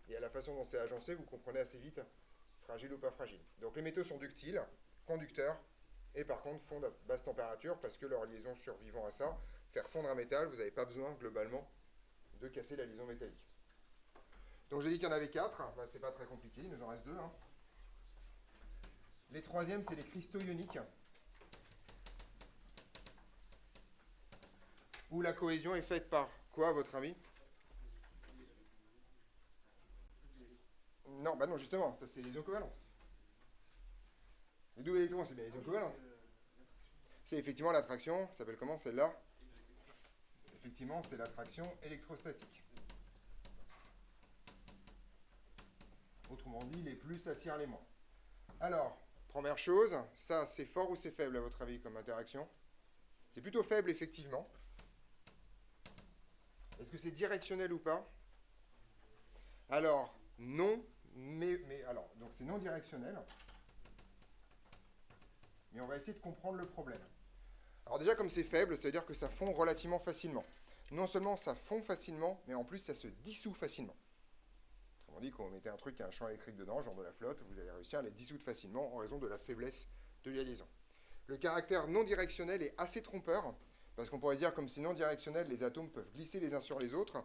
et à la façon dont c'est agencé, vous comprenez assez vite fragile ou pas fragile. Donc les métaux sont ductiles, conducteurs, et par contre fondent à basse température parce que leur liaison survivant à ça, faire fondre un métal, vous n'avez pas besoin globalement de casser la liaison métallique. Donc j'ai dit qu'il y en avait 4, bah, c'est pas très compliqué, il nous en reste 2. Hein. Les troisièmes, c'est les cristaux ioniques, où la cohésion est faite par quoi à votre avis? Non, bah non, justement, ça c'est les liaisons covalentes. Les doubles électrons, c'est bien les liaisons covalentes. C'est effectivement l'attraction, ça s'appelle comment celle-là? Effectivement, c'est l'attraction électrostatique. Autrement dit, les plus attirent les moins. Alors, première chose, ça c'est fort ou c'est faible à votre avis comme interaction? C'est plutôt faible effectivement. Est-ce que c'est directionnel ou pas? Alors, non, mais alors, donc c'est non directionnel. Mais on va essayer de comprendre le problème. Alors déjà, comme c'est faible, ça veut dire que ça fond relativement facilement. Non seulement ça fond facilement, mais en plus ça se dissout facilement. Autrement dit, quand vous mettez un truc qui a un champ électrique dedans, genre de la flotte, vous allez réussir à les dissoudre facilement en raison de la faiblesse de la liaison. Le caractère non directionnel est assez trompeur, parce qu'on pourrait dire comme c'est non directionnel, les atomes peuvent glisser les uns sur les autres.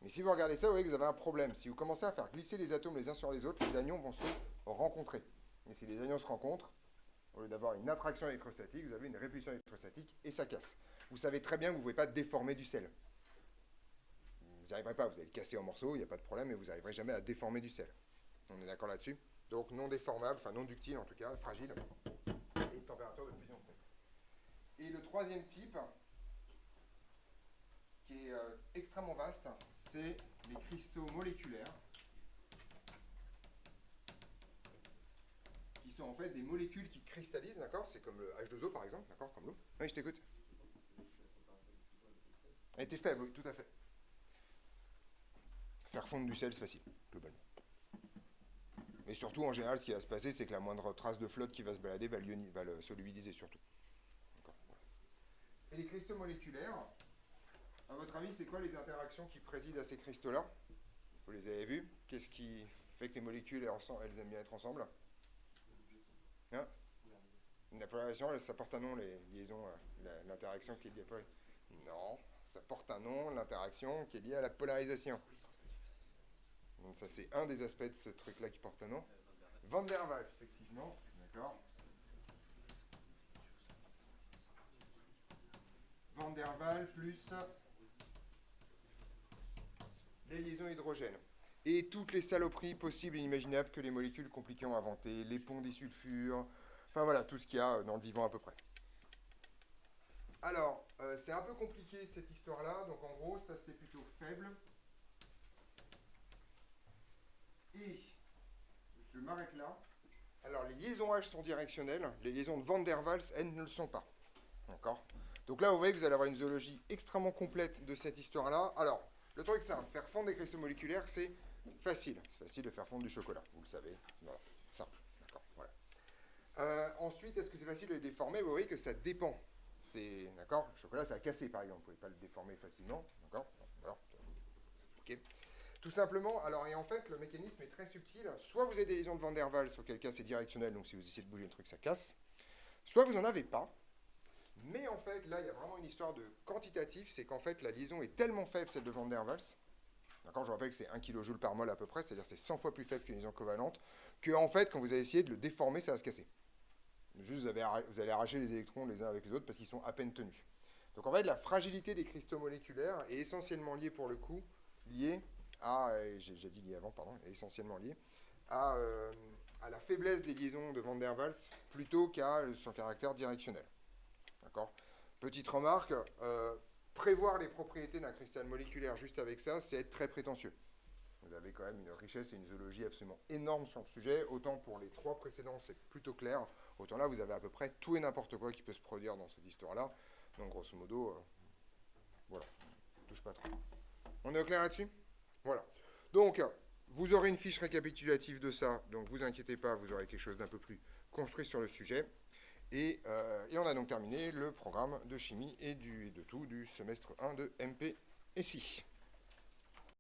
Mais si vous regardez ça, vous voyez que vous avez un problème. Si vous commencez à faire glisser les atomes les uns sur les autres, les anions vont se rencontrer. Et si les anions se rencontrent, au lieu d'avoir une attraction électrostatique, vous avez une répulsion électrostatique et ça casse. Vous savez très bien que vous ne pouvez pas déformer du sel. Vous n'y arriverez pas, vous allez le casser en morceaux, il n'y a pas de problème, mais vous n'arriverez jamais à déformer du sel. On est d'accord là-dessus? Donc non déformable, enfin non ductile en tout cas, fragile, et température de fusion faible. Et le troisième type, qui est extrêmement vaste, c'est les cristaux moléculaires, qui sont en fait des molécules qui cristallisent, d'accord? C'est comme le H2O par exemple, d'accord? Comme l'eau. Oui, je t'écoute. Elle était faible, oui, tout à fait. Faire fondre du sel, c'est facile, globalement. Mais surtout, en général, ce qui va se passer, c'est que la moindre trace de flotte qui va se balader va le solubiliser, surtout. D'accord. Et les cristaux moléculaires, à votre avis, c'est quoi les interactions qui président à ces cristaux-là? Vous les avez vus? Qu'est-ce qui fait que les molécules, elles aiment bien être ensemble? Hein? La polarisation, ça porte un nom, les liaisons, l'interaction qui est liée à la polarisation. Non, ça porte un nom, l'interaction qui est liée à la polarisation. Donc ça, c'est un des aspects de ce truc-là qui porte un nom. Van der Waals, effectivement. D'accord. Van der Waals plus les liaisons hydrogènes. Et toutes les saloperies possibles et imaginables que les molécules compliquées ont inventées, les ponts disulfures, enfin voilà, tout ce qu'il y a dans le vivant à peu près. Alors, c'est un peu compliqué cette histoire-là, donc en gros, ça c'est plutôt faible. Et je m'arrête là. Alors, les liaisons H sont directionnelles, les liaisons de Van der Waals, elles, ne le sont pas. D'accord? Donc là, vous voyez que vous allez avoir une zoologie extrêmement complète de cette histoire-là. Alors, le truc simple, faire fondre des cristaux moléculaires, c'est facile. C'est facile de faire fondre du chocolat, vous le savez. Voilà, simple. D'accord, voilà. Ensuite, est-ce que c'est facile de les déformer? Vous voyez que ça dépend. C'est, d'accord? Le chocolat, ça a cassé, par exemple. Vous ne pouvez pas le déformer facilement. D'accord? Voilà. Ok. Tout simplement, alors, et en fait, le mécanisme est très subtil. Soit vous avez des liaisons de Van der Waals, auquel cas c'est directionnel, donc si vous essayez de bouger le truc, ça casse. Soit vous n'en avez pas. Mais en fait, là, il y a vraiment une histoire de quantitatif, c'est qu'en fait, la liaison est tellement faible, celle de Van der Waals, d'accord, je rappelle que c'est 1 kJ par mol à peu près, c'est-à-dire c'est 100 fois plus faible qu'une liaison covalente, que en fait, quand vous allez essayer de le déformer, ça va se casser. Juste, vous allez arracher les électrons les uns avec les autres parce qu'ils sont à peine tenus. Donc en fait, la fragilité des cristaux moléculaires est essentiellement liée pour le coup, liée à, j'ai dit liée avant, pardon, est essentiellement liée à la faiblesse des liaisons de Van der Waals plutôt qu'à son caractère directionnel. D'accord ? Petite remarque, prévoir les propriétés d'un cristal moléculaire juste avec ça, c'est être très prétentieux. Vous avez quand même une richesse et une zoologie absolument énorme sur le sujet. Autant pour les 3 précédents, c'est plutôt clair. Autant là, vous avez à peu près tout et n'importe quoi qui peut se produire dans cette histoire-là. Donc, grosso modo, voilà, on ne touche pas trop. On est au clair là-dessus ? Voilà. Donc, vous aurez une fiche récapitulative de ça. Donc, vous inquiétez pas, vous aurez quelque chose d'un peu plus construit sur le sujet. Et on a donc terminé le programme de chimie et de tout du semestre 1 de MP SI.